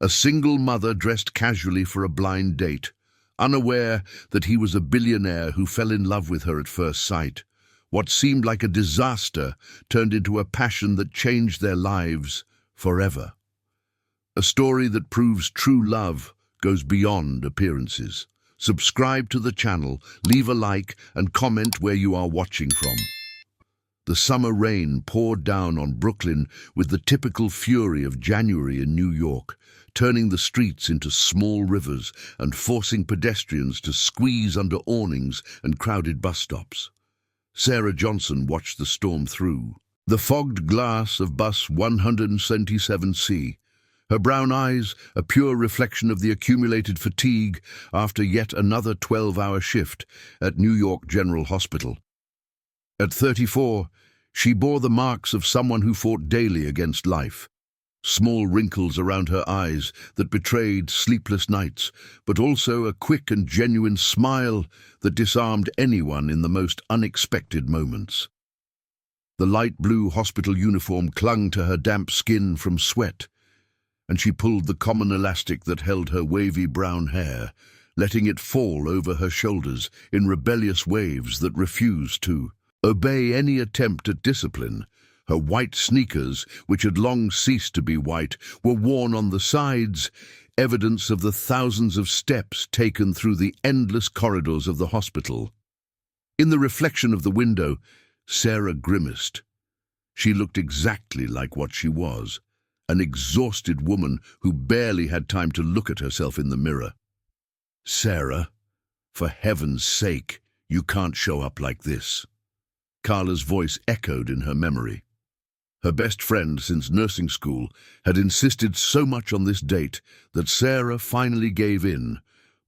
A single mother dressed casually for a blind date, unaware that he was a billionaire who fell in love with her at first sight. What seemed like a disaster turned into a passion that changed their lives forever. A story that proves true love goes beyond appearances. Subscribe to the channel, leave a like, and comment where you are watching from. The summer rain poured down on Brooklyn with the typical fury of January in New York, turning the streets into small rivers and forcing pedestrians to squeeze under awnings and crowded bus stops. Sarah Johnson watched the storm through the fogged glass of bus 177C, her brown eyes a pure reflection of the accumulated fatigue after yet another 12-hour shift at New York General Hospital. At 34, she bore the marks of someone who fought daily against life. Small wrinkles around her eyes that betrayed sleepless nights, but also a quick and genuine smile that disarmed anyone in the most unexpected moments. The light blue hospital uniform clung to her damp skin from sweat, and she pulled the common elastic that held her wavy brown hair, letting it fall over her shoulders in rebellious waves that refused to obey any attempt at discipline. Her white sneakers, which had long ceased to be white, were worn on the sides, evidence of the thousands of steps taken through the endless corridors of the hospital. In the reflection of the window, Sarah grimaced. She looked exactly like what she was, an exhausted woman who barely had time to look at herself in the mirror. "Sarah, for heaven's sake, you can't show up like this." Carla's voice echoed in her memory. Her best friend since nursing school had insisted so much on this date that Sarah finally gave in,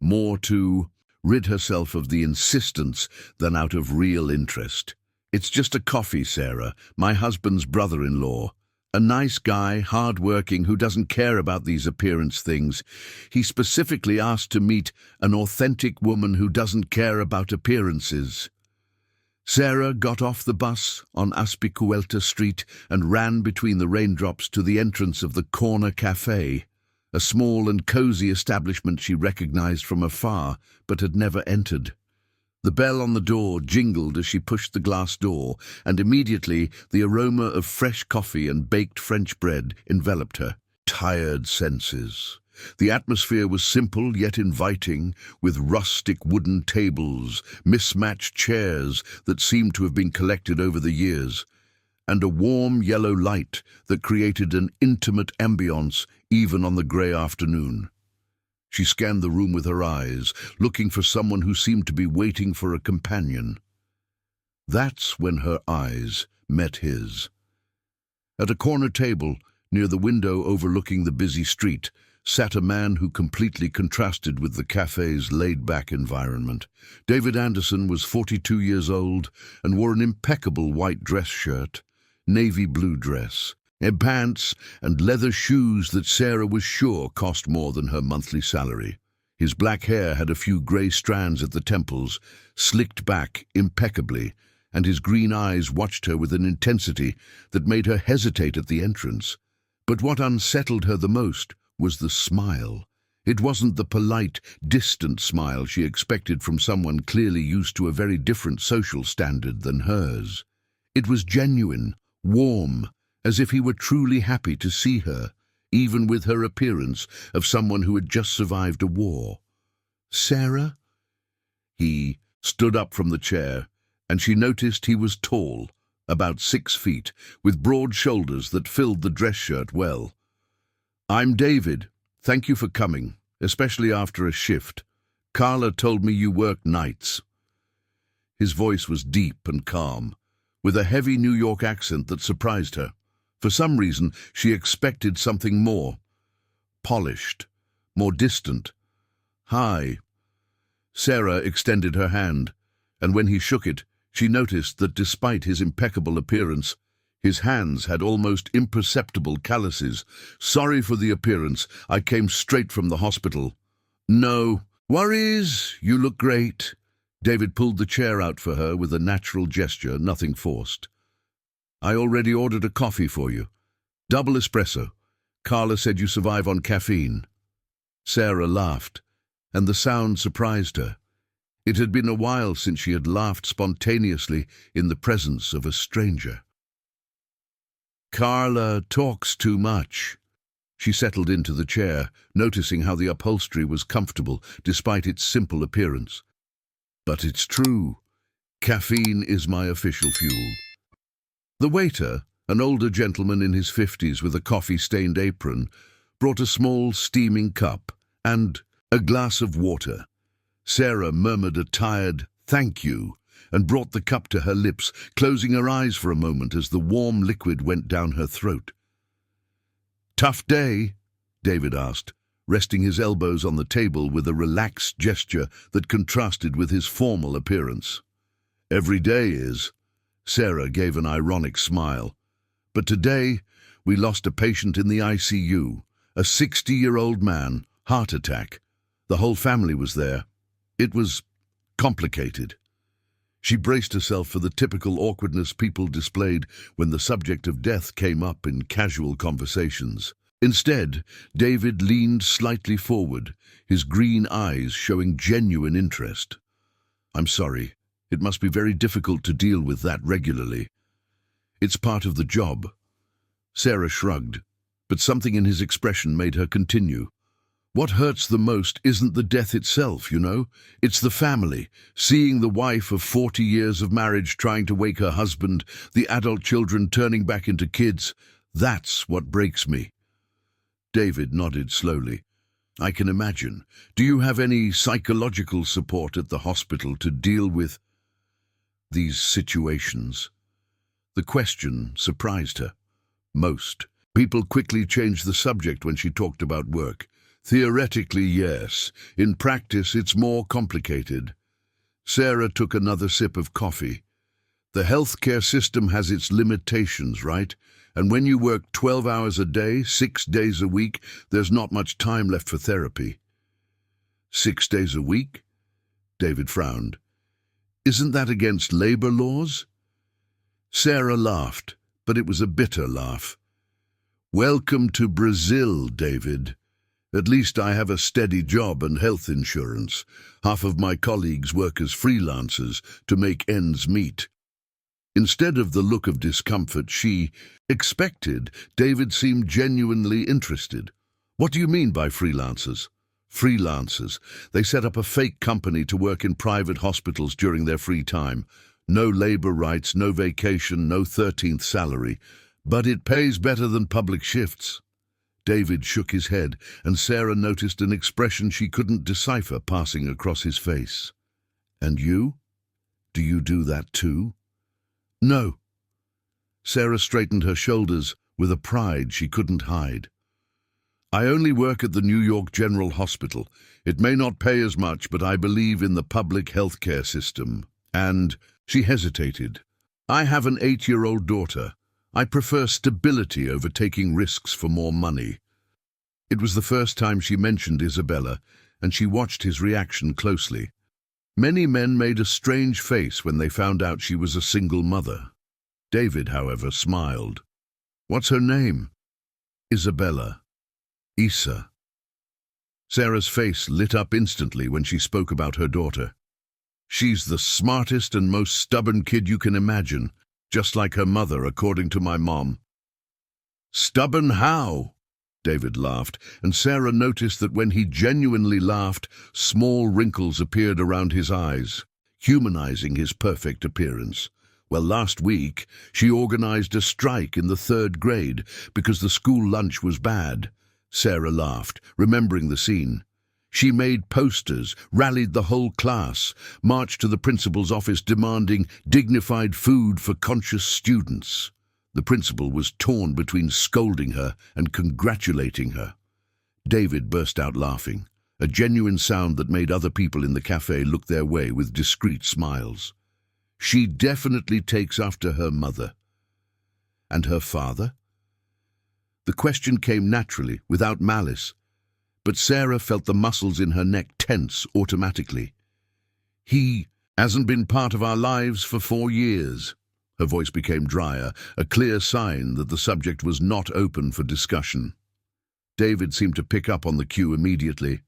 more to rid herself of the insistence than out of real interest. "It's just a coffee, Sarah, my husband's brother-in-law. A nice guy, hard-working, who doesn't care about these appearance things. He specifically asked to meet an authentic woman who doesn't care about appearances." Sarah got off the bus on Aspicuelta Street and ran between the raindrops to the entrance of the Corner Cafe, a small and cozy establishment she recognized from afar but had never entered. The bell on the door jingled as she pushed the glass door, and immediately the aroma of fresh coffee and baked French bread enveloped her tired senses. The atmosphere was simple yet inviting, with rustic wooden tables, mismatched chairs that seemed to have been collected over the years, and a warm yellow light that created an intimate ambience even on the grey afternoon. She scanned the room with her eyes, looking for someone who seemed to be waiting for a companion. That's when her eyes met his. At a corner table, near the window overlooking the busy street, sat a man who completely contrasted with the cafe's laid-back environment. David Anderson was 42 years old and wore an impeccable white dress shirt, navy blue dress, and pants and leather shoes that Sarah was sure cost more than her monthly salary. His black hair had a few grey strands at the temples, slicked back impeccably, and his green eyes watched her with an intensity that made her hesitate at the entrance. But what unsettled her the most was the smile. It wasn't the polite, distant smile she expected from someone clearly used to a very different social standard than hers. It was genuine, warm, as if he were truly happy to see her, even with her appearance of someone who had just survived a war. "Sarah?" He stood up from the chair, and she noticed he was tall, about 6 feet, with broad shoulders that filled the dress shirt well. "I'm David. Thank you for coming, especially after a shift. Carla told me you work nights." His voice was deep and calm, with a heavy New York accent that surprised her. For some reason, she expected something more polished, more distant. "Hi." Sarah extended her hand, and when he shook it, she noticed that despite his impeccable appearance, his hands had almost imperceptible calluses. "Sorry for the appearance. I came straight from the hospital." "No worries. You look great." David pulled the chair out for her with a natural gesture, nothing forced. "I already ordered a coffee for you. Double espresso. Carla said you survive on caffeine. Sarah laughed, and the sound surprised her. It had been a while since she had laughed spontaneously in the presence of a stranger. Carla talks too much. She settled into the chair, noticing how the upholstery was comfortable despite its simple appearance. But it's true. Caffeine is my official fuel. The waiter, an older gentleman in his 50s with a coffee-stained apron, brought a small steaming cup and a glass of water. Sarah murmured a tired "thank you" and brought the cup to her lips, closing her eyes for a moment as the warm liquid went down her throat. "Tough day?" David asked, resting his elbows on the table with a relaxed gesture that contrasted with his formal appearance. "Every day is." Sarah gave an ironic smile. "But today, we lost a patient in the ICU, a 60-year-old man, heart attack. The whole family was there. It was complicated." She braced herself for the typical awkwardness people displayed when the subject of death came up in casual conversations. Instead, David leaned slightly forward, his green eyes showing genuine interest. "I'm sorry. It must be very difficult to deal with that regularly." "It's part of the job." Sarah shrugged, but something in his expression made her continue. "What hurts the most isn't the death itself, you know? It's the family, seeing the wife of 40 years of marriage trying to wake her husband, the adult children turning back into kids. That's what breaks me." David nodded slowly. "I can imagine. Do you have any psychological support at the hospital to deal with these situations?" The question surprised her. Most people quickly changed the subject when she talked about work. "Theoretically, yes. In practice, it's more complicated." Sarah took another sip of coffee. "The healthcare system has its limitations, right? And when you work 12 hours a day, 6 days a week, there's not much time left for therapy." 6 days a week? David frowned. "Isn't that against labor laws?" Sarah laughed, but it was a bitter laugh. "Welcome to Brazil, David. At least I have a steady job and health insurance. Half of my colleagues work as freelancers to make ends meet." Instead of the look of discomfort she expected, David seemed genuinely interested. "What do you mean by freelancers?" "Freelancers. They set up a fake company to work in private hospitals during their free time. No labor rights, no vacation, no 13th salary. But it pays better than public shifts." David shook his head, and Sarah noticed an expression she couldn't decipher passing across his face. "And you? Do you do that too?" "No." Sarah straightened her shoulders with a pride she couldn't hide. "I only work at the New York General Hospital. It may not pay as much, but I believe in the public health care system. And—" she hesitated. "I have an 8-year-old daughter. I prefer stability over taking risks for more money." It was the first time she mentioned Isabella, and she watched his reaction closely. Many men made a strange face when they found out she was a single mother. David, however, smiled. "What's her name?" "Isabella. Isa." Sarah's face lit up instantly when she spoke about her daughter. "She's the smartest and most stubborn kid you can imagine. Just like her mother, according to my mom." "Stubborn how?" David laughed, and Sarah noticed that when he genuinely laughed, small wrinkles appeared around his eyes, humanizing his perfect appearance. "Well, last week, she organized a strike in the 3rd grade because the school lunch was bad." Sarah laughed, remembering the scene. "She made posters, rallied the whole class, marched to the principal's office demanding dignified food for conscious students." The principal was torn between scolding her and congratulating her. David burst out laughing, a genuine sound that made other people in the cafe look their way with discreet smiles. "She definitely takes after her mother." "And her father?" The question came naturally, without malice, but Sarah felt the muscles in her neck tense automatically. "He hasn't been part of our lives for 4 years." Her voice became drier, a clear sign that the subject was not open for discussion. David seemed to pick up on the cue immediately.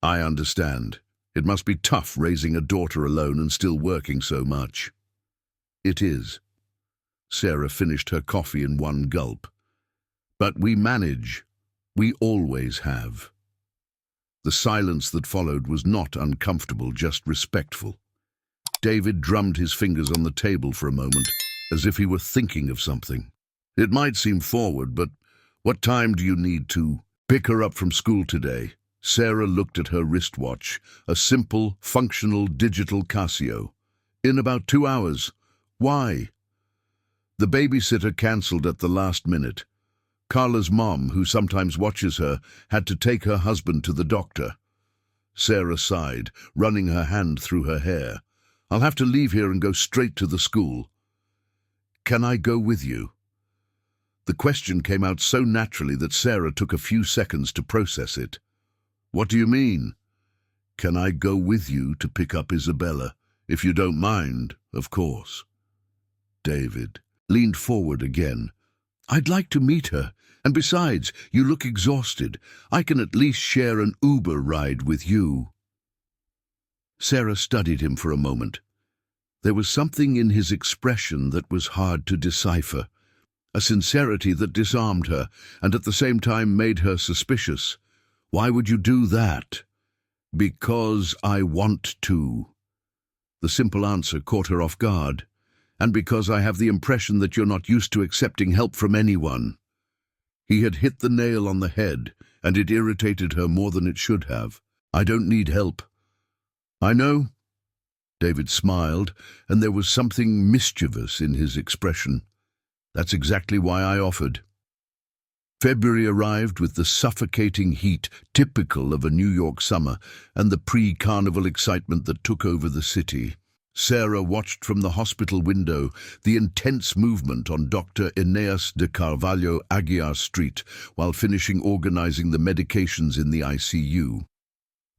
I understand. It must be tough raising a daughter alone and still working so much. It is. Sarah finished her coffee in one gulp. But we manage. We always have. The silence that followed was not uncomfortable, just respectful. David drummed his fingers on the table for a moment, as if he were thinking of something. It might seem forward, but what time do you need to pick her up from school today? Sarah looked at her wristwatch, a simple, functional digital Casio. In about 2 hours. Why? The babysitter cancelled at the last minute. Carla's mom, who sometimes watches her, had to take her husband to the doctor. Sarah sighed, running her hand through her hair. I'll have to leave here and go straight to the school. Can I go with you? The question came out so naturally that Sarah took a few seconds to process it. What do you mean? Can I go with you to pick up Isabella? If you don't mind, of course. David leaned forward again. I'd like to meet her, and besides, you look exhausted. I can at least share an Uber ride with you. Sarah studied him for a moment. There was something in his expression that was hard to decipher, a sincerity that disarmed her and at the same time made her suspicious. Why would you do that? Because I want to. The simple answer caught her off guard. And because I have the impression that you're not used to accepting help from anyone. He had hit the nail on the head, and it irritated her more than it should have. I don't need help. I know. David smiled, and there was something mischievous in his expression. That's exactly why I offered. February arrived with the suffocating heat typical of a New York summer and the pre-carnival excitement that took over the city. Sarah watched from the hospital window the intense movement on Dr. Eneas de Carvalho Aguiar Street while finishing organizing the medications in the ICU.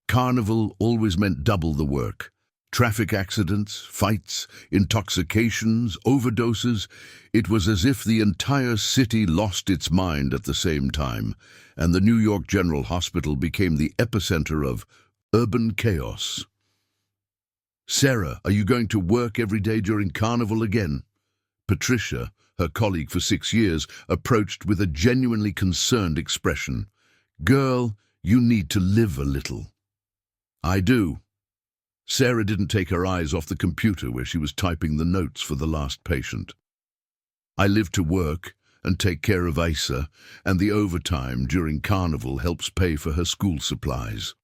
Carnival always meant double the work. Traffic accidents, fights, intoxications, overdoses. It was as if the entire city lost its mind at the same time, and the New York General Hospital became the epicenter of urban chaos. Sarah, are you going to work every day during Carnival again? Patricia, her colleague for 6 years, approached with a genuinely concerned expression. Girl, you need to live a little. I do. Sarah didn't take her eyes off the computer where she was typing the notes for the last patient. I live to work and take care of Asa, and the overtime during Carnival helps pay for her school supplies.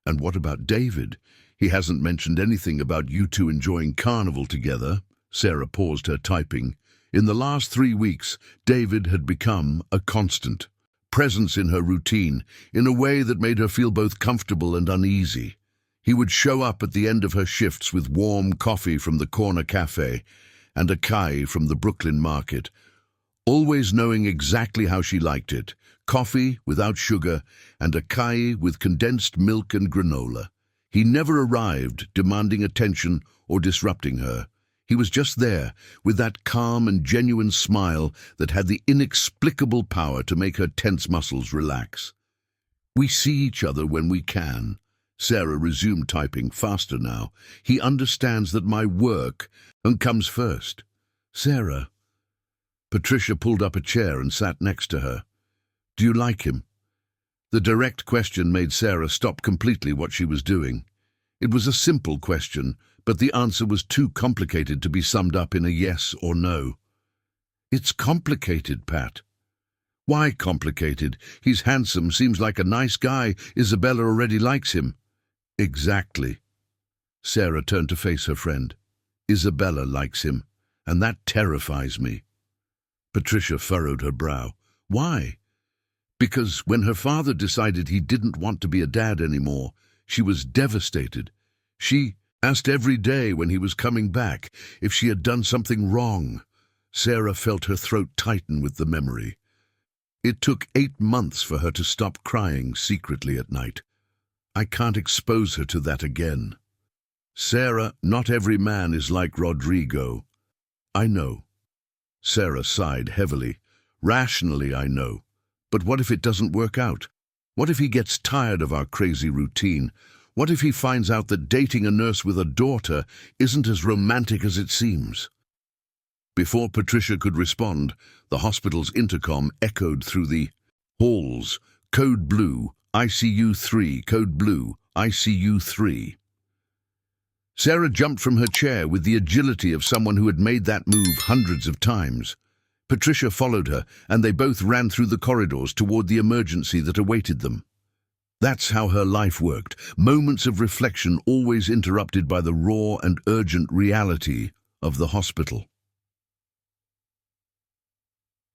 And what about David? He hasn't mentioned anything about you two enjoying Carnival together. Sarah paused her typing. In the last 3 weeks, David had become a constant presence in her routine in a way that made her feel both comfortable and uneasy. He would show up at the end of her shifts with warm coffee from the corner cafe and acai from the Brooklyn market, always knowing exactly how she liked it, coffee without sugar and acai with condensed milk and granola. He never arrived demanding attention or disrupting her. He was just there, with that calm and genuine smile that had the inexplicable power to make her tense muscles relax. We see each other when we can. Sarah resumed typing, faster now. He understands that my work comes first. Sarah. Patricia pulled up a chair and sat next to her. Do you like him? The direct question made Sarah stop completely what she was doing. It was a simple question, but the answer was too complicated to be summed up in a yes or no. It's complicated, Pat. Why complicated? He's handsome, seems like a nice guy. Isabella already likes him. Exactly. Sarah turned to face her friend. Isabella likes him, and that terrifies me. Patricia furrowed her brow. Why? Because when her father decided he didn't want to be a dad anymore, she was devastated. She asked every day when he was coming back if she had done something wrong. Sarah felt her throat tighten with the memory. It took 8 months for her to stop crying secretly at night. I can't expose her to that again. Sarah, not every man is like Rodrigo. I know. Sarah sighed heavily. Rationally, I know. But what if it doesn't work out? What if he gets tired of our crazy routine? What if he finds out that dating a nurse with a daughter isn't as romantic as it seems? Before Patricia could respond, the hospital's intercom echoed through the halls. Code blue, ICU 3, code blue, ICU 3. Sarah jumped from her chair with the agility of someone who had made that move hundreds of times. Patricia followed her, and they both ran through the corridors toward the emergency that awaited them. That's how her life worked, moments of reflection always interrupted by the raw and urgent reality of the hospital.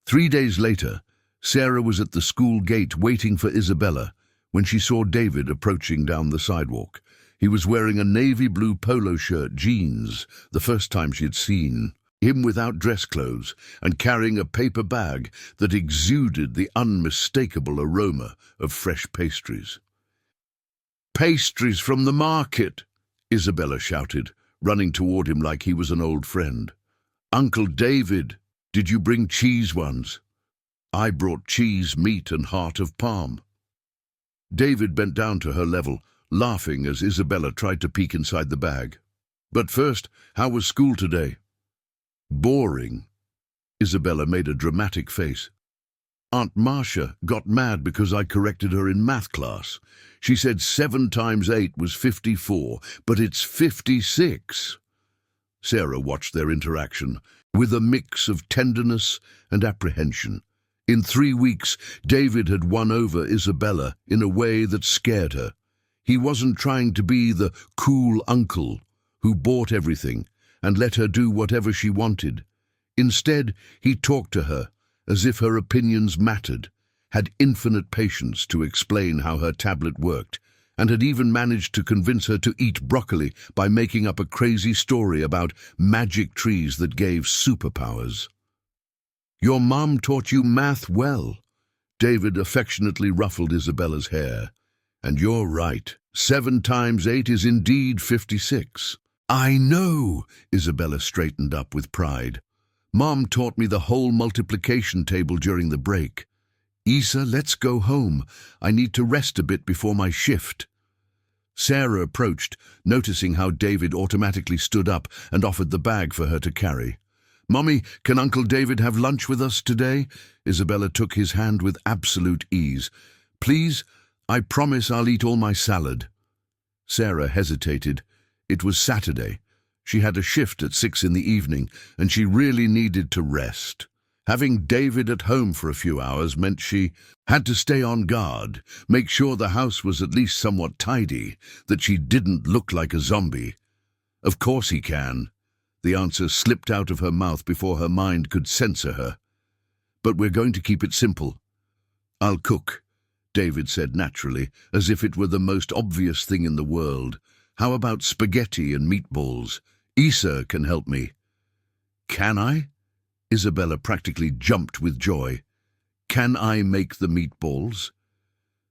3 days later, Sarah was at the school gate waiting for Isabella when she saw David approaching down the sidewalk. He was wearing a navy blue polo shirt, jeans, the first time she had seen him without dress clothes, and carrying a paper bag that exuded the unmistakable aroma of fresh pastries. "Pastries from the market," Isabella shouted, running toward him like he was an old friend. "Uncle David, did you bring cheese ones?" "I brought cheese, meat, and heart of palm." David bent down to her level, laughing as Isabella tried to peek inside the bag. "But first, how was school today?" "Boring." Isabella made a dramatic face. "Aunt Marcia got mad because I corrected her in math class. She said 7 times 8 was 54, but it's 56. Sarah watched their interaction with a mix of tenderness and apprehension. In 3 weeks, David had won over Isabella in a way that scared her. He wasn't trying to be the cool uncle who bought everything and let her do whatever she wanted. Instead, he talked to her as if her opinions mattered, had infinite patience to explain how her tablet worked, and had even managed to convince her to eat broccoli by making up a crazy story about magic trees that gave superpowers. "Your mom taught you math well." David affectionately ruffled Isabella's hair. "And you're right. 7 times 8 is indeed 56. "I know," Isabella straightened up with pride. "Mom taught me the whole multiplication table during the break. Isa, let's go home. I need to rest a bit before my shift." Sarah approached, noticing how David automatically stood up and offered the bag for her to carry. "Mommy, can Uncle David have lunch with us today?" Isabella took his hand with absolute ease. "Please, I promise I'll eat all my salad." Sarah hesitated. It was Saturday. She had a shift at 6 in the evening, and she really needed to rest. Having David at home for a few hours meant she had to stay on guard, make sure the house was at least somewhat tidy, that she didn't look like a zombie. "Of course he can." The answer slipped out of her mouth before her mind could censor her. "But we're going to keep it simple." "I'll cook," David said naturally, as if it were the most obvious thing in the world. "How about spaghetti and meatballs? Isa can help me." "Can I?" Isabella practically jumped with joy. "Can I make the meatballs?"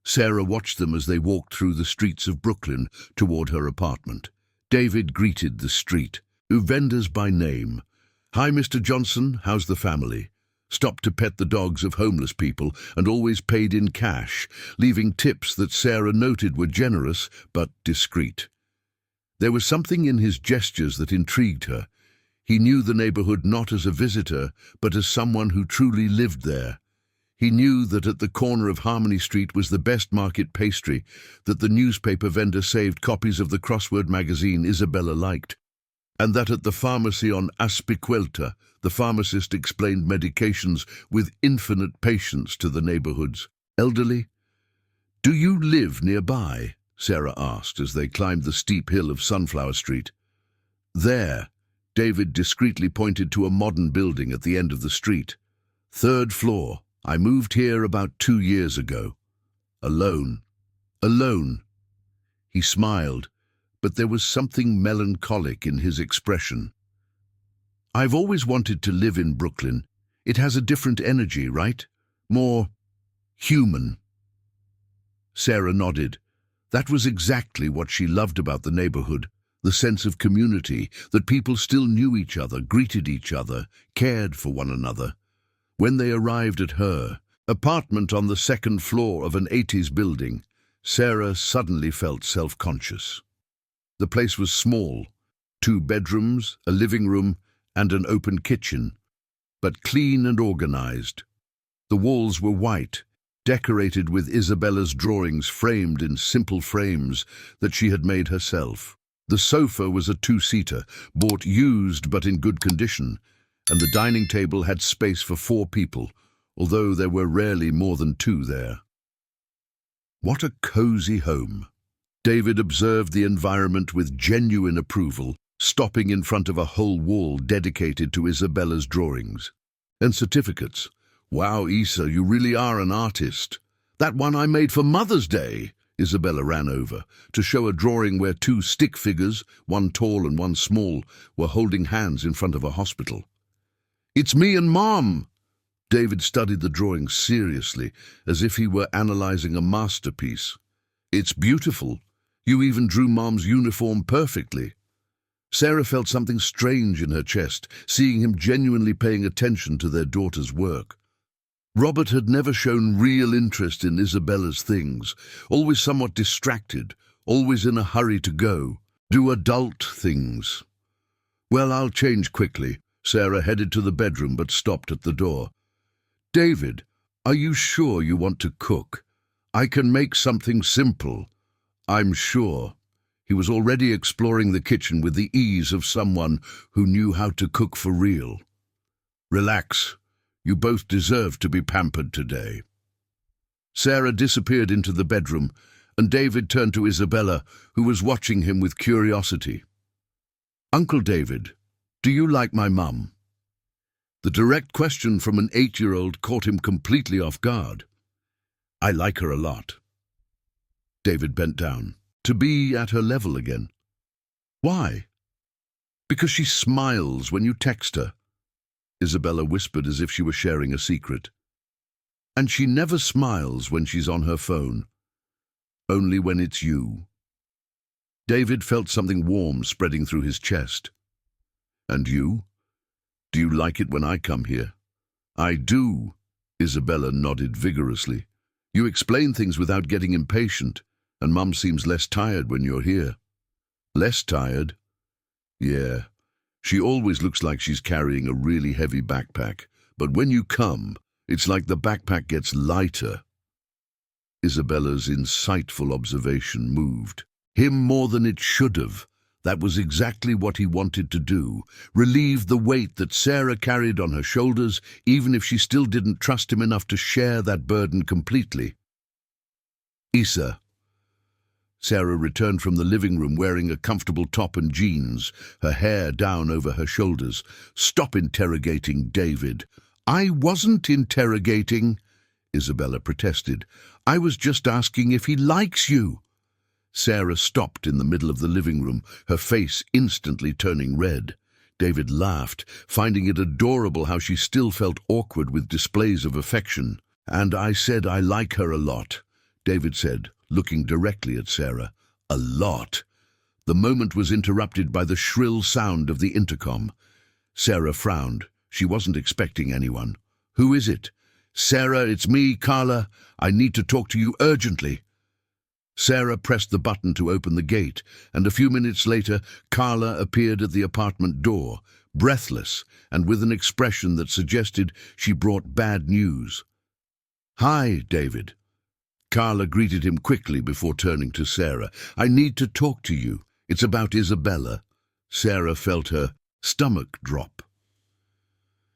Sarah watched them as they walked through the streets of Brooklyn toward her apartment. David greeted the street vendors by name. "Hi, Mr. Johnson, how's the family?" Stopped to pet the dogs of homeless people and always paid in cash, leaving tips that Sarah noted were generous but discreet. There was something in his gestures that intrigued her. He knew the neighborhood not as a visitor, but as someone who truly lived there. He knew that at the corner of Harmony Street was the best market pastry, that the newspaper vendor saved copies of the crossword magazine Isabella liked, and that at the pharmacy on Aspicuelta, the pharmacist explained medications with infinite patience to the neighborhood's elderly. "Do you live nearby?" Sarah asked as they climbed the steep hill of Sunflower Street. "There," David discreetly pointed to a modern building at the end of the street. "3rd floor. I moved here about 2 years ago. Alone." "Alone?" He smiled, but there was something melancholic in his expression. "I've always wanted to live in Brooklyn. It has a different energy, right? More human." Sarah nodded. That was exactly what she loved about the neighborhood, the sense of community, that people still knew each other, greeted each other, cared for one another. When they arrived at her, Apartment on the second floor of an 80s building, Sarah suddenly felt self-conscious. The place was small, 2 bedrooms, a living room, and an open kitchen, but clean and organized. The walls were white, decorated with Isabella's drawings framed in simple frames that she had made herself. The sofa was a 2-seater, bought used but in good condition, and the dining table had space for 4 people, although there were rarely more than 2 there. What a cozy home! David observed the environment with genuine approval, stopping in front of a whole wall dedicated to Isabella's drawings. And certificates. Wow, Isa, you really are an artist. That one I made for Mother's Day, Isabella ran over, to show a drawing where 2 stick figures, one tall and one small, were holding hands in front of a hospital. It's me and Mom! David studied the drawing seriously, as if he were analyzing a masterpiece. It's beautiful. You even drew Mom's uniform perfectly. Sarah felt something strange in her chest, seeing him genuinely paying attention to their daughter's work. Robert had never shown real interest in Isabella's things, always somewhat distracted, always in a hurry to go, do adult things. Well, I'll change quickly. Sarah headed to the bedroom but stopped at the door. David, are you sure you want to cook? I can make something simple. I'm sure. He was already exploring the kitchen with the ease of someone who knew how to cook for real. Relax. You both deserve to be pampered today. Sarah disappeared into the bedroom, and David turned to Isabella, who was watching him with curiosity. Uncle David, do you like my mum? The direct question from an 8-year-old caught him completely off guard. I like her a lot. David bent down, to be at her level again. Why? Because she smiles when you text her. Isabella whispered as if she were sharing a secret. And she never smiles when she's on her phone. Only when it's you. David felt something warm spreading through his chest. And you? Do you like it when I come here? I do. Isabella nodded vigorously. You explain things without getting impatient, and Mum seems less tired when you're here. Less tired? Yeah. She always looks like she's carrying a really heavy backpack, but when you come, it's like the backpack gets lighter. Isabella's insightful observation moved him more than it should have. That was exactly what he wanted to do, relieve the weight that Sarah carried on her shoulders, even if she still didn't trust him enough to share that burden completely. Isa. Sarah returned from the living room wearing a comfortable top and jeans, her hair down over her shoulders. Stop interrogating David. I wasn't interrogating, Isabella protested. I was just asking if he likes you. Sarah stopped in the middle of the living room, her face instantly turning red. David laughed, finding it adorable how she still felt awkward with displays of affection. And I said I like her a lot, David said, looking directly at Sarah. A lot. The moment was interrupted by the shrill sound of the intercom. Sarah frowned. She wasn't expecting anyone. Who is it? Sarah, it's me, Carla. I need to talk to you urgently. Sarah pressed the button to open the gate, and a few minutes later, Carla appeared at the apartment door, breathless and with an expression that suggested she brought bad news. Hi, David. Carla greeted him quickly before turning to Sarah. I need to talk to you. It's about Isabella. Sarah felt her stomach drop.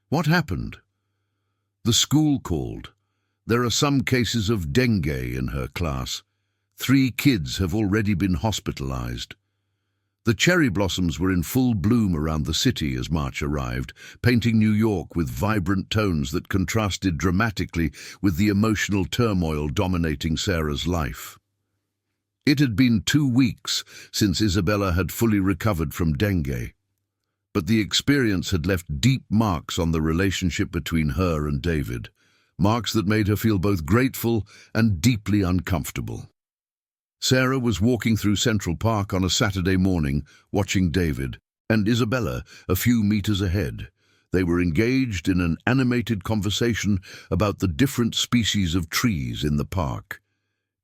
What happened? The school called. There are some cases of dengue in her class. 3 kids have already been hospitalized. The cherry blossoms were in full bloom around the city as March arrived, painting New York with vibrant tones that contrasted dramatically with the emotional turmoil dominating Sarah's life. It had been 2 weeks since Isabella had fully recovered from dengue, but the experience had left deep marks on the relationship between her and David, marks that made her feel both grateful and deeply uncomfortable. Sarah was walking through Central Park on a Saturday morning, watching David, and Isabella a few meters ahead. They were engaged in an animated conversation about the different species of trees in the park.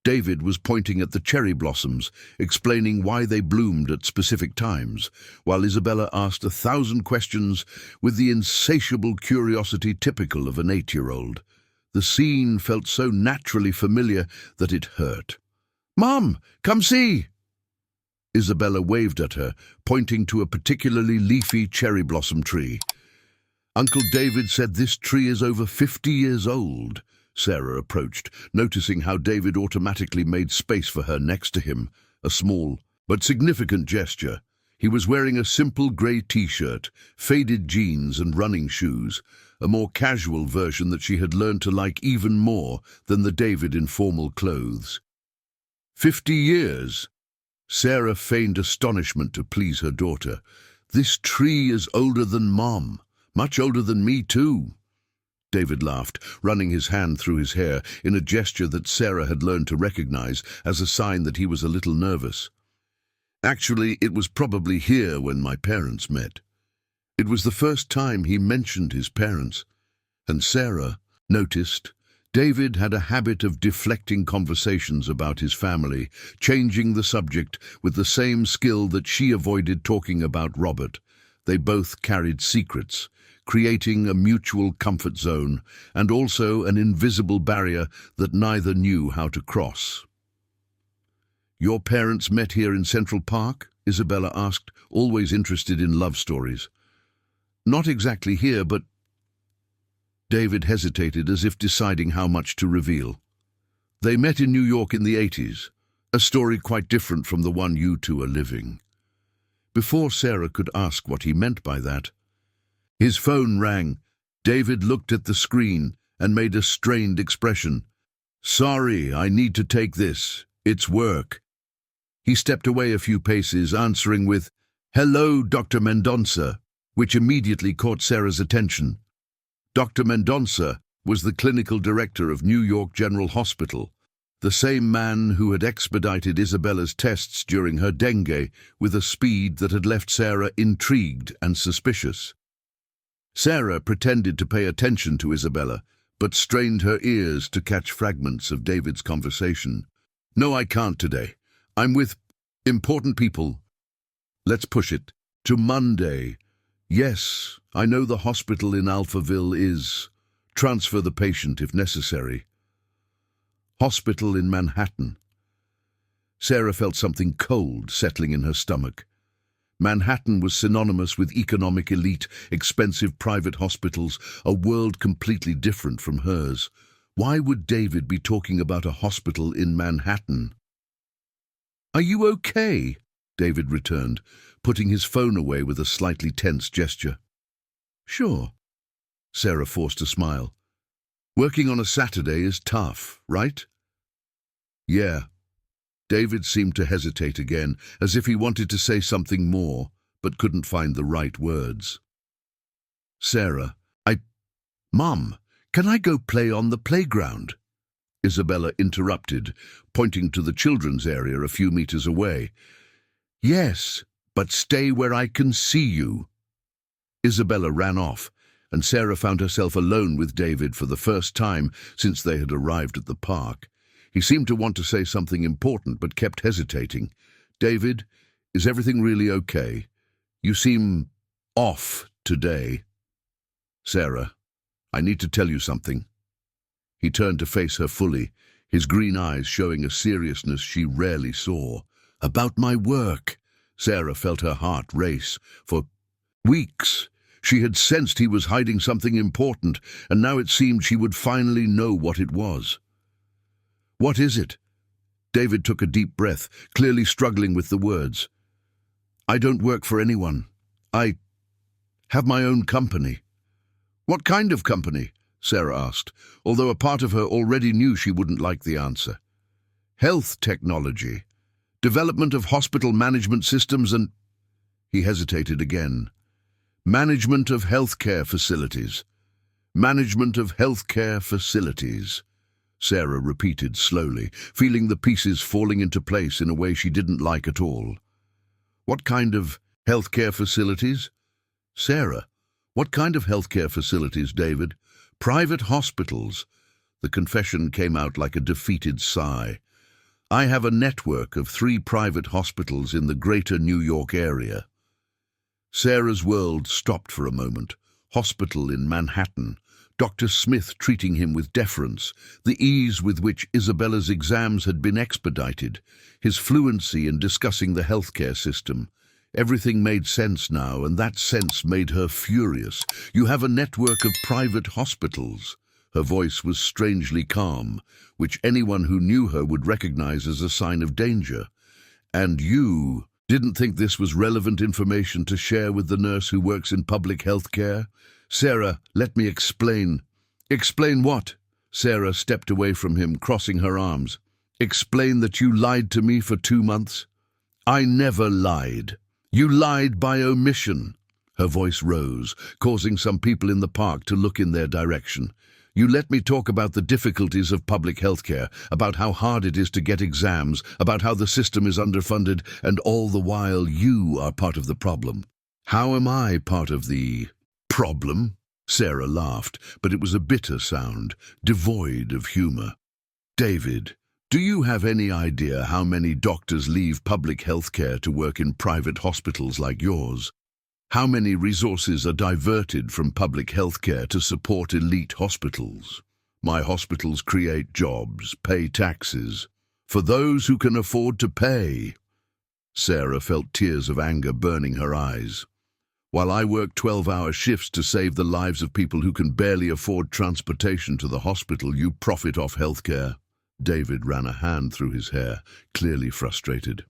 David was pointing at the cherry blossoms, explaining why they bloomed at specific times, while Isabella asked 1,000 questions with the insatiable curiosity typical of an 8-year-old. The scene felt so naturally familiar that it hurt. "Mom, come see!" Isabella waved at her, pointing to a particularly leafy cherry blossom tree. "Uncle David said this tree is over 50 years old." Sarah approached, noticing how David automatically made space for her next to him, a small but significant gesture. He was wearing a simple grey t-shirt, faded jeans and running shoes, a more casual version that she had learned to like even more than the David in formal clothes. 50 years? Sarah feigned astonishment to please her daughter. "This tree is older than Mom, much older than me too." David laughed, running his hand through his hair in a gesture that Sarah had learned to recognize as a sign that he was a little nervous. "Actually, it was probably here when my parents met." It was the first time he mentioned his parents, and Sarah noticed David had a habit of deflecting conversations about his family, changing the subject with the same skill that she avoided talking about Robert. They both carried secrets, creating a mutual comfort zone and also an invisible barrier that neither knew how to cross. "Your parents met here in Central Park?" Isabella asked, always interested in love stories. "Not exactly here, but—" David hesitated as if deciding how much to reveal. "They met in New York in the 80s, a story quite different from the one you two are living." Before Sarah could ask what he meant by that, his phone rang. David looked at the screen and made a strained expression. "Sorry, I need to take this. It's work." He stepped away a few paces, answering with, "Hello, Dr. Mendonça," which immediately caught Sarah's attention. Dr. Mendonça was the clinical director of New York General Hospital, the same man who had expedited Isabella's tests during her dengue with a speed that had left Sarah intrigued and suspicious. Sarah pretended to pay attention to Isabella, but strained her ears to catch fragments of David's conversation. "No, I can't today. I'm with important people. Let's push it to Monday. Yes, I know the hospital in Alphaville is. Transfer the patient if necessary." Hospital in Manhattan. Sarah felt something cold settling in her stomach. Manhattan was synonymous with economic elite, expensive private hospitals, a world completely different from hers. Why would David be talking about a hospital in Manhattan? "Are you okay?" David returned, putting his phone away with a slightly tense gesture. "Sure." Sarah forced a smile. "Working on a Saturday is tough, right?" "Yeah." David seemed to hesitate again, as if he wanted to say something more, but couldn't find the right words. "Sarah, Mom, can I go play on the playground?" Isabella interrupted, pointing to the children's area a few meters away. "Yes, but stay where I can see you." Isabella ran off, and Sarah found herself alone with David for the first time since they had arrived at the park. He seemed to want to say something important, but kept hesitating. "David, is everything really okay? You seem off today." "Sarah, I need to tell you something." He turned to face her fully, his green eyes showing a seriousness she rarely saw. "About my work." Sarah felt her heart race. For weeks, she had sensed he was hiding something important, and now it seemed she would finally know what it was. "What is it?" David took a deep breath, clearly struggling with the words. "I don't work for anyone. I have my own company." "What kind of company?" Sarah asked, although a part of her already knew she wouldn't like the answer. "Health technology. Development of hospital management systems and—" He hesitated again. "Management of healthcare facilities. Management of healthcare facilities." Sarah repeated slowly, feeling the pieces falling into place in a way she didn't like at all. "What kind of healthcare facilities?" "Sarah, What kind of healthcare facilities, David? Private hospitals. The confession came out like a defeated sigh. I have a network of 3 private hospitals in the greater New York area. Sarah's world stopped for a moment. Hospital in Manhattan. Dr. Smith treating him with deference, the ease with which Isabella's exams had been expedited, his fluency in discussing the healthcare system. Everything made sense now, and that sense made her furious. You have a network of private hospitals. Her voice was strangely calm, which anyone who knew her would recognize as a sign of danger. And you didn't think this was relevant information to share with the nurse who works in public health care? Sarah, let me explain. Explain what? Sarah stepped away from him, crossing her arms. Explain that you lied to me for 2 months? I never lied. You lied by omission. Her voice rose, causing some people in the park to look in their direction. You let me talk about the difficulties of public healthcare, about how hard it is to get exams, about how the system is underfunded, and all the while you are part of the problem. How am I part of the problem? Sarah laughed, but it was a bitter sound, devoid of humor. David, do you have any idea how many doctors leave public healthcare to work in private hospitals like yours? How many resources are diverted from public healthcare to support elite hospitals? My hospitals create jobs, pay taxes, for those who can afford to pay. Sarah felt tears of anger burning her eyes. While I work 12-hour shifts to save the lives of people who can barely afford transportation to the hospital, you profit off healthcare. David ran a hand through his hair, clearly frustrated.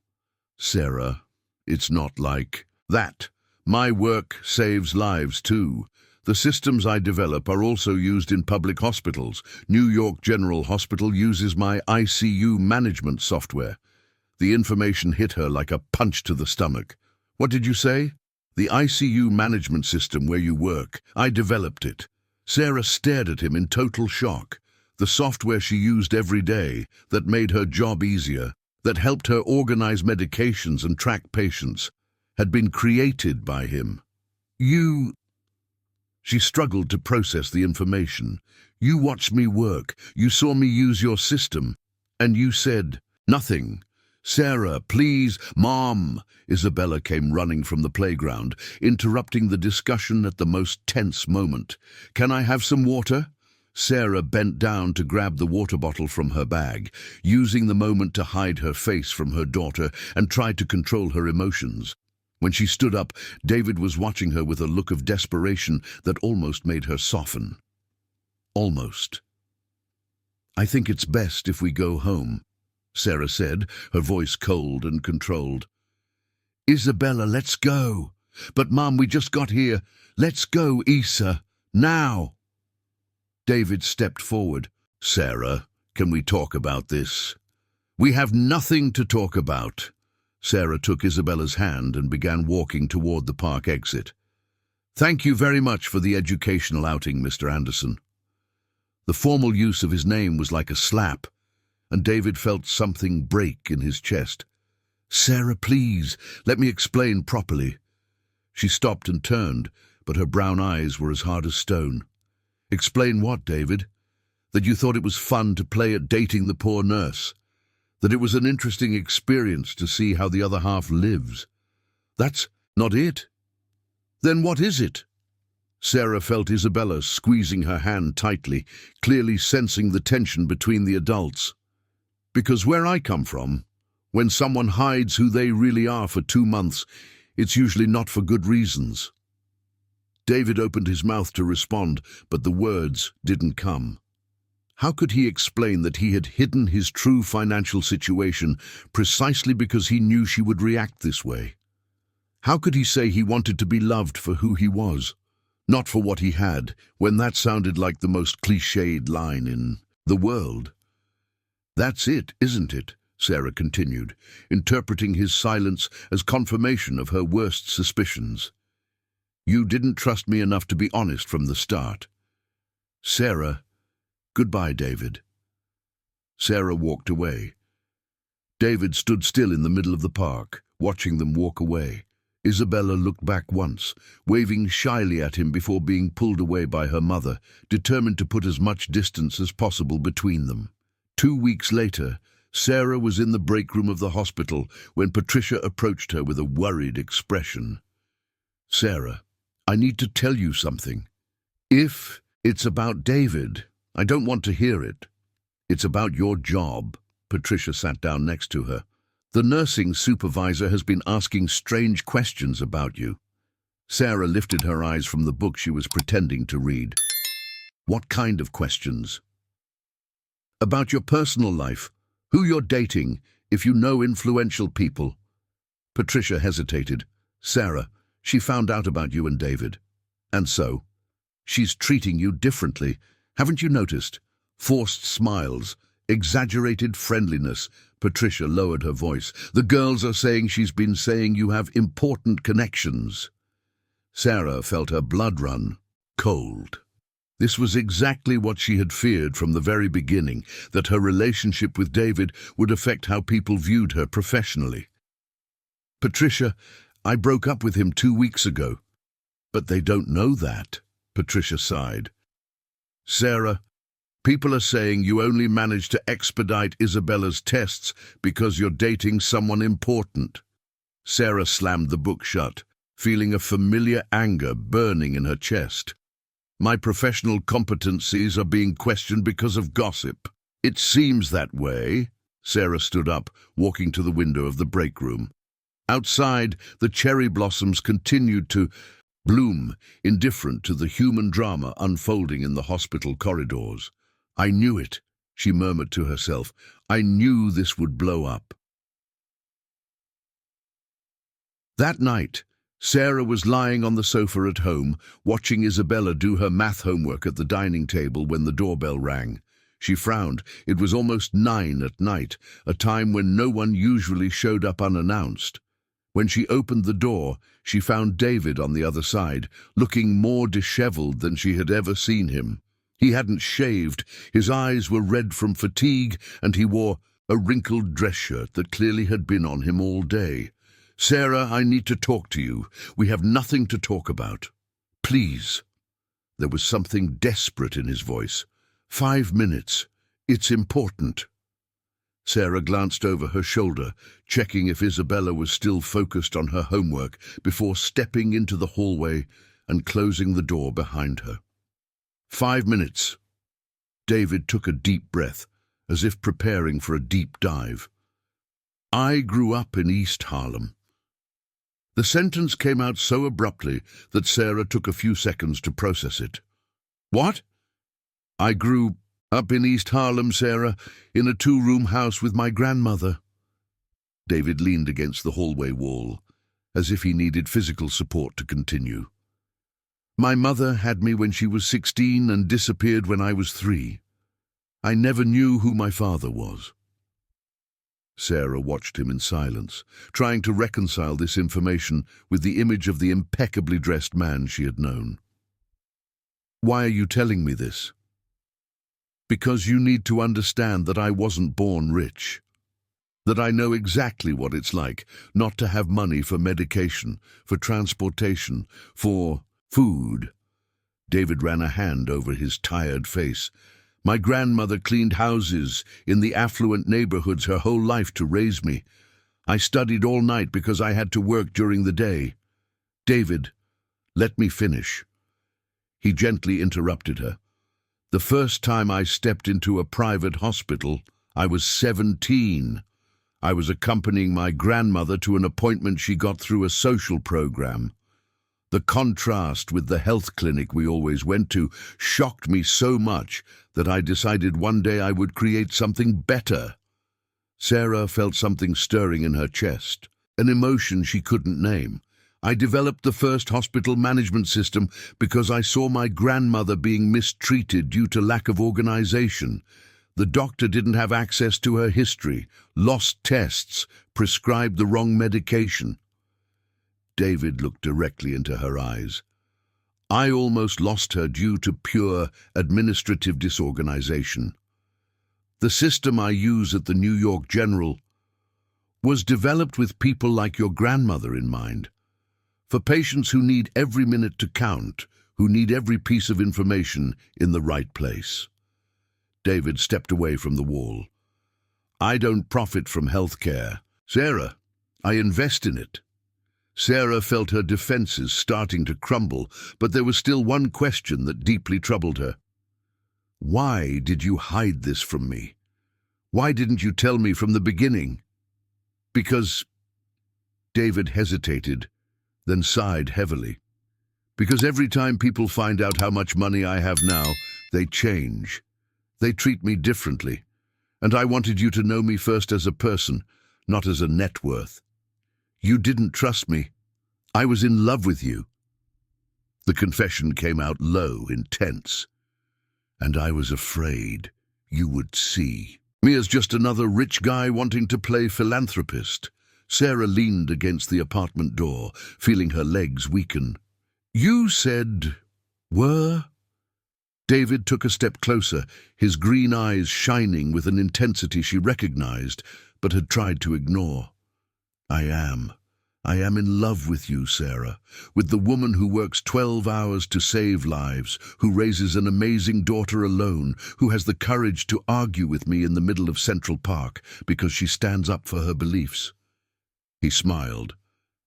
Sarah, it's not like that. My work saves lives too. The systems I develop are also used in public hospitals. New York General Hospital uses my ICU management software. The information hit her like a punch to the stomach. What did you say? The ICU management system where you work. I developed it. Sarah stared at him in total shock. The software she used every day, that made her job easier, that helped her organize medications and track patients, had been created by him. You... She struggled to process the information. You watched me work. You saw me use your system. And you said, nothing. Sarah, please, Mom. Isabella came running from the playground, interrupting the discussion at the most tense moment. Can I have some water? Sarah bent down to grab the water bottle from her bag, using the moment to hide her face from her daughter and tried to control her emotions. When she stood up, David was watching her with a look of desperation that almost made her soften. Almost. I think it's best if we go home, Sarah said, her voice cold and controlled. Isabella, let's go. But Mom, we just got here. Let's go, Isa. Now. David stepped forward. Sarah, can we talk about this? We have nothing to talk about. Sarah took Isabella's hand and began walking toward the park exit. Thank you very much for the educational outing, Mr. Anderson. The formal use of his name was like a slap, and David felt something break in his chest. Sarah, please, let me explain properly. She stopped and turned, but her brown eyes were as hard as stone. Explain what, David? That you thought it was fun to play at dating the poor nurse. That it was an interesting experience to see how the other half lives. That's not it. Then what is it? Sarah felt Isabella squeezing her hand tightly, clearly sensing the tension between the adults. Because where I come from, when someone hides who they really are for 2 months, it's usually not for good reasons. David opened his mouth to respond, but the words didn't come. How could he explain that he had hidden his true financial situation precisely because he knew she would react this way? How could he say he wanted to be loved for who he was, not for what he had, when that sounded like the most cliched line in the world? That's it, isn't it? Sarah continued, interpreting his silence as confirmation of her worst suspicions. You didn't trust me enough to be honest from the start. Sarah, goodbye, David. Sarah walked away. David stood still in the middle of the park, watching them walk away. Isabella looked back once, waving shyly at him before being pulled away by her mother, determined to put as much distance as possible between them. 2 weeks later, Sarah was in the break room of the hospital when Patricia approached her with a worried expression. "Sarah, I need to tell you something. If it's about David, I don't want to hear it. It's about your job." Patricia sat down next to her. "The nursing supervisor has been asking strange questions about you." Sarah lifted her eyes from the book she was pretending to read. "What kind of questions?" "About your personal life, who you're dating, if you know influential people." Patricia hesitated. "Sarah, she found out about you and David. And so? She's treating you differently. Haven't you noticed? Forced smiles, exaggerated friendliness." Patricia lowered her voice. "The girls are saying she's been saying you have important connections." Sarah felt her blood run cold. This was exactly what she had feared from the very beginning, that her relationship with David would affect how people viewed her professionally. "Patricia, I broke up with him 2 weeks ago." "But they don't know that," Patricia sighed. "Sarah, people are saying you only managed to expedite Isabella's tests because you're dating someone important." Sarah slammed the book shut, feeling a familiar anger burning in her chest. "My professional competencies are being questioned because of gossip." "It seems that way." Sarah stood up, walking to the window of the break room. Outside, the cherry blossoms continued to bloom, indifferent to the human drama unfolding in the hospital corridors. "I knew it," she murmured to herself. "I knew this would blow up." That night, Sarah was lying on the sofa at home, watching Isabella do her math homework at the dining table when the doorbell rang. She frowned. It was almost 9 at night, a time when no one usually showed up unannounced. When she opened the door, she found David on the other side, looking more disheveled than she had ever seen him. He hadn't shaved, his eyes were red from fatigue, and he wore a wrinkled dress shirt that clearly had been on him all day. "Sarah, I need to talk to you. We have nothing to talk about. Please." There was something desperate in his voice. 5 minutes. It's important." Sarah glanced over her shoulder, checking if Isabella was still focused on her homework before stepping into the hallway and closing the door behind her. 5 minutes. David took a deep breath, as if preparing for a deep dive. "I grew up in East Harlem." The sentence came out so abruptly that Sarah took a few seconds to process it. "What?" "I grew up in East Harlem, Sarah, in a 2-room house with my grandmother." David leaned against the hallway wall, as if he needed physical support to continue. "My mother had me when she was 16 and disappeared when I was 3. I never knew who my father was." Sarah watched him in silence, trying to reconcile this information with the image of the impeccably dressed man she had known. "Why are you telling me this?" "Because you need to understand that I wasn't born rich. That I know exactly what it's like not to have money for medication, for transportation, for food." David ran a hand over his tired face. "My grandmother cleaned houses in the affluent neighborhoods her whole life to raise me. I studied all night because I had to work during the day." "David, let me finish." He gently interrupted her. "The first time I stepped into a private hospital, I was 17. I was accompanying my grandmother to an appointment she got through a social program. The contrast with the health clinic we always went to shocked me so much that I decided one day I would create something better." Sarah felt something stirring in her chest, an emotion she couldn't name. "I developed the first hospital management system because I saw my grandmother being mistreated due to lack of organization. The doctor didn't have access to her history, lost tests, prescribed the wrong medication." David looked directly into her eyes. "I almost lost her due to pure administrative disorganization. The system I use at the New York General was developed with people like your grandmother in mind. For patients who need every minute to count, who need every piece of information in the right place. David stepped away from the wall. I don't profit from healthcare. Sarah, I invest in it. Sarah felt her defenses starting to crumble, but there was still one question that deeply troubled her. Why did you hide this from me? Why didn't you tell me from the beginning? Because... David hesitated, then sighed heavily. Because every time people find out how much money I have now, they change. They treat me differently. And I wanted you to know me first as a person, not as a net worth. You didn't trust me. I was in love with you. The confession came out low, intense. And I was afraid you would see me as just another rich guy wanting to play philanthropist. Sarah leaned against the apartment door, feeling her legs weaken. You said... were? David took a step closer, his green eyes shining with an intensity she recognized, but had tried to ignore. I am in love with you, Sarah, with the woman who works 12 hours to save lives, who raises an amazing daughter alone, who has the courage to argue with me in the middle of Central Park because she stands up for her beliefs. He smiled,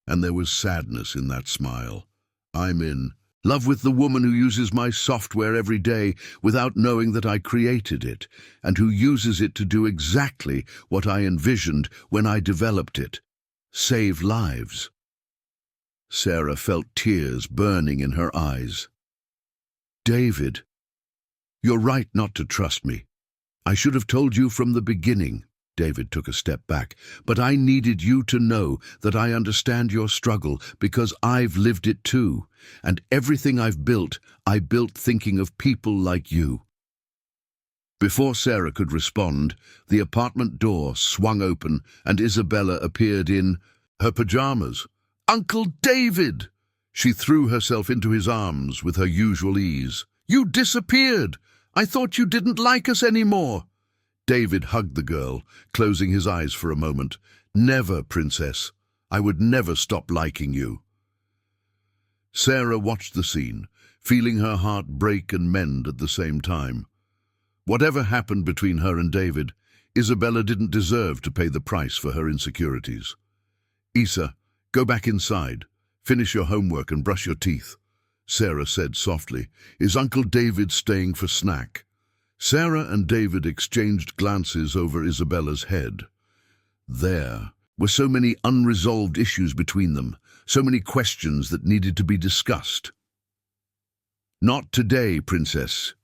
and there was sadness in that smile. I'm in love with the woman who uses my software every day without knowing that I created it, and who uses it to do exactly what I envisioned when I developed it. Save lives. Sarah felt tears burning in her eyes. David, you're right not to trust me. I should have told you from the beginning. David took a step back. But I needed you to know that I understand your struggle because I've lived it too. And everything I've built, I built thinking of people like you. Before Sarah could respond, the apartment door swung open and Isabella appeared in her pajamas. Uncle David! She threw herself into his arms with her usual ease. You disappeared! I thought you didn't like us anymore. David hugged the girl, closing his eyes for a moment. Never, princess. I would never stop liking you. Sarah watched the scene, feeling her heart break and mend at the same time. Whatever happened between her and David, Isabella didn't deserve to pay the price for her insecurities. Isa, go back inside. Finish your homework and brush your teeth. Sarah said softly. Is Uncle David staying for snack? Sarah and David exchanged glances over Isabella's head. There were so many unresolved issues between them, so many questions that needed to be discussed. Not today, princess.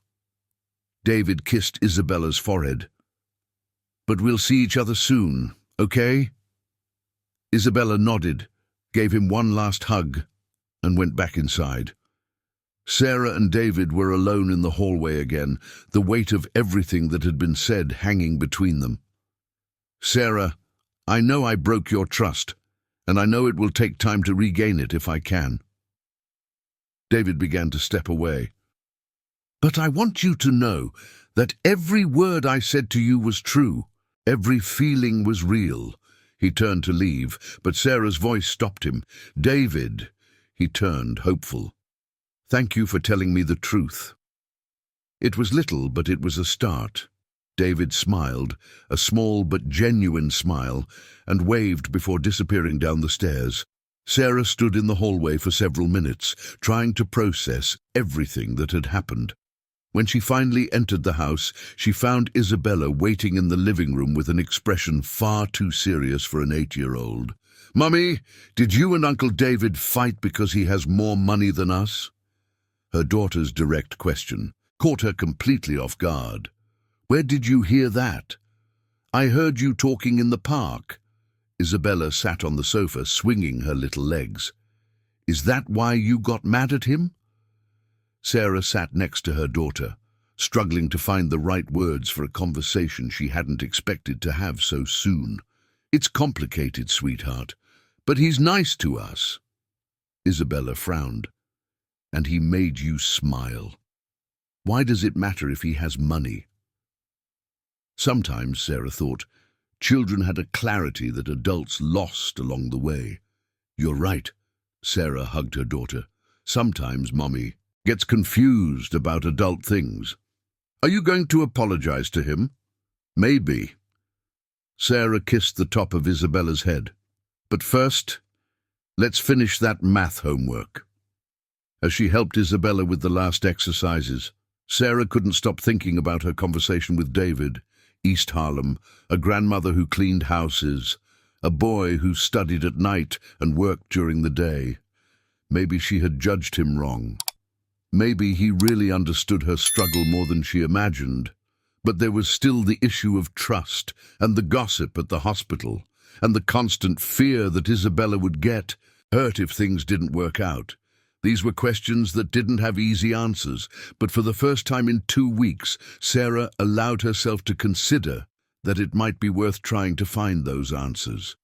David kissed Isabella's forehead. But we'll see each other soon, okay? Isabella nodded, gave him one last hug, and went back inside. Sarah and David were alone in the hallway again, the weight of everything that had been said hanging between them. Sarah, I know I broke your trust, and I know it will take time to regain it if I can. David began to step away. But I want you to know that every word I said to you was true. Every feeling was real. He turned to leave, but Sarah's voice stopped him. David, he turned, hopeful. Thank you for telling me the truth. It was little, but it was a start. David smiled, a small but genuine smile, and waved before disappearing down the stairs. Sarah stood in the hallway for several minutes, trying to process everything that had happened. When she finally entered the house, she found Isabella waiting in the living room with an expression far too serious for an 8-year-old. Mummy, did you and Uncle David fight because he has more money than us? Her daughter's direct question caught her completely off guard. Where did you hear that? I heard you talking in the park. Isabella sat on the sofa, swinging her little legs. Is that why you got mad at him? Sarah sat next to her daughter, struggling to find the right words for a conversation she hadn't expected to have so soon. It's complicated, sweetheart, but he's nice to us. Isabella frowned. And he made you smile. Why does it matter if he has money? Sometimes, Sarah thought, children had a clarity that adults lost along the way. You're right. Sarah hugged her daughter. Sometimes Mommy gets confused about adult things. Are you going to apologize to him? Maybe. Sarah kissed the top of Isabella's head. But first, let's finish that math homework. As she helped Isabella with the last exercises, Sarah couldn't stop thinking about her conversation with David, East Harlem, a grandmother who cleaned houses, a boy who studied at night and worked during the day. Maybe she had judged him wrong. Maybe he really understood her struggle more than she imagined. But there was still the issue of trust and the gossip at the hospital and the constant fear that Isabella would get hurt if things didn't work out. These were questions that didn't have easy answers, but for the first time in 2 weeks, Sarah allowed herself to consider that it might be worth trying to find those answers.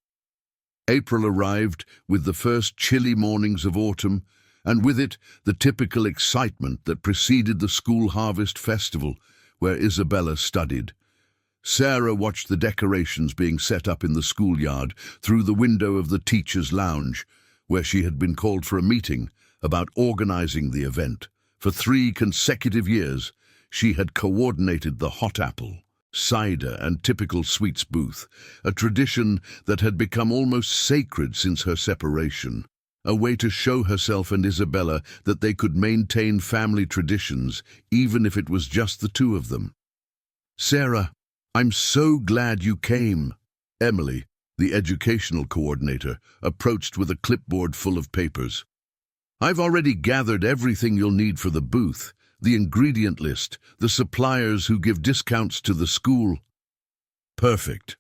April arrived with the first chilly mornings of autumn, and with it the typical excitement that preceded the school harvest festival, where Isabella studied. Sarah watched the decorations being set up in the schoolyard through the window of the teacher's lounge, where she had been called for a meeting about organizing the event. For 3 consecutive years, she had coordinated the hot apple, cider and typical sweets booth, a tradition that had become almost sacred since her separation, a way to show herself and Isabella that they could maintain family traditions even if it was just the 2 of them. Sarah, I'm so glad you came. Emily, the educational coordinator, approached with a clipboard full of papers. I've already gathered everything you'll need for the booth, the ingredient list, the suppliers who give discounts to the school. Perfect.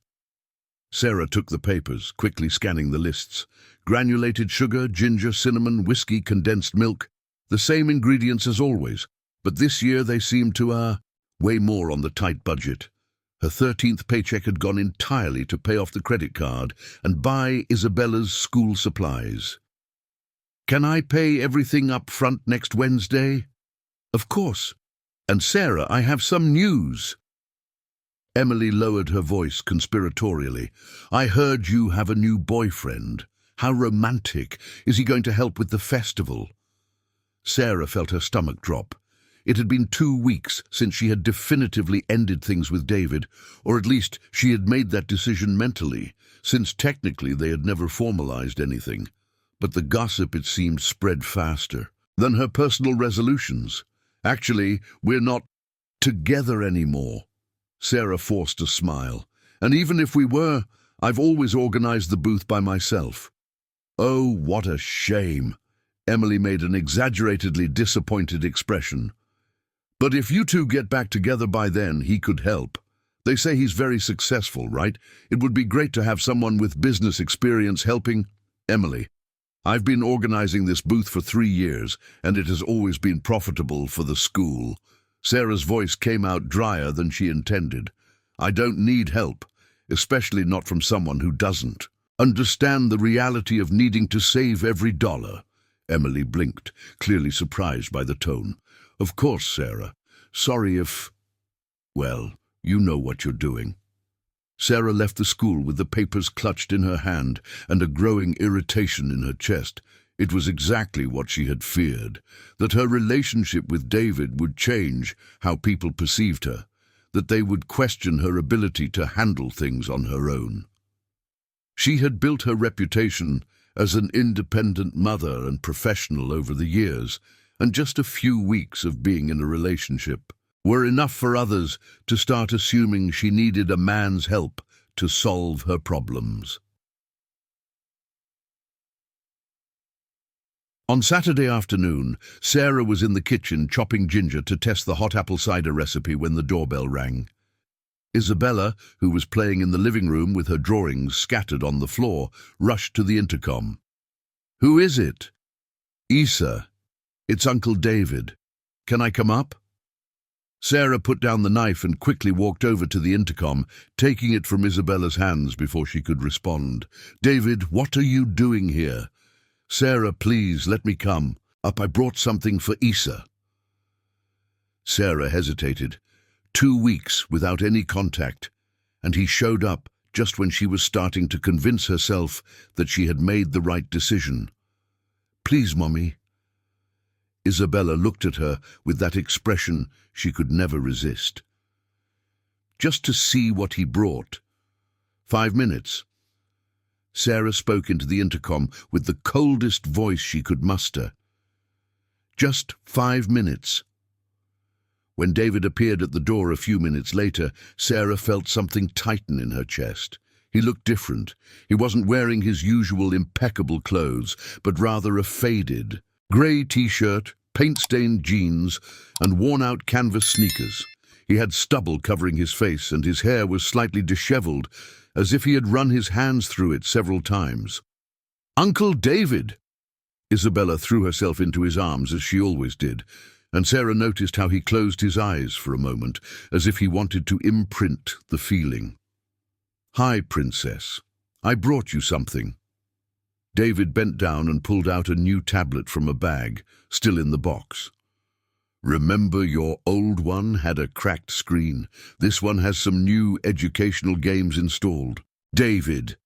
Sarah took the papers, quickly scanning the lists. Granulated sugar, ginger, cinnamon, whiskey, condensed milk. The same ingredients as always, but this year they seemed to, weigh more on the tight budget. Her 13th paycheck had gone entirely to pay off the credit card and buy Isabella's school supplies. Can I pay everything up front next Wednesday? Of course. And Sarah, I have some news. Emily lowered her voice conspiratorially. I heard you have a new boyfriend. How romantic. Is he going to help with the festival? Sarah felt her stomach drop. It had been 2 weeks since she had definitively ended things with David, or at least she had made that decision mentally, since technically they had never formalized anything. But the gossip, it seemed, spread faster than her personal resolutions. Actually, we're not together anymore. Sarah forced a smile. And even if we were, I've always organized the booth by myself. Oh, what a shame. Emily made an exaggeratedly disappointed expression. But if you 2 get back together by then, he could help. They say he's very successful, right? It would be great to have someone with business experience helping. Emily, I've been organizing this booth for 3 years, and it has always been profitable for the school. Sarah's voice came out drier than she intended. I don't need help, especially not from someone who doesn't understand the reality of needing to save every dollar. Emily blinked, clearly surprised by the tone. Of course, Sarah. Sorry if... Well, you know what you're doing. Sarah left the school with the papers clutched in her hand and a growing irritation in her chest. It was exactly what she had feared, that her relationship with David would change how people perceived her, that they would question her ability to handle things on her own. She had built her reputation as an independent mother and professional over the years, and just a few weeks of being in a relationship were enough for others to start assuming she needed a man's help to solve her problems. On Saturday afternoon, Sarah was in the kitchen chopping ginger to test the hot apple cider recipe when the doorbell rang. Isabella, who was playing in the living room with her drawings scattered on the floor, rushed to the intercom. Who is it? Isa. It's Uncle David. Can I come up? Sarah put down the knife and quickly walked over to the intercom, taking it from Isabella's hands before she could respond. David, what are you doing here? Sarah, please, let me come. I brought something for Isa. Sarah hesitated. 2 weeks without any contact, and he showed up just when she was starting to convince herself that she had made the right decision. Please, Mommy." Isabella looked at her with that expression she could never resist. "Just to see what he brought." 5 minutes. Sarah spoke into the intercom with the coldest voice she could muster. Just 5 minutes. When David appeared at the door a few minutes later, Sarah felt something tighten in her chest. He looked different. He wasn't wearing his usual impeccable clothes, but rather a faded, grey t-shirt, paint-stained jeans, and worn-out canvas sneakers. He had stubble covering his face, and his hair was slightly disheveled, as if he had run his hands through it several times. "Uncle David!" Isabella threw herself into his arms, as she always did, and Sarah noticed how he closed his eyes for a moment, as if he wanted to imprint the feeling. "Hi, Princess. I brought you something." David bent down and pulled out a new tablet from a bag, still in the box. "Remember your old one had a cracked screen? This one has some new educational games installed." "David,"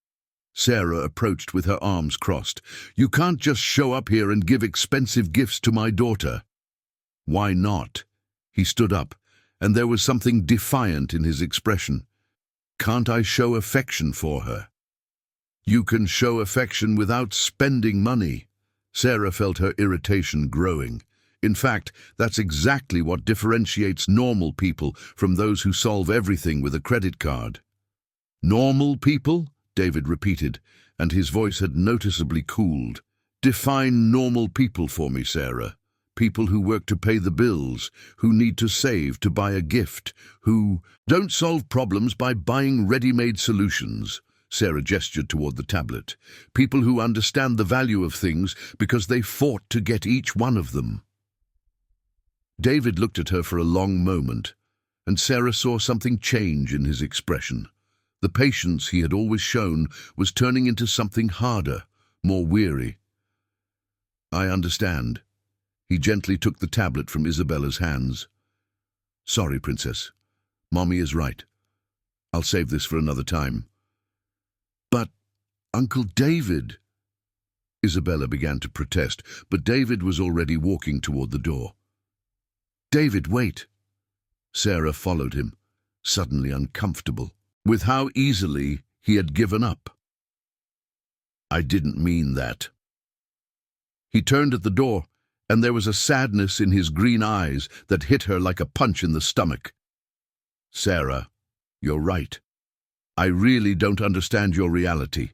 Sarah approached with her arms crossed, "you can't just show up here and give expensive gifts to my daughter." "Why not?" He stood up, and there was something defiant in his expression. "Can't I show affection for her?" "You can show affection without spending money." Sarah felt her irritation growing. In fact, that's exactly what differentiates normal people from those who solve everything with a credit card. "Normal people?" David repeated, and his voice had noticeably cooled. "Define normal people for me, Sarah. People who work to pay the bills, who need to save to buy a gift, who don't solve problems by buying ready-made solutions." Sarah gestured toward the tablet. "People who understand the value of things because they fought to get each one of them." David looked at her for a long moment, and Sarah saw something change in his expression. The patience he had always shown was turning into something harder, more weary. "I understand." He gently took the tablet from Isabella's hands. "Sorry, Princess. Mommy is right. I'll save this for another time." "But, Uncle David—" Isabella began to protest, but David was already walking toward the door. "David, wait." Sarah followed him, suddenly uncomfortable, with how easily he had given up. "I didn't mean that." He turned at the door, and there was a sadness in his green eyes that hit her like a punch in the stomach. "Sarah, you're right. I really don't understand your reality."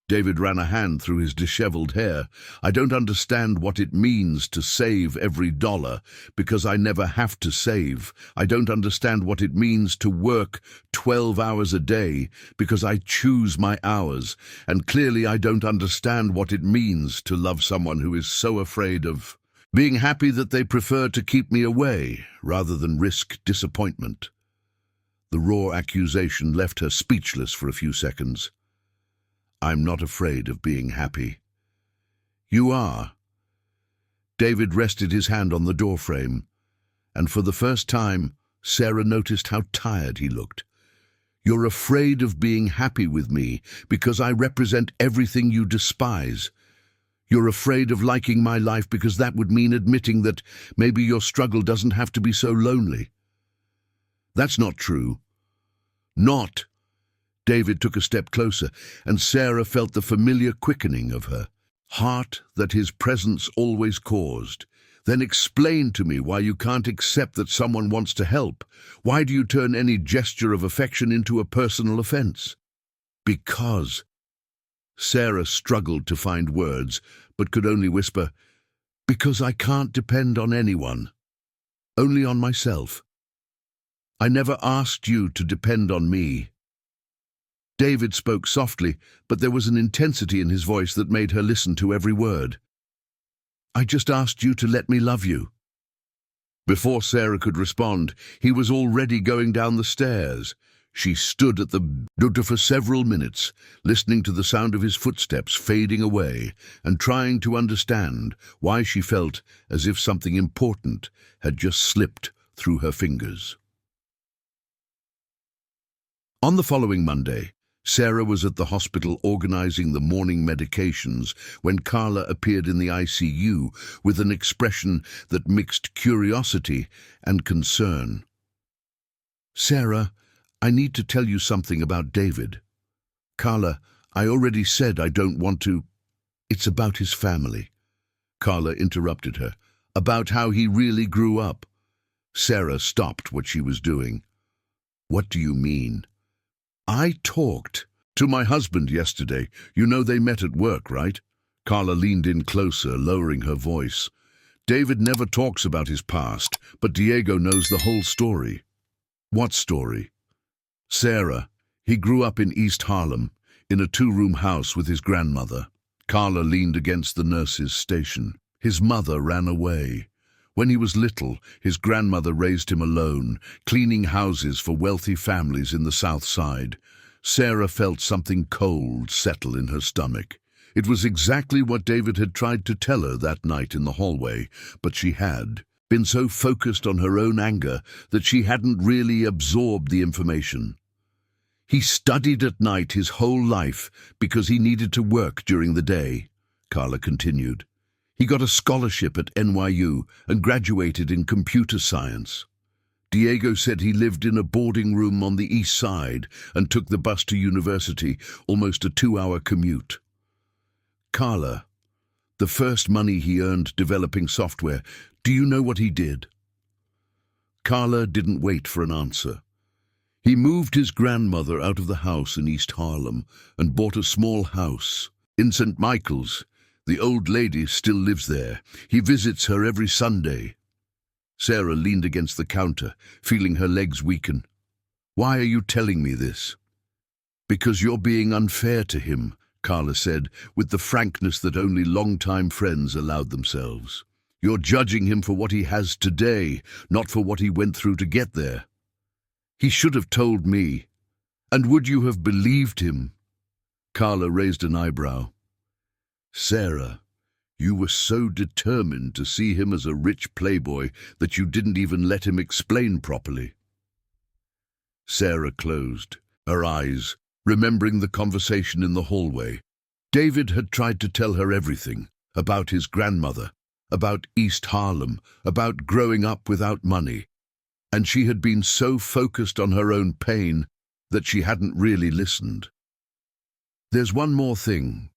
David ran a hand through his disheveled hair. "I don't understand what it means to save every dollar, because I never have to save. I don't understand what it means to work 12 hours a day, because I choose my hours. And clearly I don't understand what it means to love someone who is so afraid of being happy that they prefer to keep me away rather than risk disappointment." The raw accusation left her speechless for a few seconds. "I'm not afraid of being happy." "You are." David rested his hand on the doorframe, and for the first time, Sarah noticed how tired he looked. "You're afraid of being happy with me because I represent everything you despise. You're afraid of liking my life because that would mean admitting that maybe your struggle doesn't have to be so lonely." "That's not true." "Not." David took a step closer, and Sarah felt the familiar quickening of her heart that his presence always caused. "Then explain to me why you can't accept that someone wants to help. Why do you turn any gesture of affection into a personal offense?" "Because—" Sarah struggled to find words, but could only whisper, "Because I can't depend on anyone. Only on myself. I never asked you to depend on me." David spoke softly, but there was an intensity in his voice that made her listen to every word. "I just asked you to let me love you." Before Sarah could respond, he was already going down the stairs. She stood at the door for several minutes, listening to the sound of his footsteps fading away and trying to understand why she felt as if something important had just slipped through her fingers. On the following Monday, Sarah was at the hospital organizing the morning medications when Carla appeared in the ICU with an expression that mixed curiosity and concern. "Sarah, I need to tell you something about David." "Carla, I already said I don't want to." "It's about his family." Carla interrupted her. "About how he really grew up." Sarah stopped what she was doing. "What do you mean?" "I talked to my husband yesterday. You know they met at work, right?" Carla leaned in closer, lowering her voice. "David never talks about his past, but Diego knows the whole story." "What story?" "Sarah, he grew up in East Harlem, in a two-room house with his grandmother." Carla leaned against the nurse's station. "His mother ran away. When he was little, his grandmother raised him alone, cleaning houses for wealthy families in the South Side." Sarah felt something cold settle in her stomach. It was exactly what David had tried to tell her that night in the hallway, but she had been so focused on her own anger that she hadn't really absorbed the information. "He studied at night his whole life because he needed to work during the day," Carla continued. "He got a scholarship at NYU and graduated in computer science. Diego said he lived in a boarding room on the east side and took the bus to university, almost a 2-hour commute." "Carla, the first money he earned developing software, do you know what he did?" Carla didn't wait for an answer. "He moved his grandmother out of the house in East Harlem and bought a small house in St. Michael's. The old lady still lives there. He visits her every Sunday." Sarah leaned against the counter, feeling her legs weaken. "Why are you telling me this?" "Because you're being unfair to him," Carla said, with the frankness that only long-time friends allowed themselves. "You're judging him for what he has today, not for what he went through to get there. He should have told me. And would you have believed him?" Carla raised an eyebrow. "Sarah, you were so determined to see him as a rich playboy that you didn't even let him explain properly." Sarah closed her eyes, remembering the conversation in the hallway. David had tried to tell her everything, about his grandmother, about East Harlem, about growing up without money, and she had been so focused on her own pain that she hadn't really listened. "There's one more thing."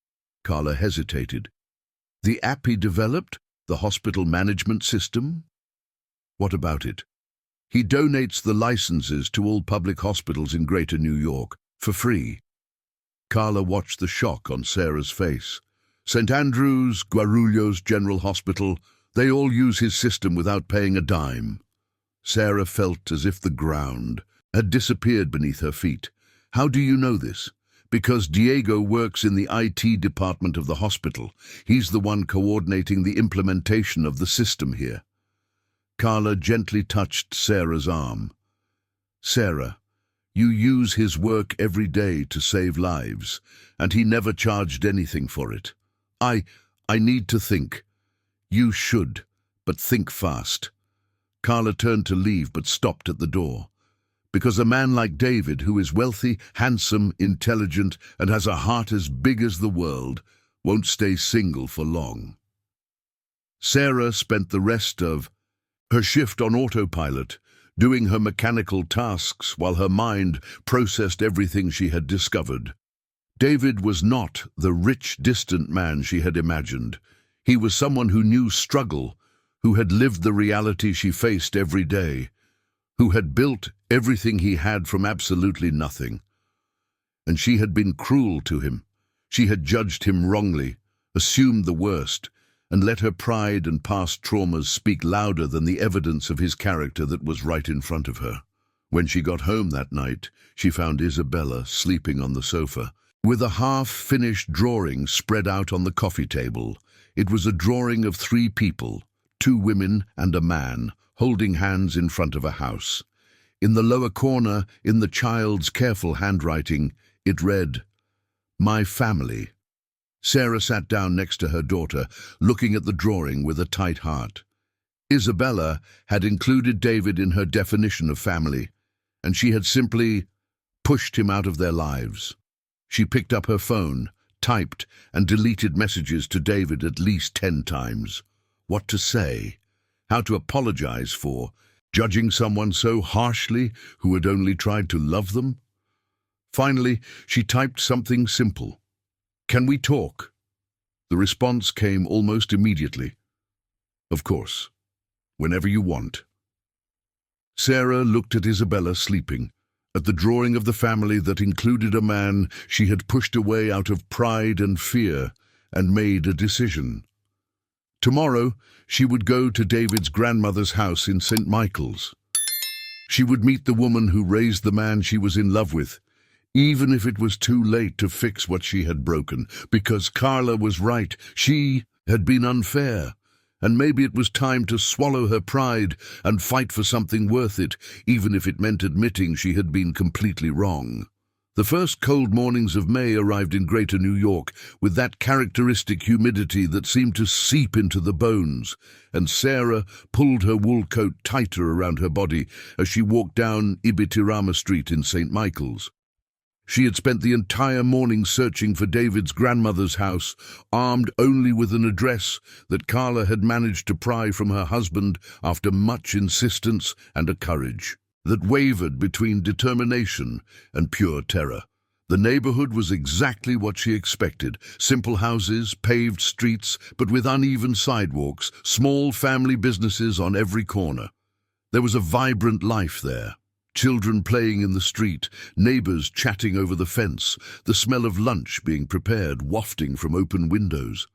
Carla hesitated. "The app he developed, the hospital management system?" "What about it?" "He donates the licenses to all public hospitals in Greater New York, for free." Carla watched the shock on Sarah's face. "St. Andrew's, Guarulhos General Hospital, they all use his system without paying a dime." Sarah felt as if the ground had disappeared beneath her feet. "How do you know this?" "Because Diego works in the IT department of the hospital. He's the one coordinating the implementation of the system here." Carla gently touched Sarah's arm. "Sarah, you use his work every day to save lives, and he never charged anything for it. I need to think." "You should, but think fast." Carla turned to leave but stopped at the door. "Because a man like David, who is wealthy, handsome, intelligent, and has a heart as big as the world, won't stay single for long." Sarah spent the rest of her shift on autopilot, doing her mechanical tasks while her mind processed everything she had discovered. David was not the rich, distant man she had imagined. He was someone who knew struggle, who had lived the reality she faced every day, who had built everything he had from absolutely nothing. And she had been cruel to him. She had judged him wrongly, assumed the worst, and let her pride and past traumas speak louder than the evidence of his character that was right in front of her. When she got home that night, she found Isabella sleeping on the sofa, with a half-finished drawing spread out on the coffee table. It was a drawing of 3 people, 2 women and a man, holding hands in front of a house. In the lower corner, in the child's careful handwriting, it read, "My family." Sarah sat down next to her daughter, looking at the drawing with a tight heart. Isabella had included David in her definition of family, and she had simply pushed him out of their lives. She picked up her phone, typed, and deleted messages to David at least 10 times. What to say? How to apologize for judging someone so harshly who had only tried to love them? Finally, she typed something simple. "Can we talk?" The response came almost immediately. "Of course. Whenever you want." Sarah looked at Isabella sleeping, at the drawing of the family that included a man she had pushed away out of pride and fear, and made a decision. Tomorrow, she would go to David's grandmother's house in St. Michael's. She would meet the woman who raised the man she was in love with, even if it was too late to fix what she had broken, because Carla was right. She had been unfair, and maybe it was time to swallow her pride and fight for something worth it, even if it meant admitting she had been completely wrong. The first cold mornings of May arrived in Greater New York with that characteristic humidity that seemed to seep into the bones, and Sarah pulled her wool coat tighter around her body as she walked down Ibitirama Street in St. Michael's. She had spent the entire morning searching for David's grandmother's house, armed only with an address that Carla had managed to pry from her husband after much insistence and a courage that wavered between determination and pure terror. The neighborhood was exactly what she expected: simple houses, paved streets, but with uneven sidewalks, small family businesses on every corner. There was a vibrant life there. Children playing in the street, neighbors chatting over the fence, the smell of lunch being prepared wafting from open windows.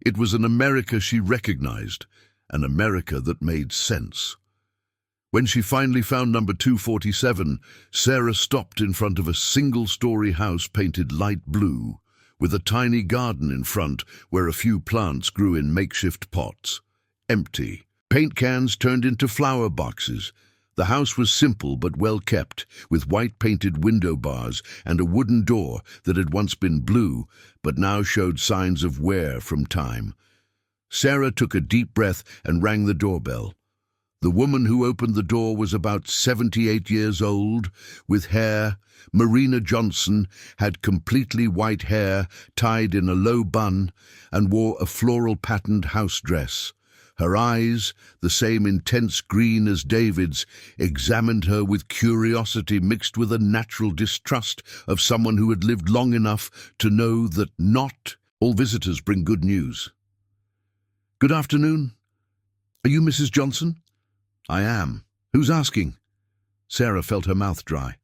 It was an America she recognized, an America that made sense. When she finally found number 247, Sarah stopped in front of a single-story house painted light blue, with a tiny garden in front where a few plants grew in makeshift pots. Empty. Paint cans turned into flower boxes. The house was simple but well kept, with white-painted window bars and a wooden door that had once been blue but now showed signs of wear from time. Sarah took a deep breath and rang the doorbell. The woman who opened the door was about 78 years old, with hair. Marina Johnson had completely white hair tied in a low bun and wore a floral-patterned house dress. Her eyes, the same intense green as David's, examined her with curiosity mixed with a natural distrust of someone who had lived long enough to know that not all visitors bring good news. "Good afternoon. Are you Mrs. Johnson?" "I am. Who's asking?" Sarah felt her mouth dry.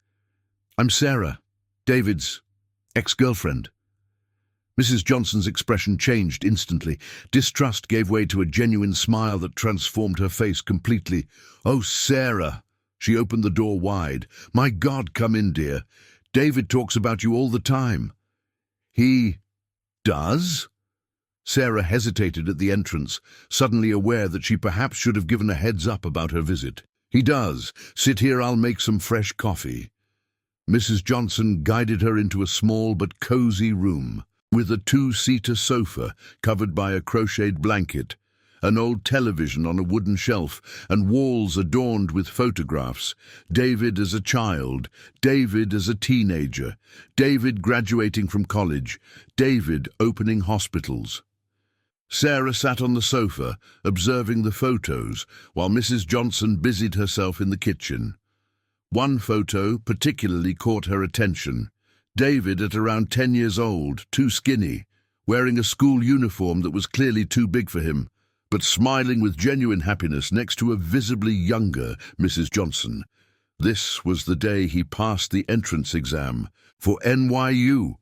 "I'm Sarah, David's ex-girlfriend." Mrs. Johnson's expression changed instantly. Distrust gave way to a genuine smile that transformed her face completely. "Oh, Sarah!" She opened the door wide. "My God, come in, dear. David talks about you all the time." "He does?" Sarah hesitated at the entrance, suddenly aware that she perhaps should have given a heads-up about her visit. "He does. Sit here, I'll make some fresh coffee." Mrs. Johnson guided her into a small but cozy room, with a two-seater sofa covered by a crocheted blanket, an old television on a wooden shelf, and walls adorned with photographs. David as a child, David as a teenager, David graduating from college, David opening hospitals. Sarah sat on the sofa, observing the photos, while Mrs. Johnson busied herself in the kitchen. One photo particularly caught her attention. David at around 10 years old, too skinny, wearing a school uniform that was clearly too big for him, but smiling with genuine happiness next to a visibly younger Mrs. Johnson. This was the day he passed the entrance exam for NYU.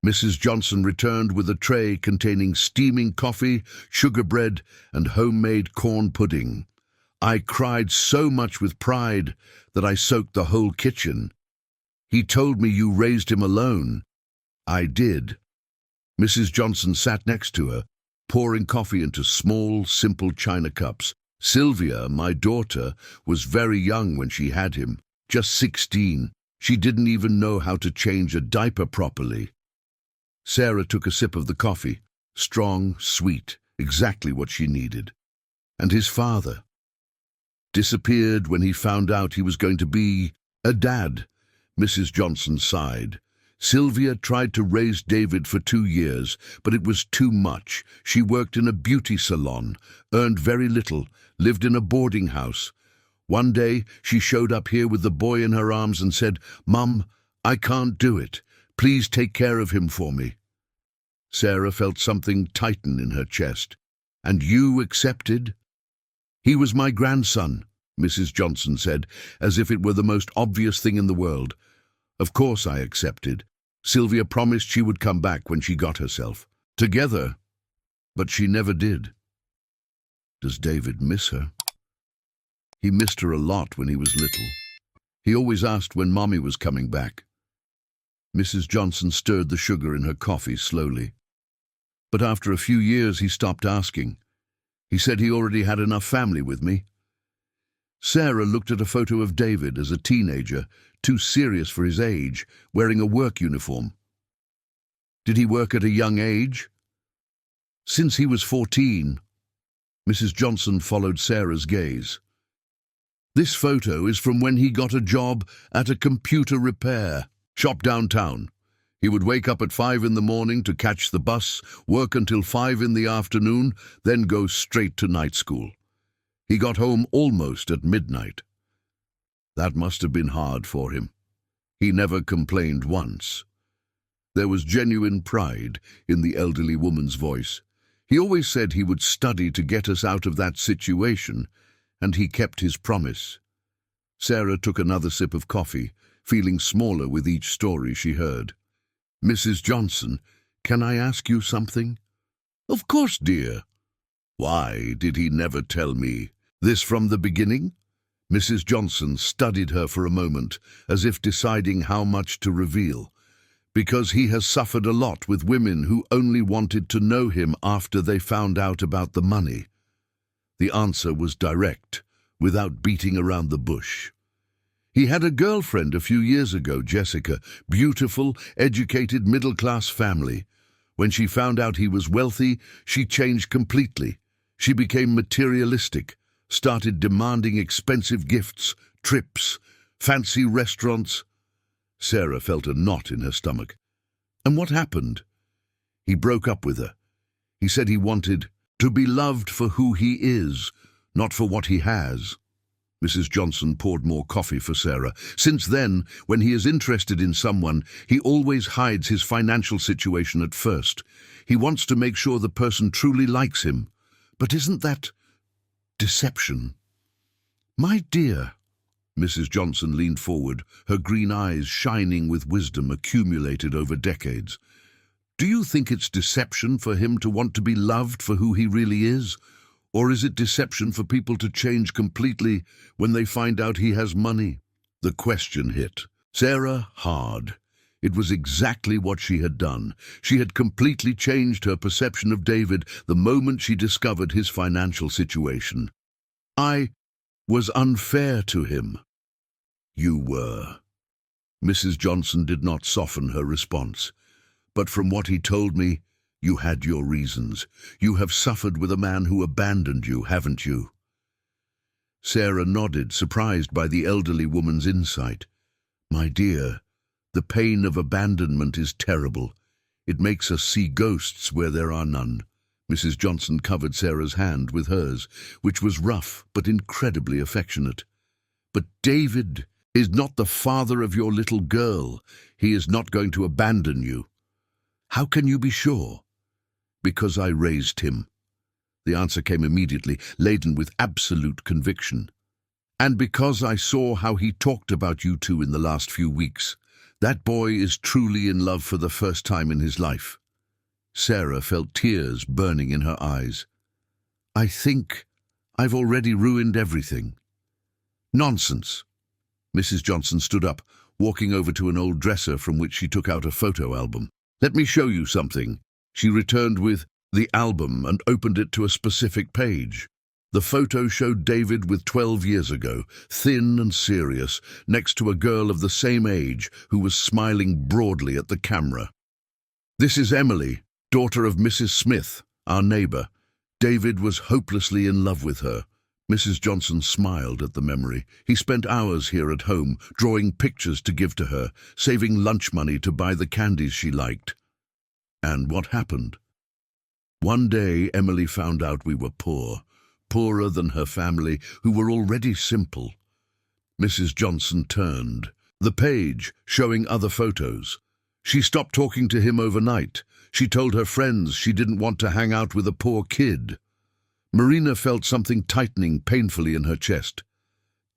Mrs. Johnson returned with a tray containing steaming coffee, sugar bread, and homemade corn pudding. "I cried so much with pride that I soaked the whole kitchen. He told me you raised him alone." "I did." Mrs. Johnson sat next to her, pouring coffee into small, simple china cups. "Sylvia, my daughter, was very young when she had him, just 16. She didn't even know how to change a diaper properly." Sarah took a sip of the coffee. Strong, sweet, exactly what she needed. "And his father?" "Disappeared when he found out he was going to be a dad." Mrs. Johnson sighed. Sylvia tried to raise David for 2 years, but it was too much. She worked in a beauty salon, earned very little, lived in a boarding house. One day, she showed up here with the boy in her arms and said, "Mum, I can't do it. Please take care of him for me." Sarah felt something tighten in her chest. "And you accepted?" "He was my grandson," Mrs. Johnson said, as if it were the most obvious thing in the world. "Of course I accepted. Sylvia promised she would come back when she got herself. Together. But she never did." Does David miss her? He missed her a lot when he was little. He always asked when Mommy was coming back. Mrs. Johnson stirred the sugar in her coffee slowly. But after a few years he stopped asking. He said he already had enough family with me. Sarah looked at a photo of David as a teenager, too serious for his age, wearing a work uniform. Did he work at a young age? Since he was 14. Mrs. Johnson followed Sarah's gaze. This photo is from when he got a job at a computer repair shop downtown. He would wake up at 5 in the morning to catch the bus, work until 5 in the afternoon, then go straight to night school. He got home almost at midnight. That must have been hard for him. He never complained once. There was genuine pride in the elderly woman's voice. He always said he would study to get us out of that situation, and he kept his promise. Sarah took another sip of coffee, feeling smaller with each story she heard. "Mrs. Johnson, can I ask you something?" "Of course, dear." "Why did he never tell me this from the beginning?" Mrs. Johnson studied her for a moment, as if deciding how much to reveal. "Because he has suffered a lot with women who only wanted to know him after they found out about the money." The answer was direct, without beating around the bush. "He had a girlfriend a few years ago, Jessica, beautiful, educated, middle-class family. When she found out he was wealthy, she changed completely. She became materialistic, started demanding expensive gifts, trips, fancy restaurants." Sarah felt a knot in her stomach. "And what happened?" "He broke up with her. He said he wanted to be loved for who he is, not for what he has." Mrs. Johnson poured more coffee for Sarah. "Since then, when he is interested in someone, he always hides his financial situation at first. He wants to make sure the person truly likes him. But isn't that deception?" "My dear," Mrs. Johnson leaned forward, her green eyes shining with wisdom accumulated over decades. "Do you think it's deception for him to want to be loved for who he really is? Or is it deception for people to change completely when they find out he has money?" The question hit Sarah hard. It was exactly what she had done. She had completely changed her perception of David the moment she discovered his financial situation. "I was unfair to him." "You were." Mrs. Johnson did not soften her response. "But from what he told me, you had your reasons. You have suffered with a man who abandoned you, haven't you?" Sarah nodded, surprised by the elderly woman's insight. "My dear, the pain of abandonment is terrible. It makes us see ghosts where there are none." Mrs. Johnson covered Sarah's hand with hers, which was rough but incredibly affectionate. "But David is not the father of your little girl. He is not going to abandon you." "How can you be sure?" "Because I raised him." The answer came immediately, laden with absolute conviction. "And because I saw how he talked about you two in the last few weeks. That boy is truly in love for the first time in his life." Sarah felt tears burning in her eyes. "I think I've already ruined everything." "Nonsense." Mrs. Johnson stood up, walking over to an old dresser from which she took out a photo album. "Let me show you something." She returned with the album and opened it to a specific page. The photo showed David with 12 years ago, thin and serious, next to a girl of the same age who was smiling broadly at the camera. "This is Emily, daughter of Mrs. Smith, our neighbor. David was hopelessly in love with her, Mrs. Johnson smiled at the memory. He spent hours here at home, drawing pictures to give to her, saving lunch money to buy the candies she liked. And what happened? One day, Emily found out we were poor, poorer than her family, who were already simple. Mrs. Johnson turned. The page, showing other photos. She stopped talking to him overnight. She told her friends she didn't want to hang out with a poor kid. Marina felt something tightening painfully in her chest.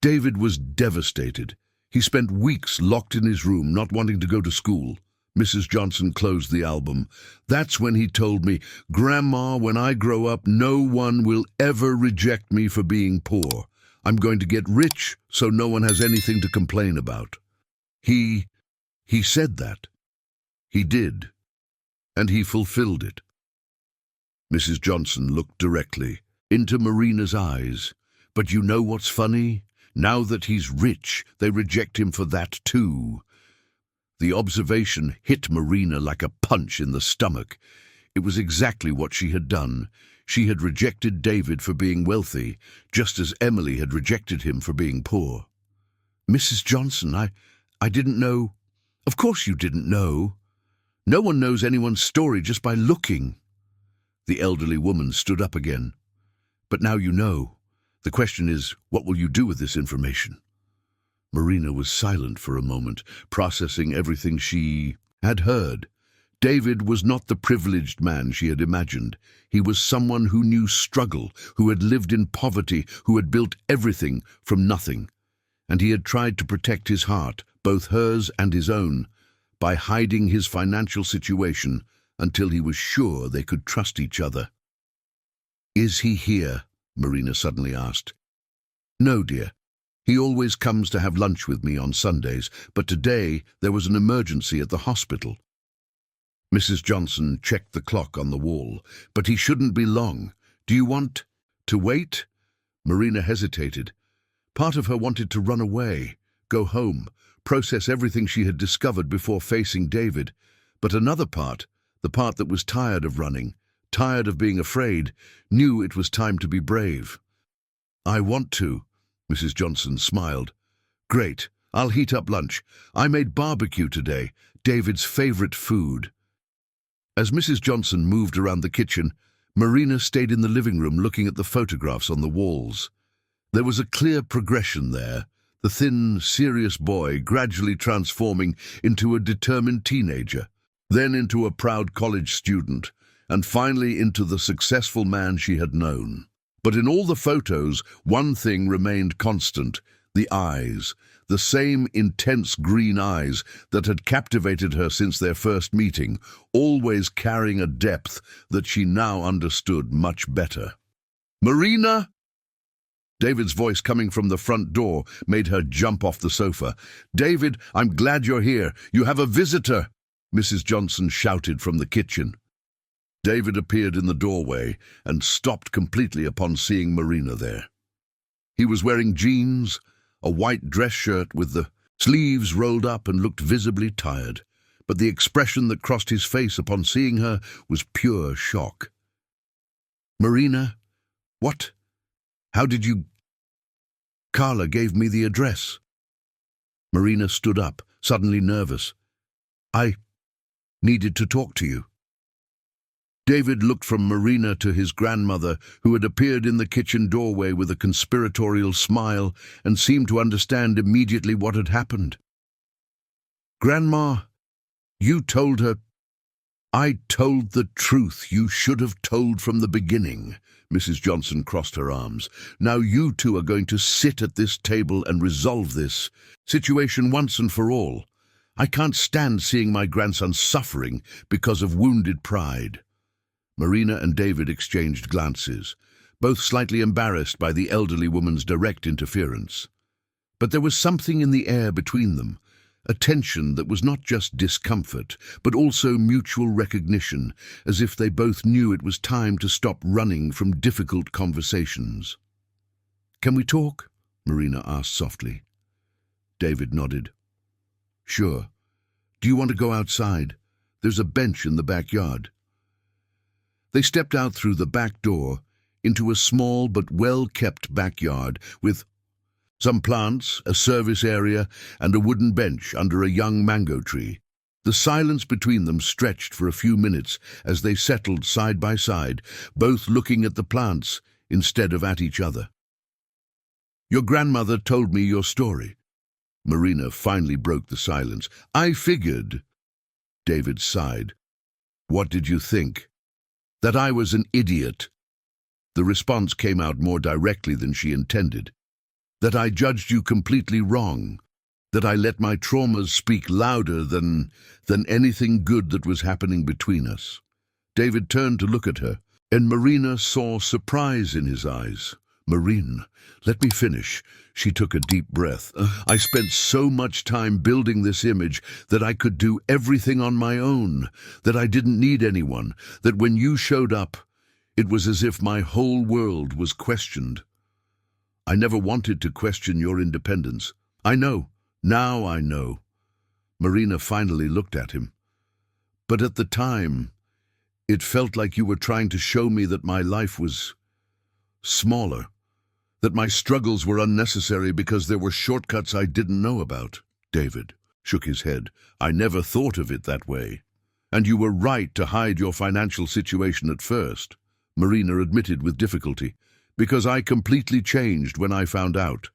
David was devastated. He spent weeks locked in his room, not wanting to go to school. Mrs. Johnson closed the album. That's when he told me, "Grandma, when I grow up, no one will ever reject me for being poor. I'm going to get rich so no one has anything to complain about." He said that. He did. And he fulfilled it. Mrs. Johnson looked directly into Marina's eyes. "But you know what's funny? Now that he's rich, they reject him for that too." The observation hit Marina like a punch in the stomach. It was exactly what she had done. She had rejected David for being wealthy, just as Emily had rejected him for being poor. "Mrs. Johnson, I didn't know." "Of course you didn't know. No one knows anyone's story just by looking." The elderly woman stood up again. "But now you know. The question is, what will you do with this information?" Marina was silent for a moment, processing everything she had heard. David was not the privileged man she had imagined. He was someone who knew struggle, who had lived in poverty, who had built everything from nothing. And he had tried to protect his heart, both hers and his own, by hiding his financial situation until he was sure they could trust each other. "Is he here?" Marina suddenly asked. "No, dear. He always comes to have lunch with me on Sundays, but today there was an emergency at the hospital." Mrs. Johnson checked the clock on the wall. "But he shouldn't be long. Do you want to wait?" Marina hesitated. Part of her wanted to run away, go home, process everything she had discovered before facing David. But another part, the part that was tired of running, tired of being afraid, knew it was time to be brave. "I want to," Mrs. Johnson smiled. "Great, I'll heat up lunch. I made barbecue today, David's favorite food." As Mrs. Johnson moved around the kitchen, Marina stayed in the living room looking at the photographs on the walls. There was a clear progression there, the thin, serious boy gradually transforming into a determined teenager, then into a proud college student, and finally into the successful man she had known. But in all the photos, one thing remained constant: the eyes, the same intense green eyes that had captivated her since their first meeting, always carrying a depth that she now understood much better. "Marina!" David's voice coming from the front door made her jump off the sofa. "David, I'm glad you're here. You have a visitor!" Mrs. Johnson shouted from the kitchen. David appeared in the doorway and stopped completely upon seeing Marina there. He was wearing jeans, a white dress shirt with the sleeves rolled up, and looked visibly tired, but the expression that crossed his face upon seeing her was pure shock. "Marina, what? How did you—" "Carla gave me the address." Marina stood up, suddenly nervous. "I needed to talk to you." David looked from Marina to his grandmother, who had appeared in the kitchen doorway with a conspiratorial smile and seemed to understand immediately what had happened. "Grandma, you told her—" "I told the truth you should have told from the beginning." Mrs. Johnson crossed her arms. "Now you two are going to sit at this table and resolve this situation once and for all. I can't stand seeing my grandson suffering because of wounded pride." Marina and David exchanged glances, both slightly embarrassed by the elderly woman's direct interference. But there was something in the air between them, a tension that was not just discomfort, but also mutual recognition, as if they both knew it was time to stop running from difficult conversations. "Can we talk?" Marina asked softly. David nodded. "Sure. Do you want to go outside? There's a bench in the backyard." They stepped out through the back door into a small but well-kept backyard with some plants, a service area, and a wooden bench under a young mango tree. The silence between them stretched for a few minutes as they settled side by side, both looking at the plants instead of at each other. "Your grandmother told me your story." Marina finally broke the silence. "I figured." David sighed. "What did you think?" "That I was an idiot." The response came out more directly than she intended. "That I judged you completely wrong. That I let my traumas speak louder than anything good that was happening between us." David turned to look at her, and Marina saw surprise in his eyes. "Marina, let me finish." She took a deep breath. "I spent so much time building this image that I could do everything on my own, that I didn't need anyone, that when you showed up, it was as if my whole world was questioned. I never wanted to question your independence. I know. Now I know." Marina finally looked at him. "But at the time, it felt like you were trying to show me that my life was smaller, that my struggles were unnecessary because there were shortcuts I didn't know about." David shook his head. "I never thought of it that way. And you were right to hide your financial situation at first," Marina admitted with difficulty, "because I completely changed when I found out.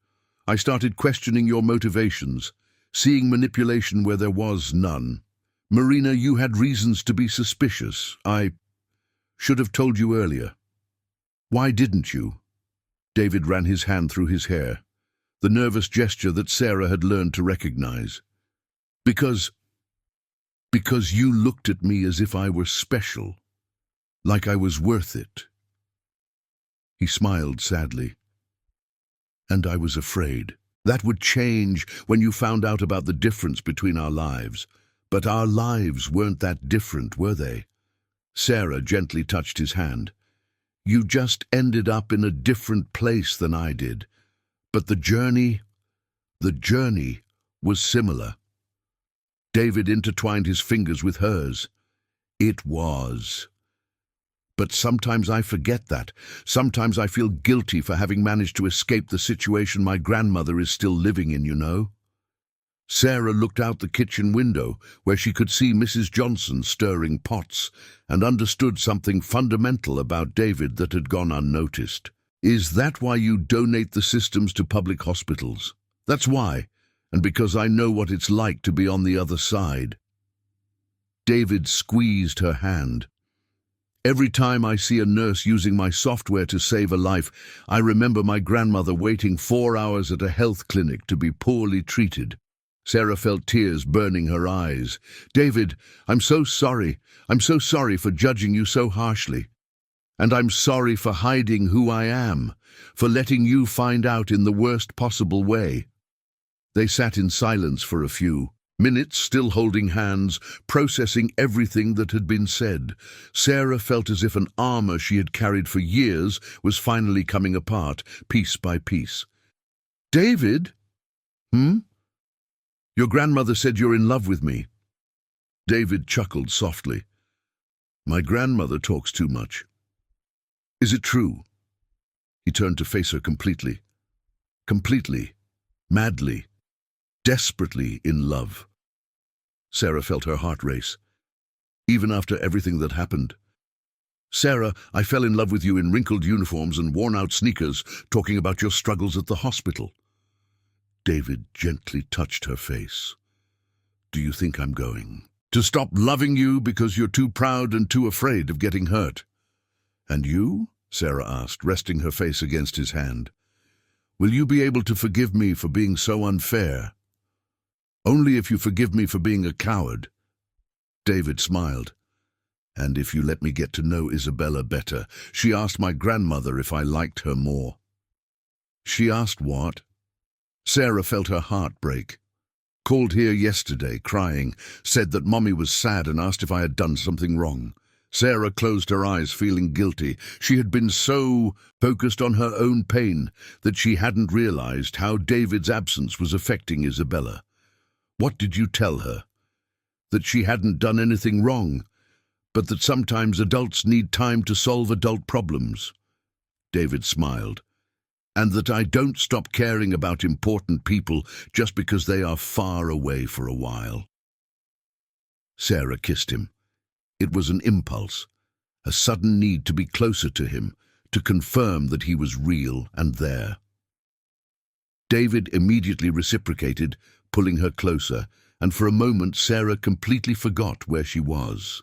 I started questioning your motivations, seeing manipulation where there was none. Marina, you had reasons to be suspicious. I should have told you earlier." "Why didn't you?" David ran his hand through his hair, the nervous gesture that Sarah had learned to recognize. Because you looked at me as if I were special, like I was worth it." He smiled sadly. "And I was afraid. That would change when you found out about the difference between our lives. But our lives weren't that different, were they?" Sarah gently touched his hand. "You just ended up in a different place than I did. But the journey was similar." David intertwined his fingers with hers. "It was. But sometimes I forget that. Sometimes I feel guilty for having managed to escape the situation my grandmother is still living in, you know." Sarah looked out the kitchen window, where she could see Mrs. Johnson stirring pots, and understood something fundamental about David that had gone unnoticed. "Is that why you donate the systems to public hospitals?" "That's why, and because I know what it's like to be on the other side." David squeezed her hand. "Every time I see a nurse using my software to save a life, I remember my grandmother waiting 4 hours at a health clinic to be poorly treated." Sarah felt tears burning her eyes. "David, I'm so sorry. I'm so sorry for judging you so harshly. And I'm sorry for hiding who I am, for letting you find out in the worst possible way." They sat in silence for a few minutes, still holding hands, processing everything that had been said. Sarah felt as if an armor she had carried for years was finally coming apart, piece by piece. "David? Your grandmother said you're in love with me." David chuckled softly. "My grandmother talks too much." "Is it true?" He turned to face her completely. Completely, madly, desperately in love. Sarah felt her heart race, even after everything that happened. "Sarah, I fell in love with you in wrinkled uniforms and worn-out sneakers, talking about your struggles at the hospital." David gently touched her face. "Do you think I'm going to stop loving you because you're too proud and too afraid of getting hurt?" "And you?" Sarah asked, resting her face against his hand. "Will you be able to forgive me for being so unfair?" "Only if you forgive me for being a coward." David smiled. "And if you let me get to know Isabella better. She asked my grandmother if I liked her more." "She asked what?" Sarah felt her heart break. "Called here yesterday, crying, said that Mommy was sad and asked if I had done something wrong." Sarah closed her eyes, feeling guilty. She had been so focused on her own pain that she hadn't realized how David's absence was affecting Isabella. "What did you tell her?" "That she hadn't done anything wrong, but that sometimes adults need time to solve adult problems." David smiled. And that I don't stop caring about important people just because they are far away for a while. Sarah kissed him. It was an impulse, a sudden need to be closer to him, to confirm that he was real and there. David immediately reciprocated, pulling her closer, and for a moment Sarah completely forgot where she was.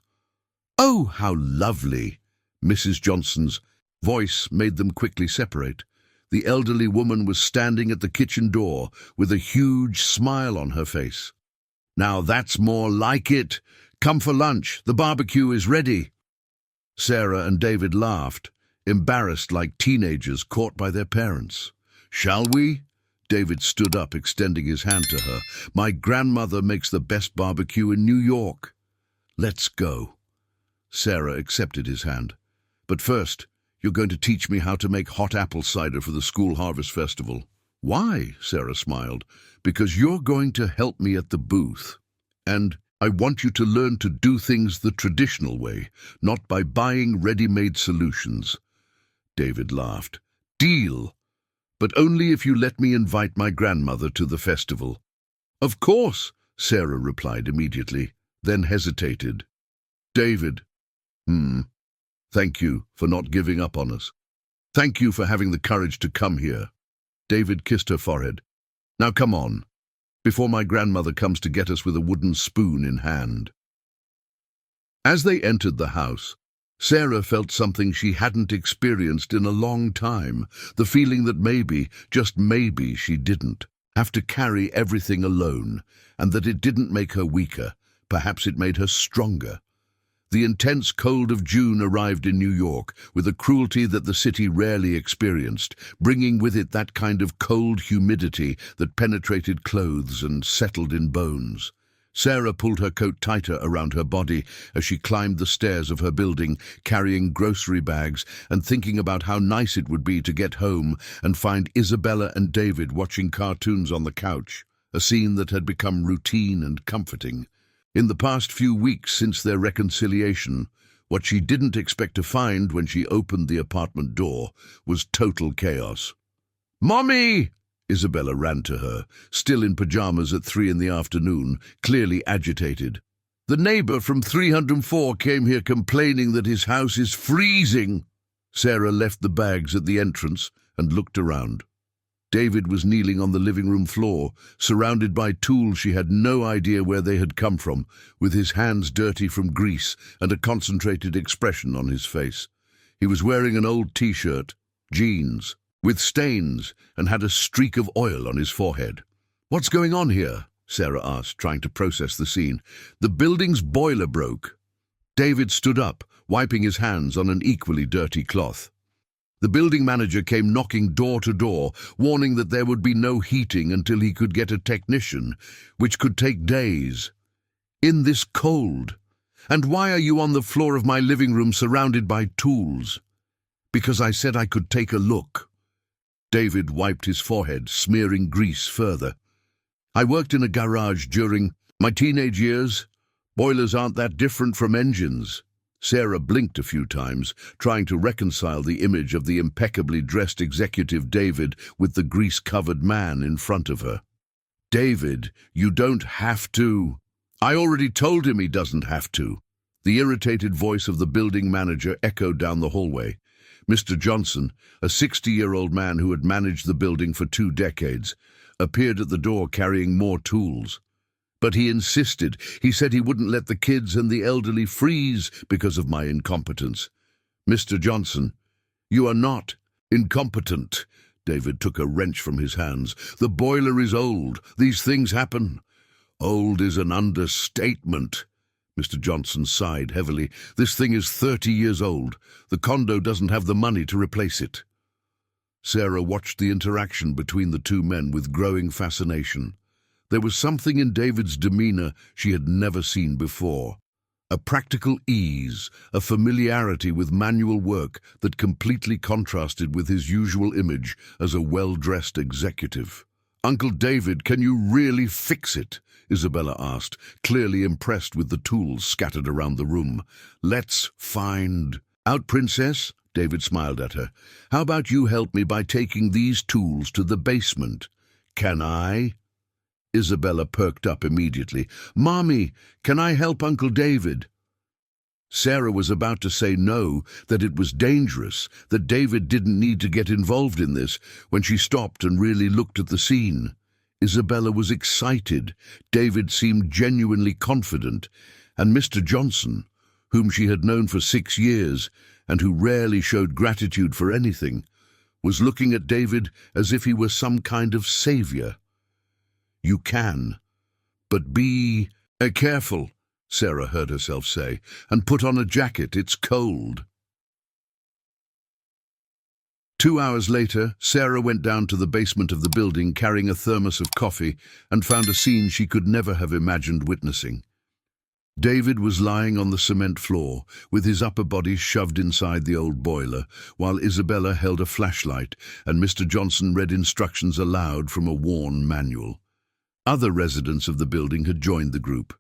"Oh, how lovely!" Mrs. Johnson's voice made them quickly separate. The elderly woman was standing at the kitchen door with a huge smile on her face. "Now that's more like it. Come for lunch. The barbecue is ready." Sarah and David laughed, embarrassed like teenagers caught by their parents. "Shall we?" David stood up, extending his hand to her. "My grandmother makes the best barbecue in New York." "Let's go." Sarah accepted his hand. "But first, you're going to teach me how to make hot apple cider for the school harvest festival." "Why?" Sarah smiled. "Because you're going to help me at the booth. And I want you to learn to do things the traditional way, not by buying ready-made solutions." David laughed. "Deal! But only if you let me invite my grandmother to the festival." "Of course," Sarah replied immediately, then hesitated. "David, thank you for not giving up on us. Thank you for having the courage to come here." David kissed her forehead. "Now come on, before my grandmother comes to get us with a wooden spoon in hand." As they entered the house, Sarah felt something she hadn't experienced in a long time, the feeling that maybe, just maybe, she didn't have to carry everything alone, and that it didn't make her weaker, perhaps it made her stronger. The intense cold of June arrived in New York with a cruelty that the city rarely experienced, bringing with it that kind of cold humidity that penetrated clothes and settled in bones. Sarah pulled her coat tighter around her body as she climbed the stairs of her building, carrying grocery bags and thinking about how nice it would be to get home and find Isabella and David watching cartoons on the couch, a scene that had become routine and comforting. In the past few weeks since their reconciliation, what she didn't expect to find when she opened the apartment door was total chaos. "Mommy!" Isabella ran to her, still in pajamas at 3 in the afternoon, clearly agitated. "The neighbor from 304 came here complaining that his house is freezing." Sarah left the bags at the entrance and looked around. David was kneeling on the living room floor, surrounded by tools she had no idea where they had come from, with his hands dirty from grease and a concentrated expression on his face. He was wearing an old t-shirt, jeans, with stains, and had a streak of oil on his forehead. "What's going on here?" Sarah asked, trying to process the scene. "The building's boiler broke." David stood up, wiping his hands on an equally dirty cloth. The building manager came knocking door to door, warning that there would be no heating until he could get a technician, which could take days. "In this cold? And why are you on the floor of my living room surrounded by tools?" "Because I said I could take a look." David wiped his forehead, smearing grease further. "I worked in a garage during my teenage years. Boilers aren't that different from engines." Sarah blinked a few times, trying to reconcile the image of the impeccably dressed executive David with the grease-covered man in front of her. "David, you don't have to." "I already told him he doesn't have to." The irritated voice of the building manager echoed down the hallway. Mr. Johnson, a 60-year-old man who had managed the building for 2 decades, appeared at the door carrying more tools. But he insisted. He said he wouldn't let the kids and the elderly freeze because of my incompetence. "Mr. Johnson, you are not incompetent." David took a wrench from his hands. "The boiler is old. These things happen." "Old is an understatement." Mr. Johnson sighed heavily. "This thing is 30 years old. The condo doesn't have the money to replace it." Sarah watched the interaction between the two men with growing fascination. There was something in David's demeanor she had never seen before. A practical ease, a familiarity with manual work that completely contrasted with his usual image as a well-dressed executive. "Uncle David, can you really fix it?" Isabella asked, clearly impressed with the tools scattered around the room. "Let's find out, Princess," David smiled at her. "How about you help me by taking these tools to the basement?" "Can I?" Isabella perked up immediately. "Mommy, can I help Uncle David?" Sarah was about to say no, that it was dangerous, that David didn't need to get involved in this, when she stopped and really looked at the scene. Isabella was excited. David seemed genuinely confident, and Mr. Johnson, whom she had known for 6 years and who rarely showed gratitude for anything, was looking at David as if he were some kind of savior. "You can, but be careful," Sarah heard herself say, "and put on a jacket, it's cold." 2 hours later, Sarah went down to the basement of the building carrying a thermos of coffee and found a scene she could never have imagined witnessing. David was lying on the cement floor, with his upper body shoved inside the old boiler, while Isabella held a flashlight and Mr. Johnson read instructions aloud from a worn manual. Other residents of the building had joined the group.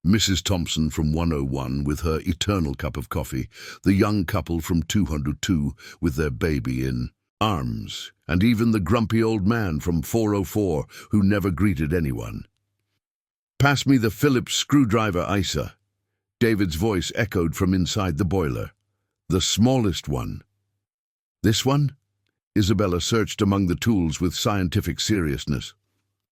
Mrs. Thompson from 101 with her eternal cup of coffee, the young couple from 202 with their baby in arms, and even the grumpy old man from 404 who never greeted anyone. "Pass me the Phillips screwdriver, Isa." David's voice echoed from inside the boiler. "The smallest one." "This one?" Isabella searched among the tools with scientific seriousness.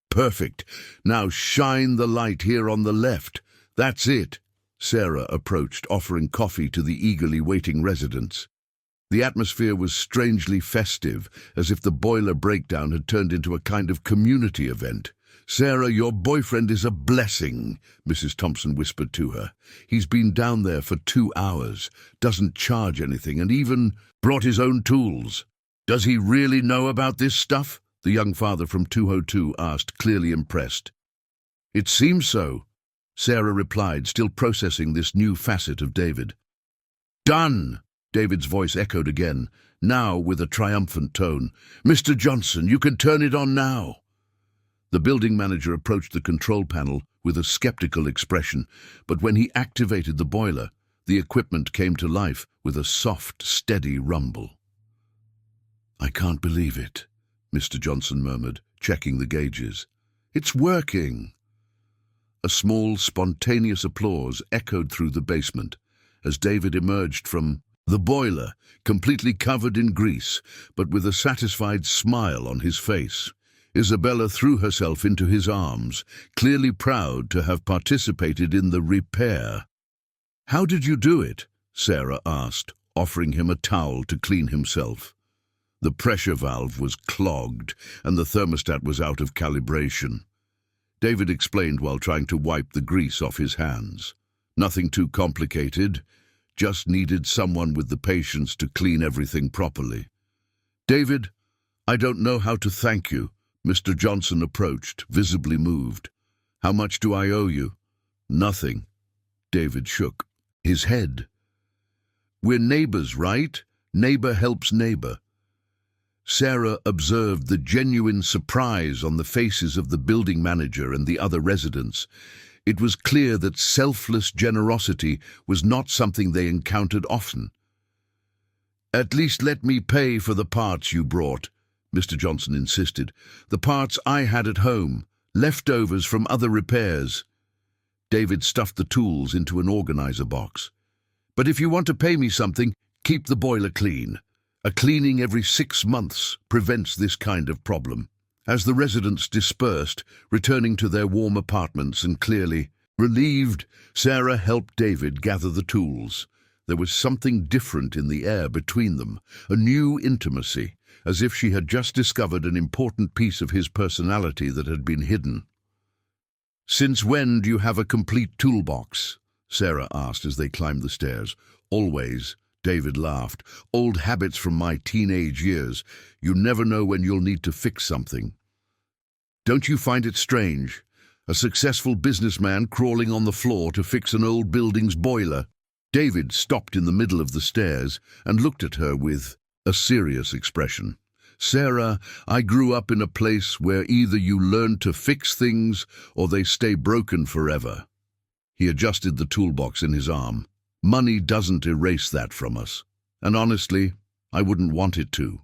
"Perfect. Now shine the light here on the left. That's it." Sarah approached, offering coffee to the eagerly waiting residents. The atmosphere was strangely festive, as if the boiler breakdown had turned into a kind of community event. "Sarah, your boyfriend is a blessing," Mrs. Thompson whispered to her. "He's been down there for 2 hours, doesn't charge anything, and even brought his own tools." "Does he really know about this stuff?" the young father from 202 asked, clearly impressed. "It seems so," Sarah replied, still processing this new facet of David. "Done!" David's voice echoed again, now with a triumphant tone. "Mr. Johnson, you can turn it on now." The building manager approached the control panel with a skeptical expression, but when he activated the boiler, the equipment came to life with a soft, steady rumble. "I can't believe it," Mr. Johnson murmured, checking the gauges. "It's working." A small, spontaneous applause echoed through the basement as David emerged from the boiler, completely covered in grease, but with a satisfied smile on his face. Isabella threw herself into his arms, clearly proud to have participated in the repair. "How did you do it?" Sarah asked, offering him a towel to clean himself. The pressure valve was clogged, and the thermostat was out of calibration. David explained while trying to wipe the grease off his hands. "Nothing too complicated, just needed someone with the patience to clean everything properly." "David, I don't know how to thank you." Mr. Johnson approached, visibly moved. "How much do I owe you?" "Nothing." David shook his head. "We're neighbors, right? Neighbor helps neighbor." Sarah observed the genuine surprise on the faces of the building manager and the other residents. It was clear that selfless generosity was not something they encountered often. "At least let me pay for the parts you brought," Mr. Johnson insisted. "The parts I had at home, leftovers from other repairs." David stuffed the tools into an organizer box. "But if you want to pay me something, keep the boiler clean. A cleaning every 6 months prevents this kind of problem." As the residents dispersed, returning to their warm apartments and clearly relieved, Sarah helped David gather the tools. There was something different in the air between them, a new intimacy, as if she had just discovered an important piece of his personality that had been hidden. "Since when do you have a complete toolbox?" Sarah asked as they climbed the stairs. "Always," David laughed. "Old habits from my teenage years. You never know when you'll need to fix something." "Don't you find it strange? A successful businessman crawling on the floor to fix an old building's boiler?" David stopped in the middle of the stairs and looked at her with a serious expression. "Sarah, I grew up in a place where either you learn to fix things or they stay broken forever." He adjusted the toolbox in his arm. "Money doesn't erase that from us. And honestly, I wouldn't want it to.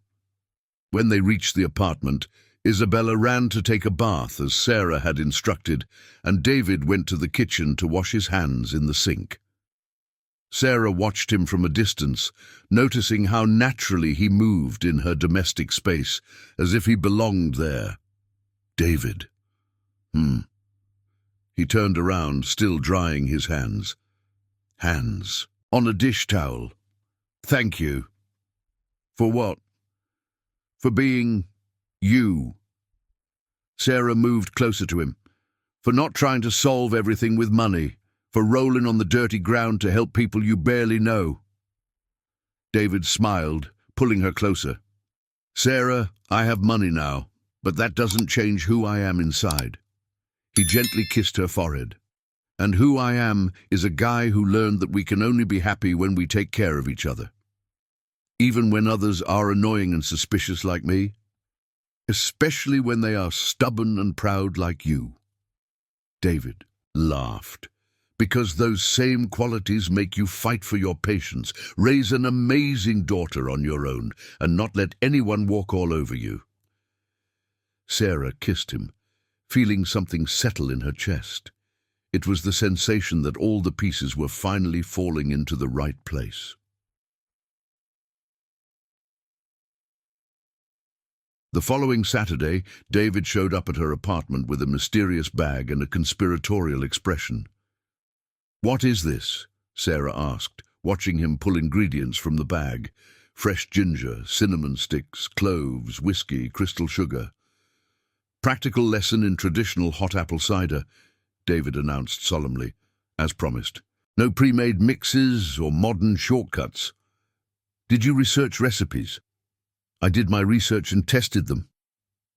When they reached the apartment, Isabella ran to take a bath as Sarah had instructed, and David went to the kitchen to wash his hands in the sink. Sarah watched him from a distance, noticing how naturally he moved in her domestic space, as if he belonged there. David. He turned around, still drying his hands. Hands. On a dish towel. Thank you. For what? For being you. Sarah moved closer to him. For not trying to solve everything with money. For rolling on the dirty ground to help people you barely know. David smiled, pulling her closer. Sarah, I have money now, but that doesn't change who I am inside. He gently kissed her forehead. And who I am is a guy who learned that we can only be happy when we take care of each other. Even when others are annoying and suspicious like me. Especially when they are stubborn and proud like you. David laughed. Because those same qualities make you fight for your patients, raise an amazing daughter on your own, and not let anyone walk all over you. Sarah kissed him, feeling something settle in her chest. It was the sensation that all the pieces were finally falling into the right place. The following Saturday, David showed up at her apartment with a mysterious bag and a conspiratorial expression. What is this? Sarah asked, watching him pull ingredients from the bag. Fresh ginger, cinnamon sticks, cloves, whiskey, crystal sugar. Practical lesson in traditional hot apple cider, David announced solemnly, as promised. No pre-made mixes or modern shortcuts. Did you research recipes? I did my research and tested them.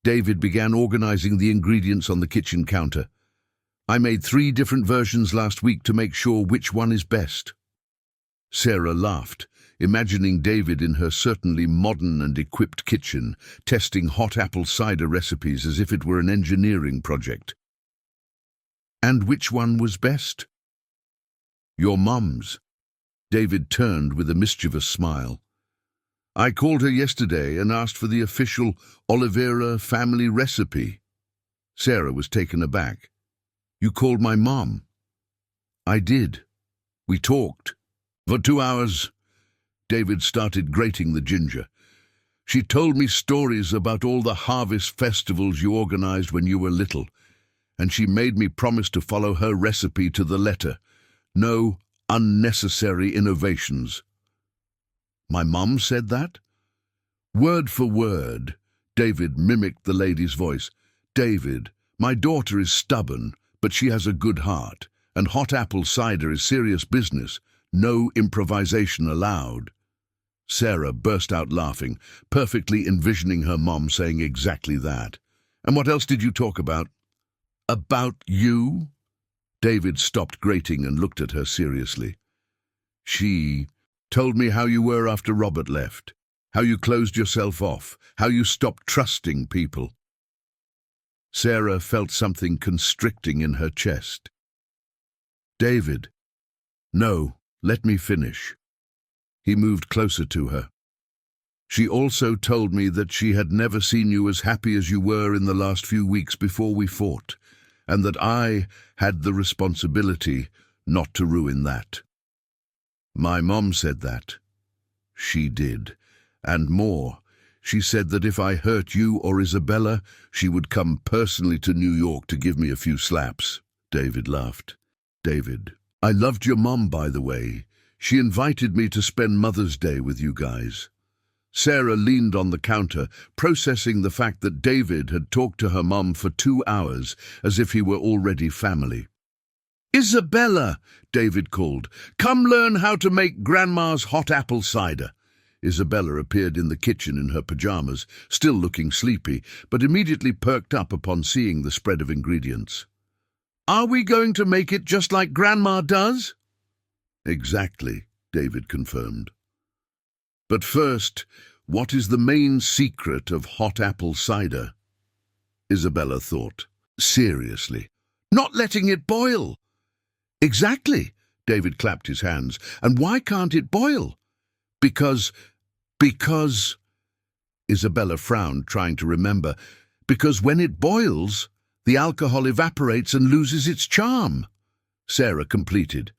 David began organizing the ingredients on the kitchen counter. I made 3 different versions last week to make sure which one is best. Sarah laughed, imagining David in her certainly modern and equipped kitchen, testing hot apple cider recipes as if it were an engineering project. And which one was best? Your mum's. David turned with a mischievous smile. I called her yesterday and asked for the official Oliveira family recipe. Sarah was taken aback. You called my mom? I did. We talked. For 2 hours. David started grating the ginger. She told me stories about all the harvest festivals you organized when you were little, and she made me promise to follow her recipe to the letter. No unnecessary innovations. My mum said that? Word for word, David mimicked the lady's voice. David, my daughter is stubborn, but she has a good heart, and hot apple cider is serious business. No improvisation allowed. Sarah burst out laughing, perfectly envisioning her mom saying exactly that. And what else did you talk about? About you? David stopped grating and looked at her seriously. She told me how you were after Robert left, how you closed yourself off, how you stopped trusting people. Sarah felt something constricting in her chest. David. No, let me finish. He moved closer to her. She also told me that she had never seen you as happy as you were in the last few weeks before we fought, and that I had the responsibility not to ruin that. My mom said that. She did, and more. She said that if I hurt you or Isabella, she would come personally to New York to give me a few slaps. David laughed. David, I loved your mom, by the way. She invited me to spend Mother's Day with you guys. Sarah leaned on the counter, processing the fact that David had talked to her mom for 2 hours, as if he were already family. Isabella, David called, come learn how to make Grandma's hot apple cider. Isabella appeared in the kitchen in her pajamas, still looking sleepy, but immediately perked up upon seeing the spread of ingredients. Are we going to make it just like Grandma does? Exactly, David confirmed. But first, what is the main secret of hot apple cider? Isabella thought. Seriously. Not letting it boil. Exactly, David clapped his hands. And why can't it boil? Because Because, Isabella frowned, trying to remember, because when it boils, the alcohol evaporates and loses its charm, Sarah completed,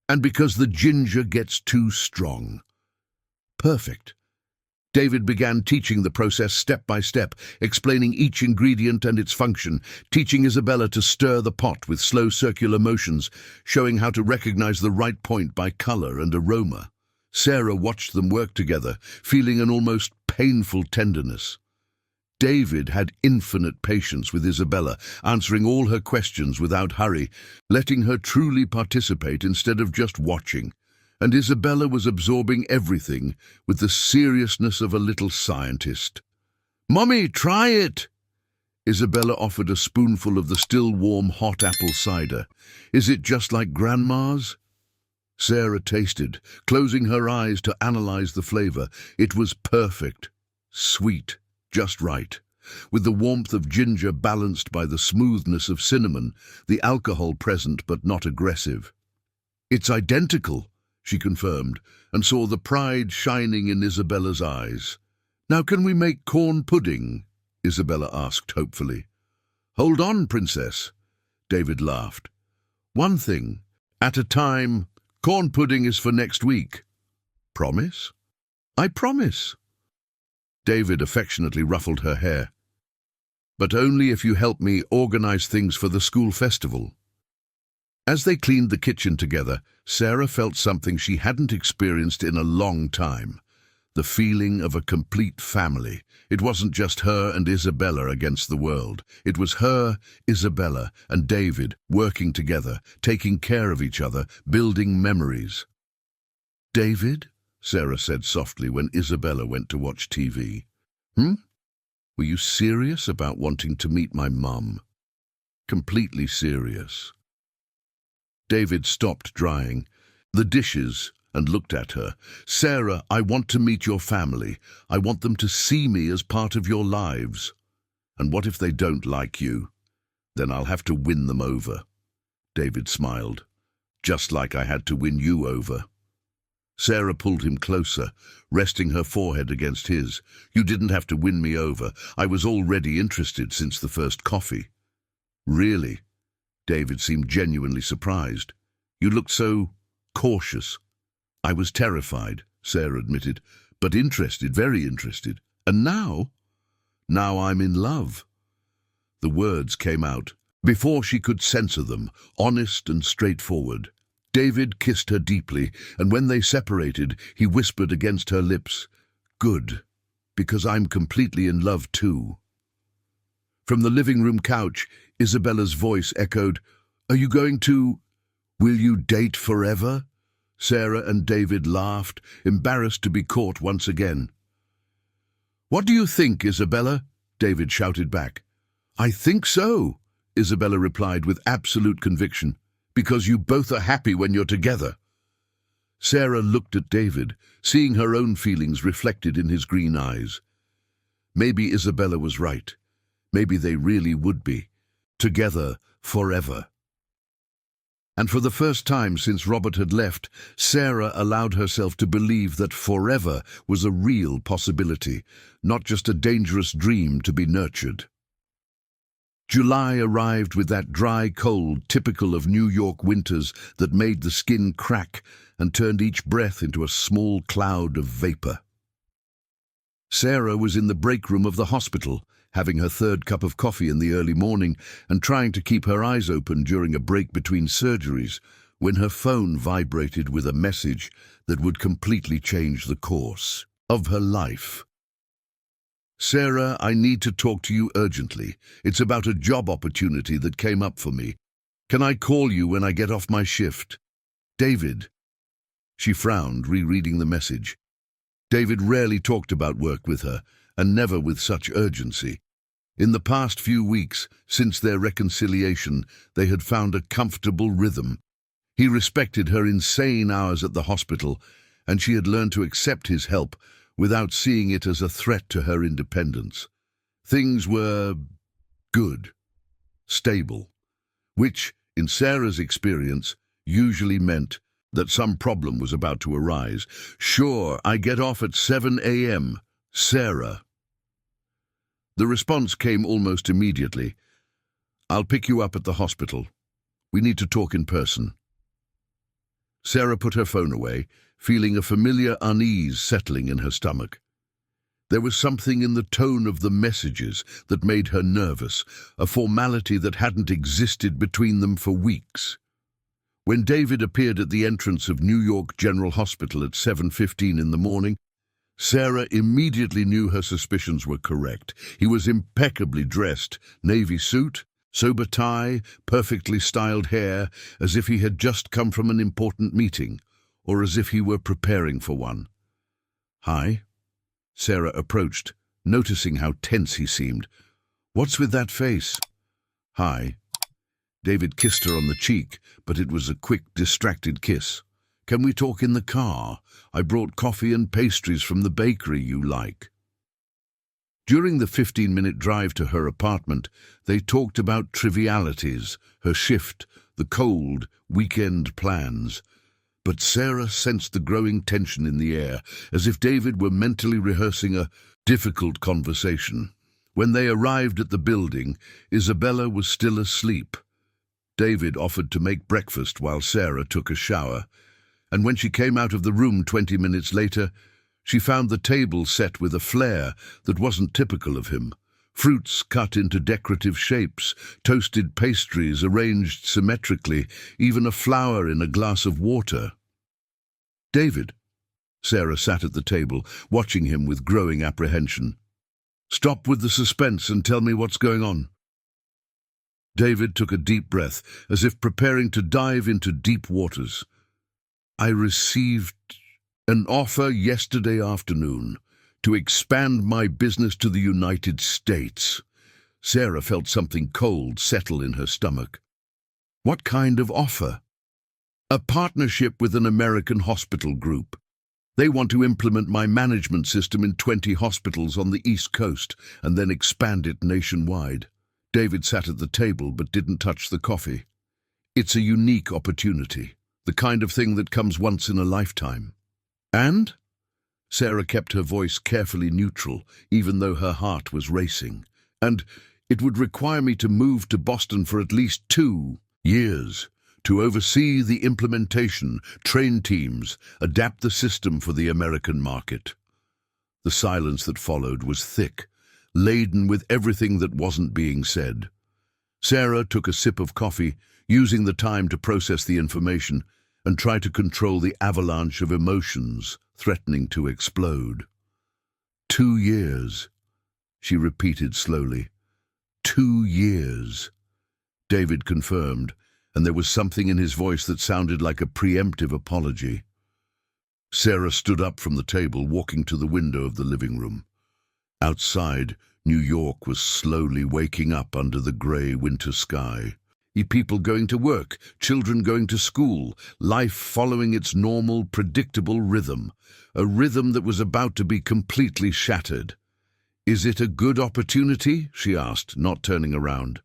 and because the ginger gets too strong. Perfect. David began teaching the process step by step, explaining each ingredient and its function, teaching Isabella to stir the pot with slow circular motions, showing how to recognize the right point by color and aroma. Sarah watched them work together, feeling an almost painful tenderness. David had infinite patience with Isabella, answering all her questions without hurry, letting her truly participate instead of just watching. And Isabella was absorbing everything with the seriousness of a little scientist. "Mummy, try it!" Isabella offered a spoonful of the still warm hot apple cider. "Is it just like Grandma's?" Sarah tasted, closing her eyes to analyze the flavor. It was perfect. Sweet, just right. With the warmth of ginger balanced by the smoothness of cinnamon, the alcohol present but not aggressive. "It's identical," she confirmed, and saw the pride shining in Isabella's eyes. "Now can we make corn pudding?" Isabella asked hopefully. "Hold on, Princess," David laughed. "One thing at a time. Corn pudding is for next week." "Promise?" "I promise." David affectionately ruffled her hair. "But only if you help me organize things for the school festival." As they cleaned the kitchen together, Sarah felt something she hadn't experienced in a long time. The feeling of a complete family. It wasn't just her and Isabella against the world. It was her, Isabella, and David working together, taking care of each other, building memories. "David?" Sarah said softly when Isabella went to watch TV. "Were you serious about wanting to meet my mum?" "Completely serious." David stopped drying the dishes and looked at her. "Sarah, I want to meet your family. I want them to see me as part of your lives. And what if they don't like you? Then I'll have to win them over." David smiled. "Just like I had to win you over." Sarah pulled him closer, resting her forehead against his. "You didn't have to win me over. I was already interested since the first coffee." "Really?" David seemed genuinely surprised. "You looked so cautious." "I was terrified," Sarah admitted, "but interested, very interested. And now? Now I'm in love." The words came out, before she could censor them, honest and straightforward. David kissed her deeply, and when they separated, he whispered against her lips, "Good, because I'm completely in love too." From the living room couch, Isabella's voice echoed, "Are you going to... will you date forever?" Sarah and David laughed, embarrassed to be caught once again. "What do you think, Isabella?" David shouted back. "I think so," Isabella replied with absolute conviction, "because you both are happy when you're together." Sarah looked at David, seeing her own feelings reflected in his green eyes. Maybe Isabella was right. Maybe they really would be. Together forever. And for the first time since Robert had left, Sarah allowed herself to believe that forever was a real possibility, not just a dangerous dream to be nurtured. July arrived with that dry cold typical of New York winters that made the skin crack and turned each breath into a small cloud of vapor. Sarah was in the break room of the hospital, having her third cup of coffee in the early morning and trying to keep her eyes open during a break between surgeries, when her phone vibrated with a message that would completely change the course of her life. "Sarah, I need to talk to you urgently. It's about a job opportunity that came up for me. Can I call you when I get off my shift? David." She frowned, rereading the message. David rarely talked about work with her, and never with such urgency. In the past few weeks, since their reconciliation, they had found a comfortable rhythm. He respected her insane hours at the hospital, and she had learned to accept his help without seeing it as a threat to her independence. Things were good, stable, which, in Sarah's experience, usually meant that some problem was about to arise. "Sure, I get off at 7 a.m. Sarah." The response came almost immediately. "I'll pick you up at the hospital. We need to talk in person." Sarah put her phone away, feeling a familiar unease settling in her stomach. There was something in the tone of the messages that made her nervous, a formality that hadn't existed between them for weeks. When David appeared at the entrance of New York General Hospital at 7:15 in the morning, Sarah immediately knew her suspicions were correct. He was impeccably dressed, navy suit, sober tie, perfectly styled hair, as if he had just come from an important meeting, or as if he were preparing for one. "Hi." Sarah approached, noticing how tense he seemed. "What's with that face?" "Hi." David kissed her on the cheek, but it was a quick, distracted kiss. "Can we talk in the car? I brought coffee and pastries from the bakery you like." During the 15-minute drive to her apartment, they talked about trivialities, her shift, the cold, weekend plans. But Sarah sensed the growing tension in the air, as if David were mentally rehearsing a difficult conversation. When they arrived at the building, Isabella was still asleep. David offered to make breakfast while Sarah took a shower, and when she came out of the room 20 minutes later, she found the table set with a flair that wasn't typical of him. Fruits cut into decorative shapes, toasted pastries arranged symmetrically, even a flower in a glass of water. "David." Sarah sat at the table, watching him with growing apprehension. "Stop with the suspense and tell me what's going on." David took a deep breath, as if preparing to dive into deep waters. "I received an offer yesterday afternoon to expand my business to the United States." Sarah felt something cold settle in her stomach. "What kind of offer?" "A partnership with an American hospital group. They want to implement my management system in 20 hospitals on the East Coast and then expand it nationwide." David sat at the table but didn't touch the coffee. "It's a unique opportunity, the kind of thing that comes once in a lifetime." "And?" Sarah kept her voice carefully neutral, even though her heart was racing. "And it would require me to move to Boston for at least 2 years, to oversee the implementation, train teams, adapt the system for the American market." The silence that followed was thick, laden with everything that wasn't being said. Sarah took a sip of coffee, using the time to process the information and try to control the avalanche of emotions threatening to explode. 2 years, she repeated slowly. 2 years. David confirmed, and there was something in his voice that sounded like a preemptive apology. Sarah stood up from the table, walking to the window of the living room. Outside, New York was slowly waking up under the grey winter sky. People going to work, children going to school, life following its normal, predictable rhythm, a rhythm that was about to be completely shattered. "Is it a good opportunity?" she asked, not turning around.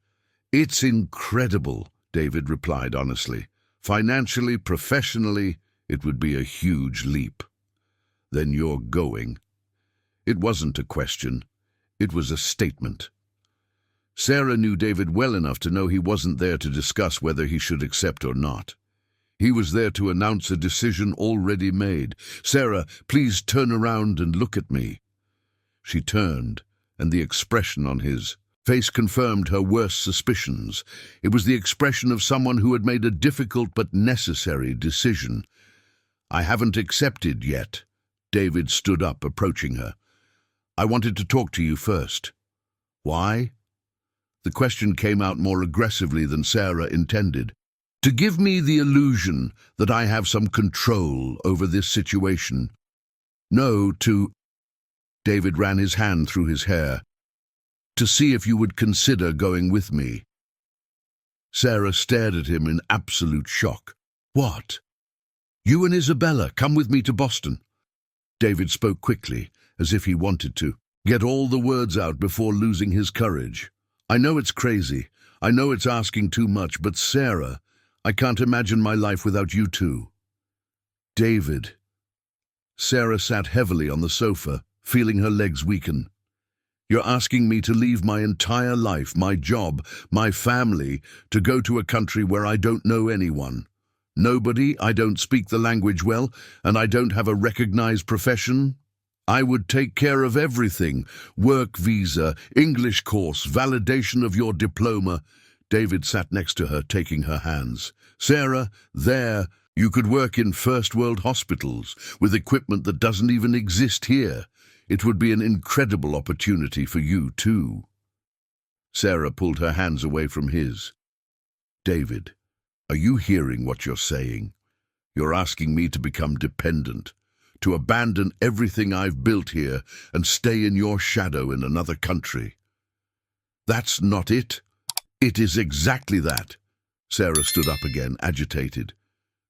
"It's incredible," David replied honestly. "Financially, professionally, it would be a huge leap." "Then you're going." It wasn't a question. It was a statement. Sarah knew David well enough to know he wasn't there to discuss whether he should accept or not. He was there to announce a decision already made. "Sarah, please turn around and look at me." She turned, and the expression on his face confirmed her worst suspicions. It was the expression of someone who had made a difficult but necessary decision. "I haven't accepted yet." David stood up, approaching her. "I wanted to talk to you first." "Why?" The question came out more aggressively than Sarah intended. "To give me the illusion that I have some control over this situation." "No, to—" David ran his hand through his hair. "To see if you would consider going with me." Sarah stared at him in absolute shock. "What?" "You and Isabella come with me to Boston." David spoke quickly, as if he wanted to get all the words out before losing his courage. "I know it's crazy. I know it's asking too much, but Sarah, I can't imagine my life without you two." David. Sarah sat heavily on the sofa, feeling her legs weaken. You're asking me to leave my entire life, my job, my family, to go to a country where I don't know anyone. Nobody, I don't speak the language well, and I don't have a recognized profession? I would take care of everything. Work visa, English course, validation of your diploma. David sat next to her, taking her hands. Sarah, there, you could work in first world hospitals with equipment that doesn't even exist here. It would be an incredible opportunity for you, too. Sarah pulled her hands away from his. David, are you hearing what you're saying? You're asking me to become dependent, to abandon everything I've built here and stay in your shadow in another country. That's not it. It is exactly that. Sarah stood up again, agitated.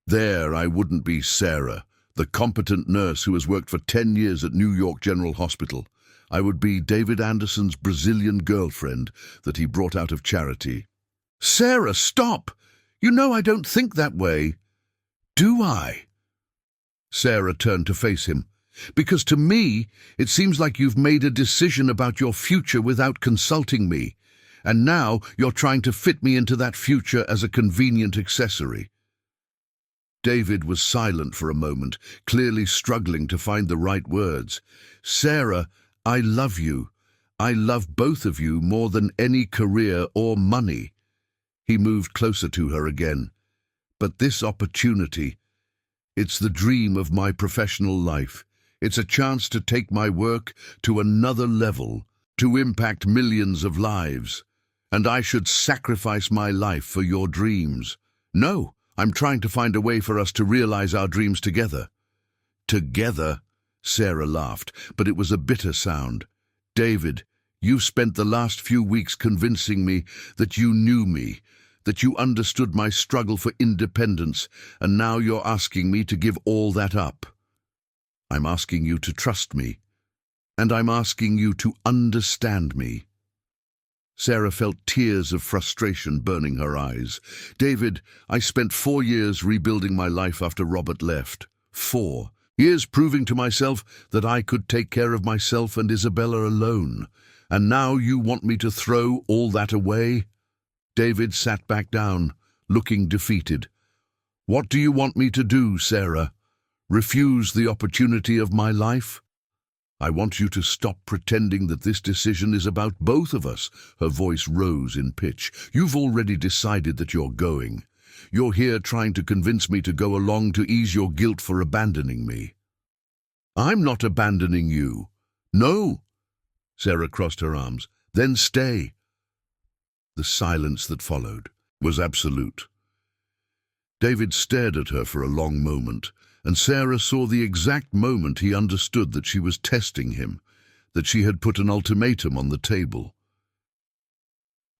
There I wouldn't be Sarah, the competent nurse who has worked for 10 years at New York General Hospital. I would be David Anderson's Brazilian girlfriend that he brought out of charity. Sarah, stop! You know I don't think that way. Do I? Sarah turned to face him. Because to me, it seems like you've made a decision about your future without consulting me. And now you're trying to fit me into that future as a convenient accessory. David was silent for a moment, clearly struggling to find the right words. Sarah, I love you. I love both of you more than any career or money. He moved closer to her again. But this opportunity, it's the dream of my professional life. It's a chance to take my work to another level, to impact millions of lives. And I should sacrifice my life for your dreams. No, I'm trying to find a way for us to realize our dreams together. Together? Sarah laughed, but it was a bitter sound. David, you've spent the last few weeks convincing me that you knew me, that you understood my struggle for independence, and now you're asking me to give all that up. I'm asking you to trust me, and I'm asking you to understand me. Sarah felt tears of frustration burning her eyes. David, I spent 4 years rebuilding my life after Robert left. 4 years proving to myself that I could take care of myself and Isabella alone. And now you want me to throw all that away? David sat back down, looking defeated. What do you want me to do, Sarah? Refuse the opportunity of my life? I want you to stop pretending that this decision is about both of us. Her voice rose in pitch. You've already decided that you're going. You're here trying to convince me to go along to ease your guilt for abandoning me. I'm not abandoning you. No. Sarah crossed her arms. Then stay. The silence that followed was absolute. David stared at her for a long moment, and Sarah saw the exact moment he understood that she was testing him, that she had put an ultimatum on the table.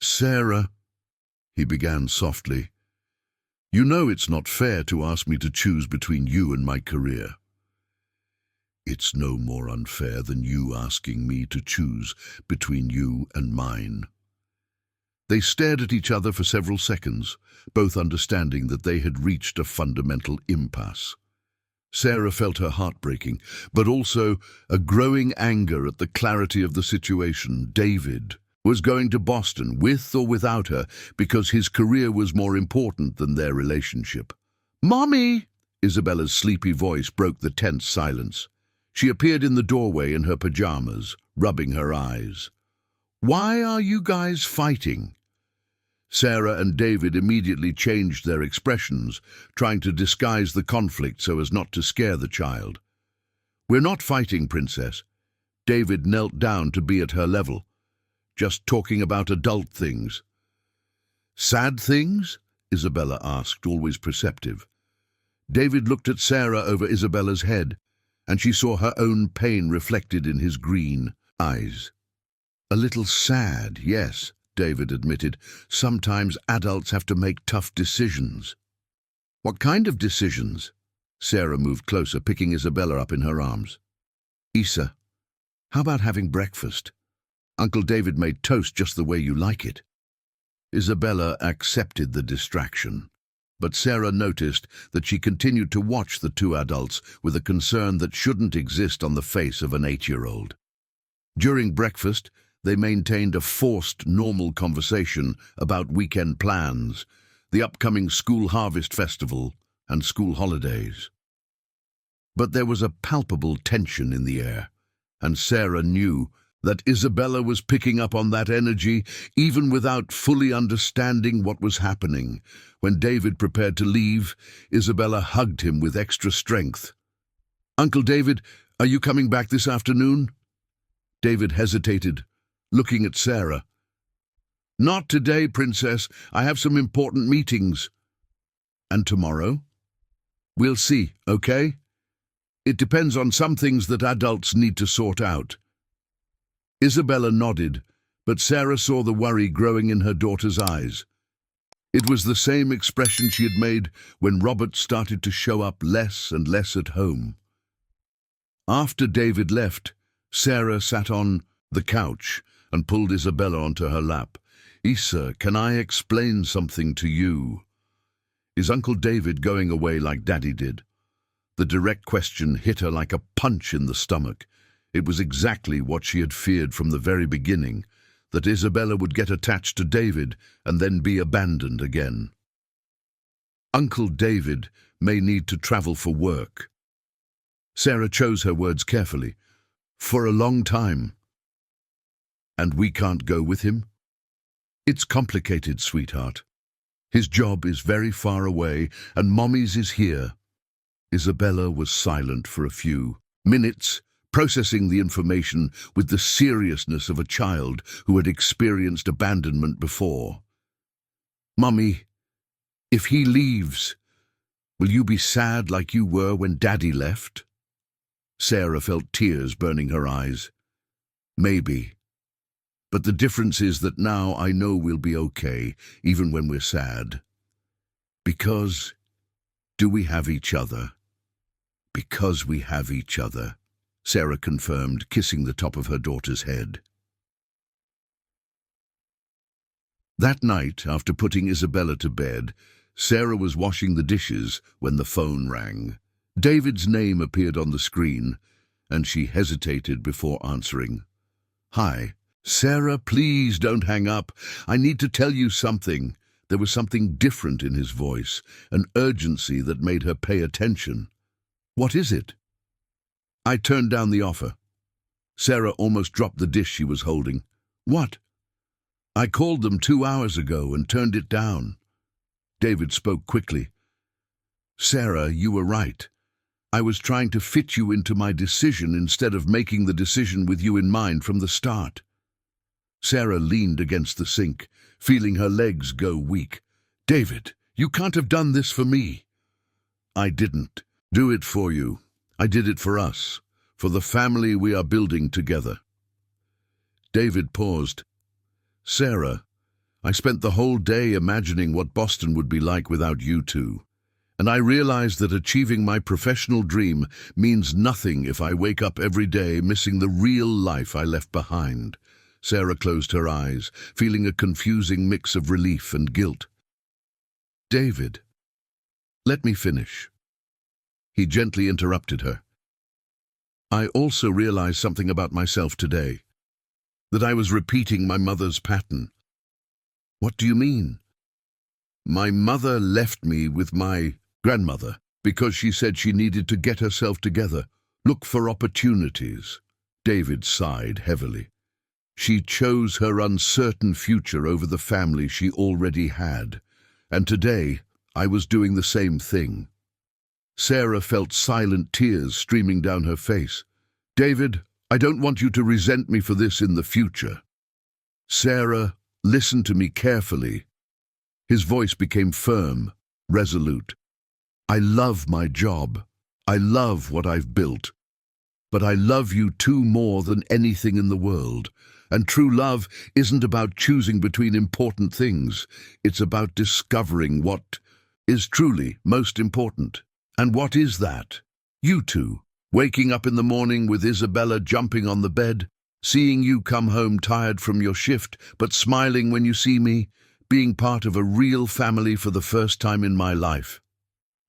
Sarah, he began softly, you know it's not fair to ask me to choose between you and my career. It's no more unfair than you asking me to choose between you and mine. They stared at each other for several seconds, both understanding that they had reached a fundamental impasse. Sarah felt her heart breaking, but also a growing anger at the clarity of the situation. David was going to Boston, with or without her, because his career was more important than their relationship. "Mommy!" Isabella's sleepy voice broke the tense silence. She appeared in the doorway in her pajamas, rubbing her eyes. "Why are you guys fighting?" Sarah and David immediately changed their expressions, trying to disguise the conflict so as not to scare the child. "We're not fighting, Princess." David knelt down to be at her level. "Just talking about adult things." "Sad things?" Isabella asked, always perceptive. David looked at Sarah over Isabella's head, and she saw her own pain reflected in his green eyes. "A little sad, yes," David admitted. "Sometimes adults have to make tough decisions." "What kind of decisions?" Sarah moved closer, picking Isabella up in her arms. "Isa, how about having breakfast? Uncle David made toast just the way you like it." Isabella accepted the distraction. but Sarah noticed that she continued to watch the two adults with a concern that shouldn't exist on the face of an 8-year-old. During breakfast, they maintained a forced, normal conversation about weekend plans, the upcoming school harvest festival, and school holidays. But there was a palpable tension in the air, and Sarah knew that Isabella was picking up on that energy even without fully understanding what was happening. When David prepared to leave, Isabella hugged him with extra strength. "Uncle David, are you coming back this afternoon?" David hesitated, looking at Sarah. "Not today, Princess. I have some important meetings." "And tomorrow?" "We'll see, okay? It depends on some things that adults need to sort out." Isabella nodded, but Sarah saw the worry growing in her daughter's eyes. It was the same expression she had made when Robert started to show up less and less at home. After David left, Sarah sat on the couch and pulled Isabella onto her lap. "Isa, can I explain something to you? Is Uncle David going away like Daddy did?" The direct question hit her like a punch in the stomach. It was exactly what she had feared from the very beginning, that Isabella would get attached to David and then be abandoned again. "Uncle David may need to travel for work." Sarah chose her words carefully. "For a long time." "And we can't go with him?" "It's complicated, sweetheart. His job is very far away, and Mommy's is here." Isabella was silent for a few minutes, processing the information with the seriousness of a child who had experienced abandonment before. "Mummy, if he leaves, will you be sad like you were when Daddy left?" Sarah felt tears burning her eyes. "Maybe. But the difference is that now I know we'll be okay, even when we're sad. Because do we have each other?" "Because we have each other," Sarah confirmed, kissing the top of her daughter's head. That night, after putting Isabella to bed, Sarah was washing the dishes when the phone rang. David's name appeared on the screen, and she hesitated before answering. "Hi. Sarah, please don't hang up. I need to tell you something." There was something different in his voice, an urgency that made her pay attention. "What is it?" "I turned down the offer." Sarah almost dropped the dish she was holding. "What?" "I called them 2 hours ago and turned it down." David spoke quickly. "Sarah, you were right. I was trying to fit you into my decision instead of making the decision with you in mind from the start." Sarah leaned against the sink, feeling her legs go weak. "David, you can't have done this for me." "I didn't do it for you. I did it for us, for the family we are building together." David paused. "Sarah, I spent the whole day imagining what Boston would be like without you two, and I realized that achieving my professional dream means nothing if I wake up every day missing the real life I left behind." Sarah closed her eyes, feeling a confusing mix of relief and guilt. "David, let me finish." He gently interrupted her. "I also realized something about myself today, that I was repeating my mother's pattern." "What do you mean?" "My mother left me with my grandmother because she said she needed to get herself together, look for opportunities." David sighed heavily. "She chose her uncertain future over the family she already had, and today I was doing the same thing." Sarah felt silent tears streaming down her face. "David, I don't want you to resent me for this in the future." "Sarah, listen to me carefully." His voice became firm, resolute. "I love my job. I love what I've built. But I love you too more than anything in the world. And true love isn't about choosing between important things. It's about discovering what is truly most important. And what is that? You two, waking up in the morning with Isabella jumping on the bed, seeing you come home tired from your shift, but smiling when you see me, being part of a real family for the first time in my life."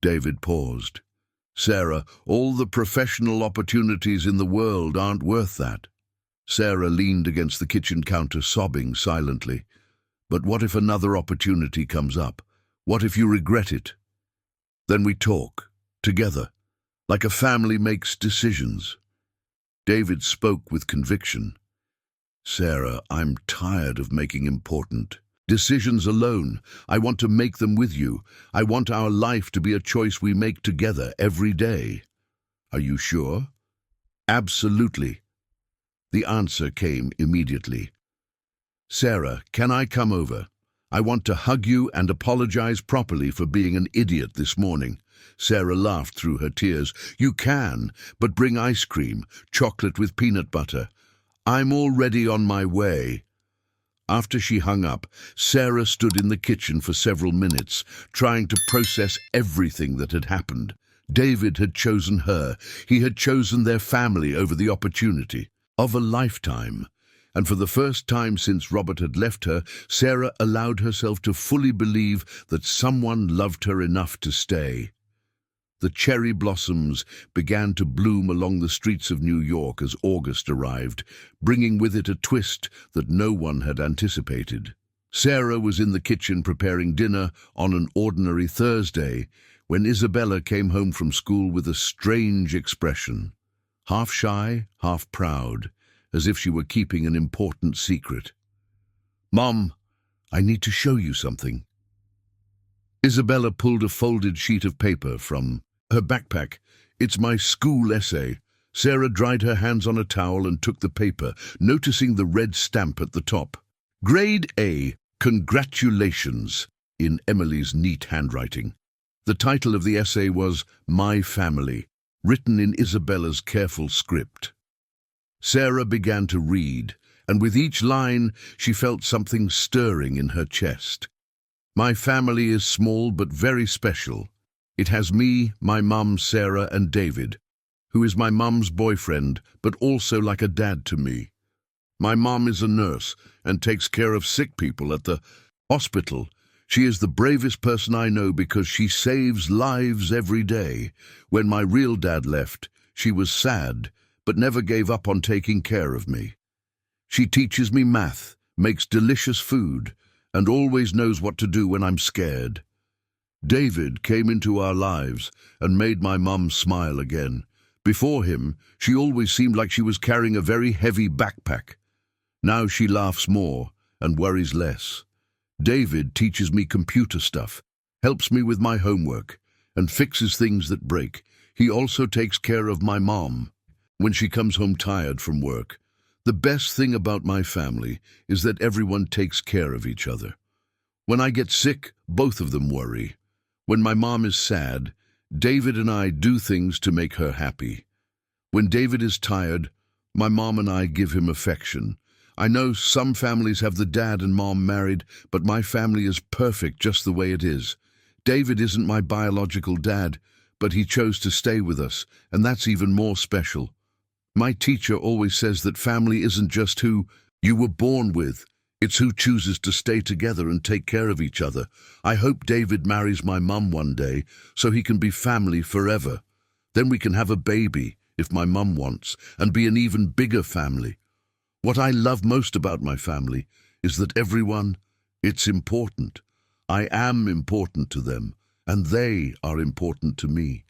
David paused. "Sarah, all the professional opportunities in the world aren't worth that." Sarah leaned against the kitchen counter, sobbing silently. "But what if another opportunity comes up? What if you regret it? Then we talk, together, like a family makes decisions." David spoke with conviction. "Sarah, I'm tired of making important decisions alone. I want to make them with you. I want our life to be a choice we make together every day." "Are you sure?" "Absolutely." The answer came immediately. "Sarah, can I come over? I want to hug you and apologize properly for being an idiot this morning." Sarah laughed through her tears. "You can, but bring ice cream, chocolate with peanut butter. I'm already on my way." After she hung up, Sarah stood in the kitchen for several minutes, trying to process everything that had happened. David had chosen her. He had chosen their family over the opportunity of a lifetime. And for the first time since Robert had left her, Sarah allowed herself to fully believe that someone loved her enough to stay. The cherry blossoms began to bloom along the streets of New York as August arrived, bringing with it a twist that no one had anticipated. Sarah was in the kitchen preparing dinner on an ordinary Thursday when Isabella came home from school with a strange expression, half shy, half proud, as if she were keeping an important secret. "Mom, I need to show you something." Isabella pulled a folded sheet of paper from her backpack. "It's my school essay." Sarah dried her hands on a towel and took the paper, noticing the red stamp at the top. "Grade A, congratulations," in Emily's neat handwriting. The title of the essay was My Family, written in Isabella's careful script. Sarah began to read, and with each line she felt something stirring in her chest. "My family is small but very special. It has me, my mum, Sarah, and David, who is my mum's boyfriend, but also like a dad to me. My mum is a nurse and takes care of sick people at the hospital. She is the bravest person I know because she saves lives every day. When my real dad left, she was sad, but never gave up on taking care of me. She teaches me math, makes delicious food, and always knows what to do when I'm scared. David came into our lives and made my mum smile again. Before him, she always seemed like she was carrying a very heavy backpack. Now she laughs more and worries less. David teaches me computer stuff, helps me with my homework, and fixes things that break. He also takes care of my mom when she comes home tired from work. The best thing about my family is that everyone takes care of each other. When I get sick, both of them worry. When my mom is sad, David and I do things to make her happy. When David is tired, my mom and I give him affection. I know some families have the dad and mom married, but my family is perfect just the way it is. David isn't my biological dad, but he chose to stay with us, and that's even more special. My teacher always says that family isn't just who you were born with. It's who chooses to stay together and take care of each other. I hope David marries my mum one day so he can be family forever. Then we can have a baby, if my mum wants, and be an even bigger family. What I love most about my family is that it's important. I am important to them, and they are important to me.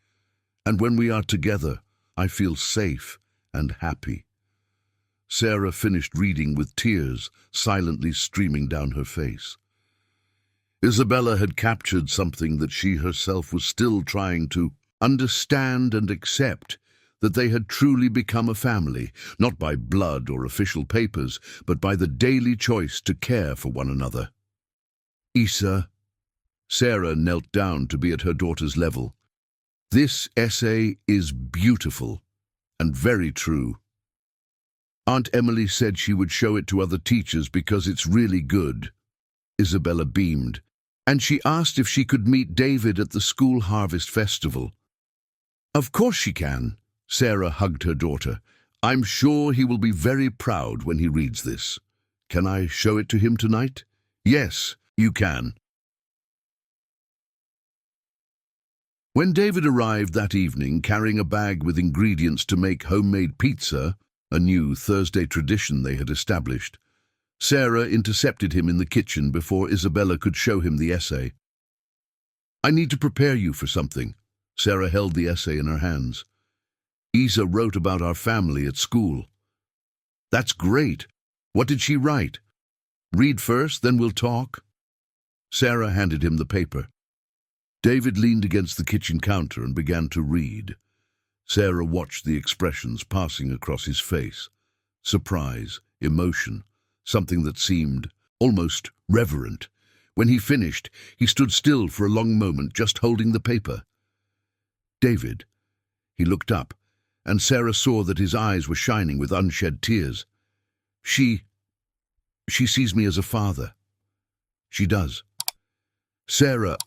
And when we are together, I feel safe and happy. Sarah finished reading with tears silently streaming down her face. Isabella had captured something that she herself was still trying to understand and accept, that they had truly become a family, not by blood or official papers, but by the daily choice to care for one another. "Isa," Sarah knelt down to be at her daughter's level. "This essay is beautiful and very true. Aunt Emily said she would show it to other teachers because it's really good." Isabella beamed, and she asked if she could meet David at the school harvest festival. "Of course she can." Sarah hugged her daughter. "I'm sure he will be very proud when he reads this." "Can I show it to him tonight?" "Yes, You can. When David arrived that evening carrying a bag with ingredients to make homemade pizza, a new Thursday tradition they had established, Sarah intercepted him in the kitchen before Isabella could show him the essay. "I need to prepare you for something." Sarah held the essay in her hands. "Isa wrote about our family at school." "That's great. What did she write?" "Read first, then we'll talk." Sarah handed him the paper. David leaned against the kitchen counter and began to read. Sarah watched the expressions passing across his face. Surprise, emotion, something that seemed almost reverent. When he finished, he stood still for a long moment, just holding the paper. "David." He looked up, and Sarah saw that his eyes were shining with unshed tears. She sees me as a father." "She does." "Sarah,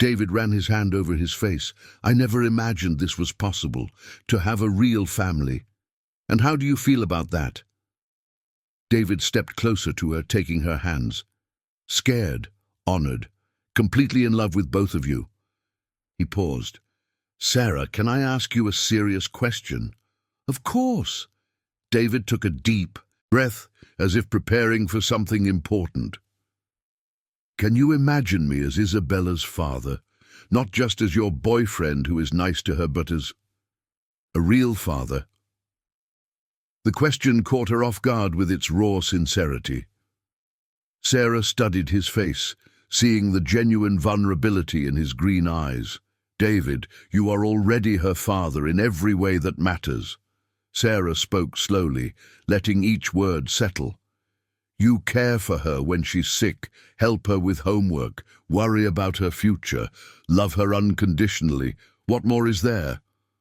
David ran his hand over his face. "I never imagined this was possible, to have a real family. And how do you feel about that?" David stepped closer to her, taking her hands. "Scared, honored, completely in love with both of you." He paused. "Sarah, can I ask you a serious question?" "Of course." David took a deep breath, as if preparing for something important. "Can you imagine me as Isabella's father? Not just as your boyfriend who is nice to her, but as a real father?" The question caught her off guard with its raw sincerity. Sarah studied his face, seeing the genuine vulnerability in his green eyes. "David, you are already her father in every way that matters." Sarah spoke slowly, letting each word settle. "You care for her when she's sick, help her with homework, worry about her future, love her unconditionally. What more is there?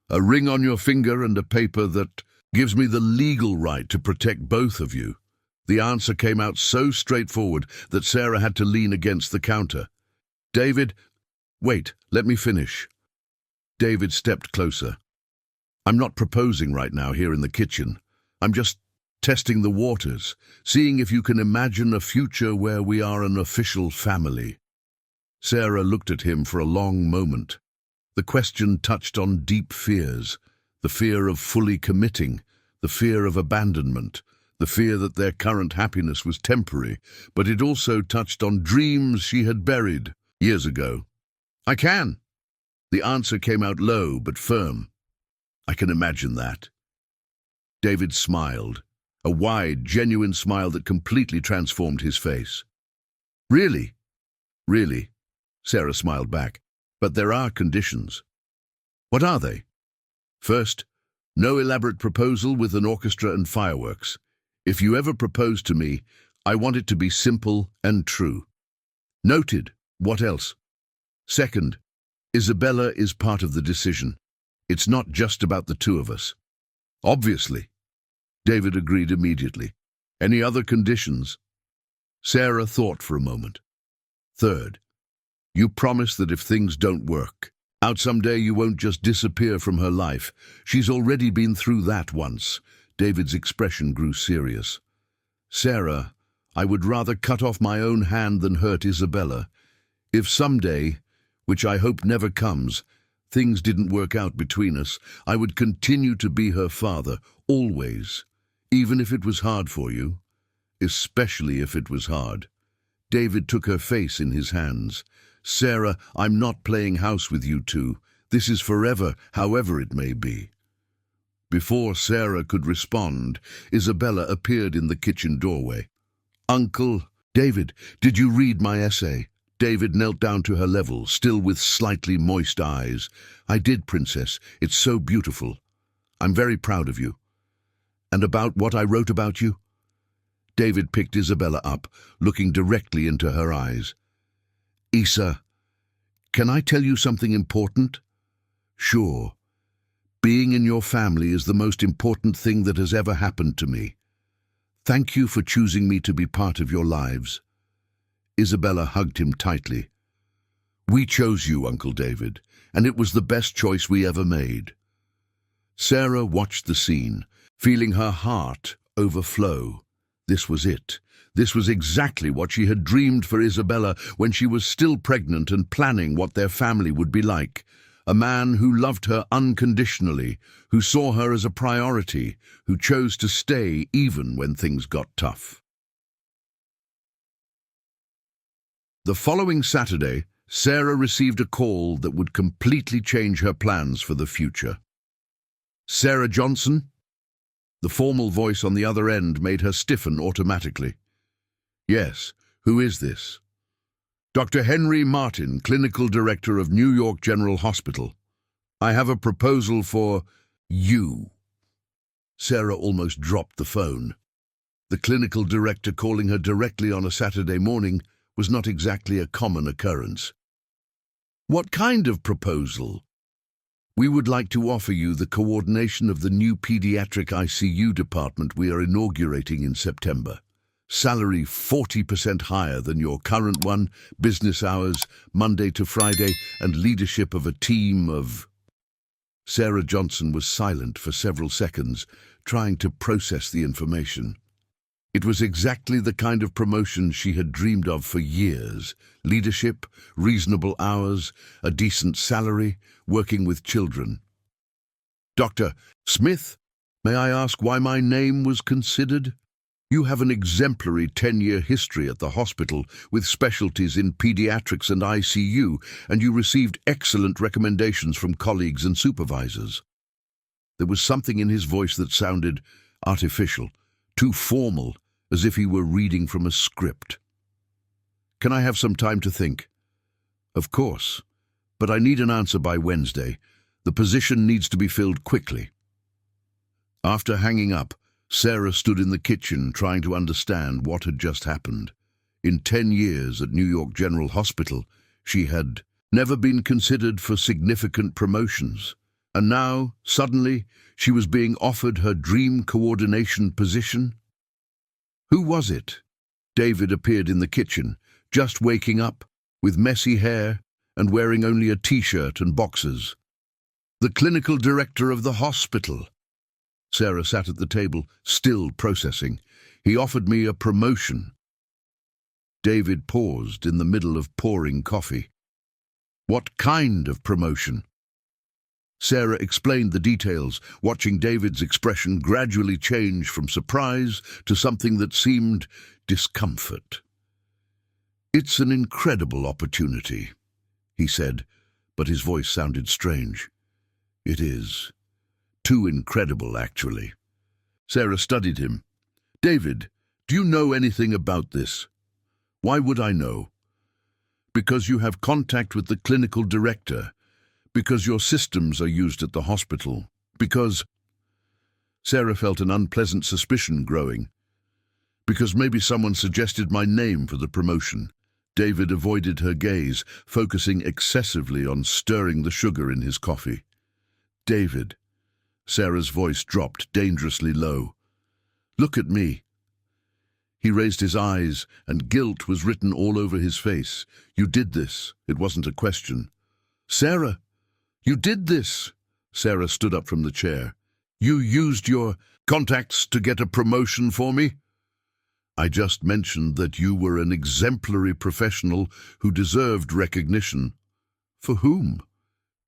A ring on your finger and a paper that gives me the legal right to protect both of you." The answer came out so straightforward that Sarah had to lean against the counter. "David, wait, let me finish." David stepped closer. "I'm not proposing right now here in the kitchen. I'm just testing the waters, seeing if you can imagine a future where we are an official family." Sarah looked at him for a long moment. The question touched on deep fears, the fear of fully committing, the fear of abandonment, the fear that their current happiness was temporary, but it also touched on dreams she had buried years ago. "I can." The answer came out low but firm. "I can imagine that." David smiled, a wide, genuine smile that completely transformed his face. "Really?" "Really," Sarah smiled back. "But there are conditions." "What are they?" "First, no elaborate proposal with an orchestra and fireworks. If you ever propose to me, I want it to be simple and true." "Noted. What else?" "Second, Isabella is part of the decision. It's not just about the two of us." "Obviously." David agreed immediately. "Any other conditions?" Sarah thought for a moment. "Third, you promise that if things don't work out someday, you won't just disappear from her life. She's already been through that once." David's expression grew serious. "Sarah, I would rather cut off my own hand than hurt Isabella. If someday, which I hope never comes, things didn't work out between us, I would continue to be her father, always, even if it was hard for you, especially if it was hard." David took her face in his hands. "Sarah, I'm not playing house with you two. This is forever, however it may be." Before Sarah could respond, Isabella appeared in the kitchen doorway. "Uncle, David, did you read my essay?" David knelt down to her level, still with slightly moist eyes. "I did, Princess. It's so beautiful. I'm very proud of you." "And about what I wrote about you?" David picked Isabella up, looking directly into her eyes. "Isa, can I tell you something important?" "Sure. Being in your family is the most important thing that has ever happened to me. Thank you for choosing me to be part of your lives." Isabella hugged him tightly. "We chose you, Uncle David, and it was the best choice we ever made." Sarah watched the scene, feeling her heart overflow. This was it. This was exactly what she had dreamed for Isabella when she was still pregnant and planning what their family would be like. A man who loved her unconditionally, who saw her as a priority, who chose to stay even when things got tough. The following Saturday, Sarah received a call that would completely change her plans for the future. "Sarah Johnson?" The formal voice on the other end made her stiffen automatically. "Yes, who is this?" "Dr. Henry Martin, Clinical Director of New York General Hospital. I have a proposal for you." Sarah almost dropped the phone. The clinical director calling her directly on a Saturday morning was not exactly a common occurrence. "What kind of proposal?" "We would like to offer you the coordination of the new pediatric ICU department we are inaugurating in September. Salary 40% higher than your current one, business hours, Monday to Friday, and leadership of a team of—" Sarah Johnson was silent for several seconds, trying to process the information. It was exactly the kind of promotion she had dreamed of for years. Leadership, reasonable hours, a decent salary, working with children. "Dr. Smith, may I ask why my name was considered? You have an exemplary 10-year history at the hospital with specialties in pediatrics and ICU, and you received excellent recommendations from colleagues and supervisors." There was something in his voice that sounded artificial, too formal, as if he were reading from a script. "Can I have some time to think?" "Of course, but I need an answer by Wednesday. The position needs to be filled quickly." After hanging up, Sarah stood in the kitchen trying to understand what had just happened. In 10 years at New York General Hospital, she had never been considered for significant promotions. And now, suddenly, she was being offered her dream coordination position. Who was it? David appeared in the kitchen, just waking up, with messy hair and wearing only a t-shirt and boxers. "The clinical director of the hospital." Sarah sat at the table, still processing. "He offered me a promotion." David paused in the middle of pouring coffee. "What kind of promotion?" Sarah explained the details, watching David's expression gradually change from surprise to something that seemed discomfort. "It's an incredible opportunity," he said, but his voice sounded strange. "It is. Too incredible, actually." Sarah studied him. "David, do you know anything about this?" "Why would I know?" "Because you have contact with the clinical director. Because your systems are used at the hospital. Because—" Sarah felt an unpleasant suspicion growing. "Because maybe someone suggested my name for the promotion." David avoided her gaze, focusing excessively on stirring the sugar in his coffee. "David," Sarah's voice dropped dangerously low. "Look at me." He raised his eyes, and guilt was written all over his face. "You did this. It wasn't a question." "Sarah, you did this." Sarah stood up from the chair. "You used your contacts to get a promotion for me?" "I just mentioned that you were an exemplary professional who deserved recognition." "For whom?"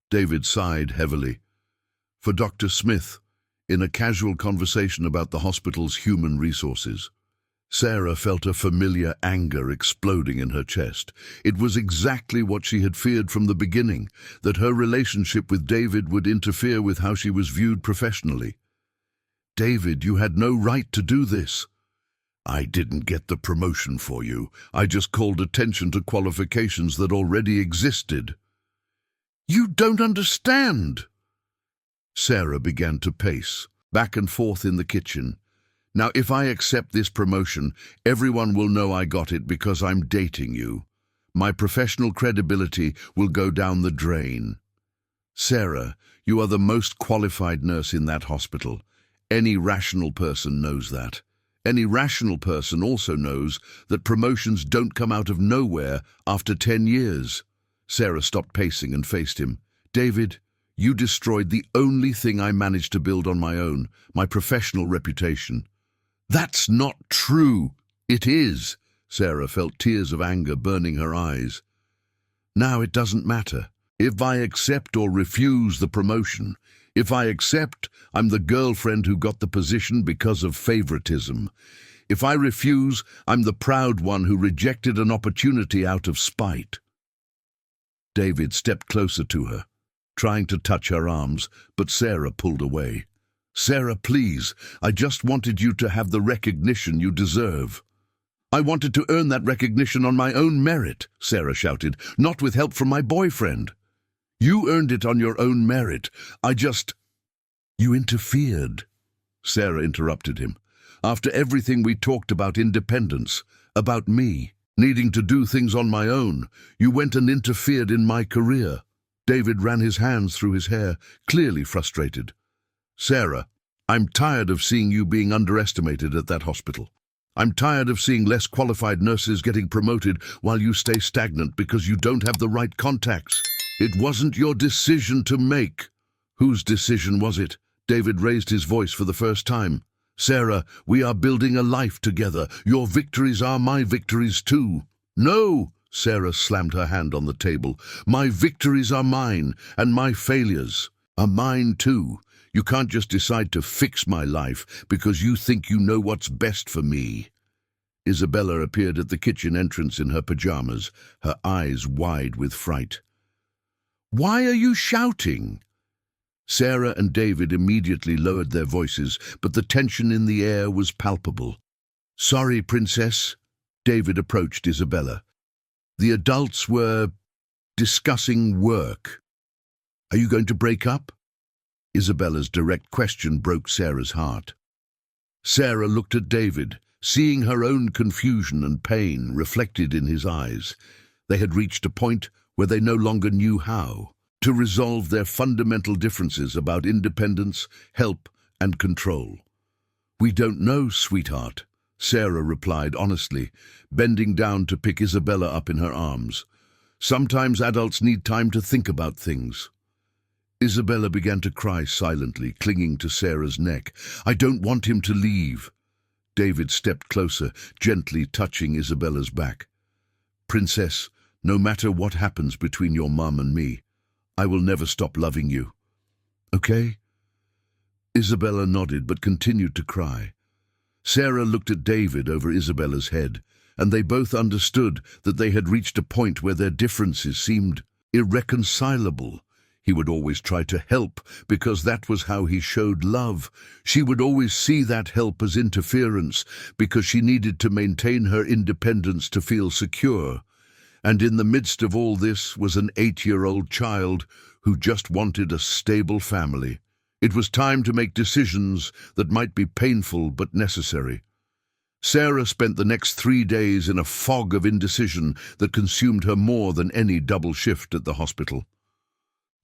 David sighed heavily. "For Dr. Smith, in a casual conversation about the hospital's human resources." Sarah felt a familiar anger exploding in her chest. It was exactly what she had feared from the beginning, that her relationship with David would interfere with how she was viewed professionally. "David, you had no right to do this." "I didn't get the promotion for you. I just called attention to qualifications that already existed." "You don't understand." Sarah began to pace, back and forth in the kitchen. "Now, if I accept this promotion, everyone will know I got it because I'm dating you. My professional credibility will go down the drain. Sarah, you are the most qualified nurse in that hospital. Any rational person knows that. Any rational person also knows that promotions don't come out of nowhere after 10 years. Sarah stopped pacing and faced him. "David, you destroyed the only thing I managed to build on my own, my professional reputation. That's not true. It is. Sarah felt tears of anger burning her eyes. Now it doesn't matter. If I accept or refuse the promotion, if I accept, I'm the girlfriend who got the position because of favoritism. If I refuse, I'm the proud one who rejected an opportunity out of spite. David stepped closer to her, trying to touch her arms, but Sarah pulled away. Sarah, please, I just wanted you to have the recognition you deserve. I wanted to earn that recognition on my own merit, Sarah shouted, not with help from my boyfriend. You earned it on your own merit. You interfered. Sarah interrupted him. After everything we talked about independence, about me, needing to do things on my own, you went and interfered in my career. David ran his hands through his hair, clearly frustrated. Sarah, I'm tired of seeing you being underestimated at that hospital. I'm tired of seeing less qualified nurses getting promoted while you stay stagnant because you don't have the right contacts. It wasn't your decision to make. Whose decision was it? David raised his voice for the first time. Sarah, we are building a life together. Your victories are my victories too. No, Sarah slammed her hand on the table. My victories are mine, and my failures are mine too. You can't just decide to fix my life because you think you know what's best for me. Isabella appeared at the kitchen entrance in her pajamas, her eyes wide with fright. Why are you shouting? Sarah and David immediately lowered their voices, but the tension in the air was palpable. Sorry, Princess. David approached Isabella. The adults were discussing work. Are you going to break up? Isabella's direct question broke Sarah's heart. Sarah looked at David, seeing her own confusion and pain reflected in his eyes. They had reached a point where they no longer knew how to resolve their fundamental differences about independence, help, and control. We don't know, sweetheart, Sarah replied honestly, bending down to pick Isabella up in her arms. Sometimes adults need time to think about things. Isabella began to cry silently, clinging to Sarah's neck. I don't want him to leave. David stepped closer, gently touching Isabella's back. Princess, no matter what happens between your mum and me, I will never stop loving you. Okay? Isabella nodded but continued to cry. Sarah looked at David over Isabella's head, and they both understood that they had reached a point where their differences seemed irreconcilable. He would always try to help because that was how he showed love. She would always see that help as interference because she needed to maintain her independence to feel secure. And in the midst of all this was an 8-year-old child who just wanted a stable family. It was time to make decisions that might be painful but necessary. Sarah spent the next 3 days in a fog of indecision that consumed her more than any double shift at the hospital.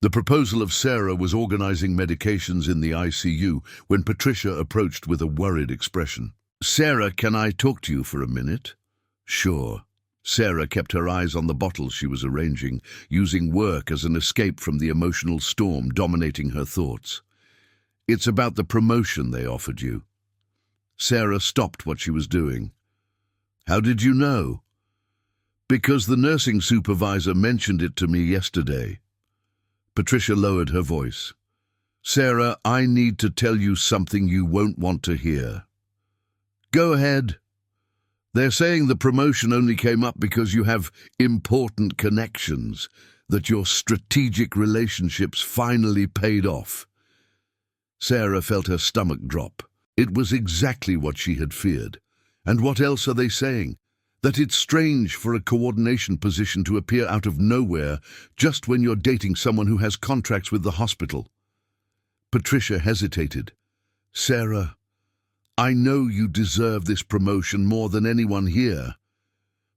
The proposal of Sarah was organizing medications in the ICU when Patricia approached with a worried expression. Sarah, can I talk to you for a minute? Sure. Sarah kept her eyes on the bottles she was arranging, using work as an escape from the emotional storm dominating her thoughts. It's about the promotion they offered you. Sarah stopped what she was doing. How did you know? Because the nursing supervisor mentioned it to me yesterday. Patricia lowered her voice. Sarah, I need to tell you something you won't want to hear. Go ahead. They're saying the promotion only came up because you have important connections, that your strategic relationships finally paid off. Sarah felt her stomach drop. It was exactly what she had feared. And what else are they saying? That it's strange for a coordination position to appear out of nowhere just when you're dating someone who has contracts with the hospital. Patricia hesitated. Sarah, I know you deserve this promotion more than anyone here.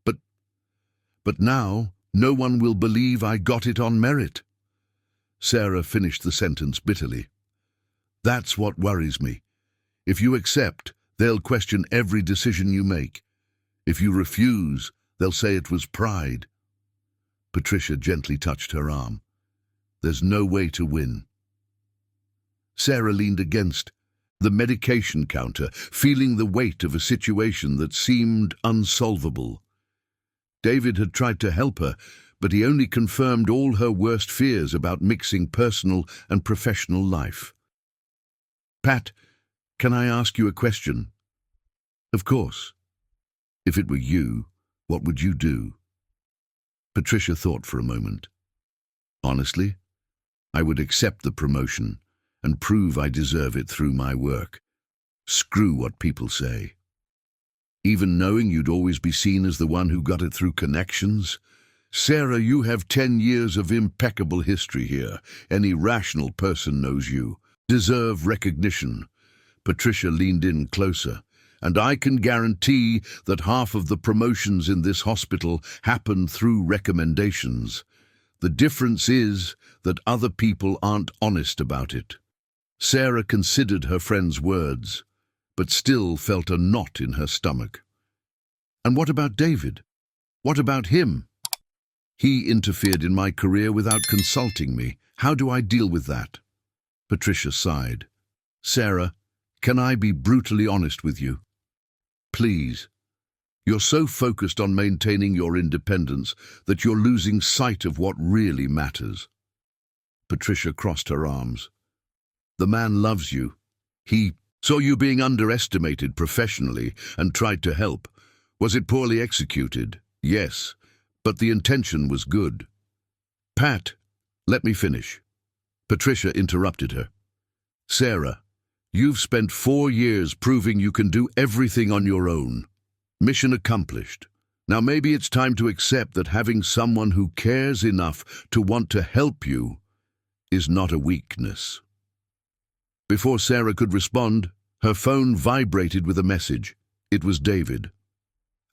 But now, no one will believe I got it on merit. Sarah finished the sentence bitterly. That's what worries me. If you accept, they'll question every decision you make. If you refuse, they'll say it was pride. Patricia gently touched her arm. There's no way to win. Sarah leaned against the medication counter, feeling the weight of a situation that seemed unsolvable. David had tried to help her, but he only confirmed all her worst fears about mixing personal and professional life. "Pat, can I ask you a question?" "Of course." "If it were you, what would you do?" Patricia thought for a moment. "Honestly, I would accept the promotion and prove I deserve it through my work. Screw what people say. Even knowing you'd always be seen as the one who got it through connections? Sarah, you have 10 years of impeccable history here. Any rational person knows you deserve recognition." Patricia leaned in closer. "And I can guarantee that half of the promotions in this hospital happen through recommendations. The difference is that other people aren't honest about it." Sarah considered her friend's words, but still felt a knot in her stomach. "And what about David? What about him? He interfered in my career without consulting me. How do I deal with that?" Patricia sighed. "Sarah, can I be brutally honest with you? Please. You're so focused on maintaining your independence that you're losing sight of what really matters." Patricia crossed her arms. "The man loves you. He saw you being underestimated professionally and tried to help. Was it poorly executed? Yes, but the intention was good." "Pat, let me finish." Patricia interrupted her. "Sarah, you've spent 4 years proving you can do everything on your own. Mission accomplished. Now maybe it's time to accept that having someone who cares enough to want to help you is not a weakness." Before Sarah could respond, her phone vibrated with a message. It was David.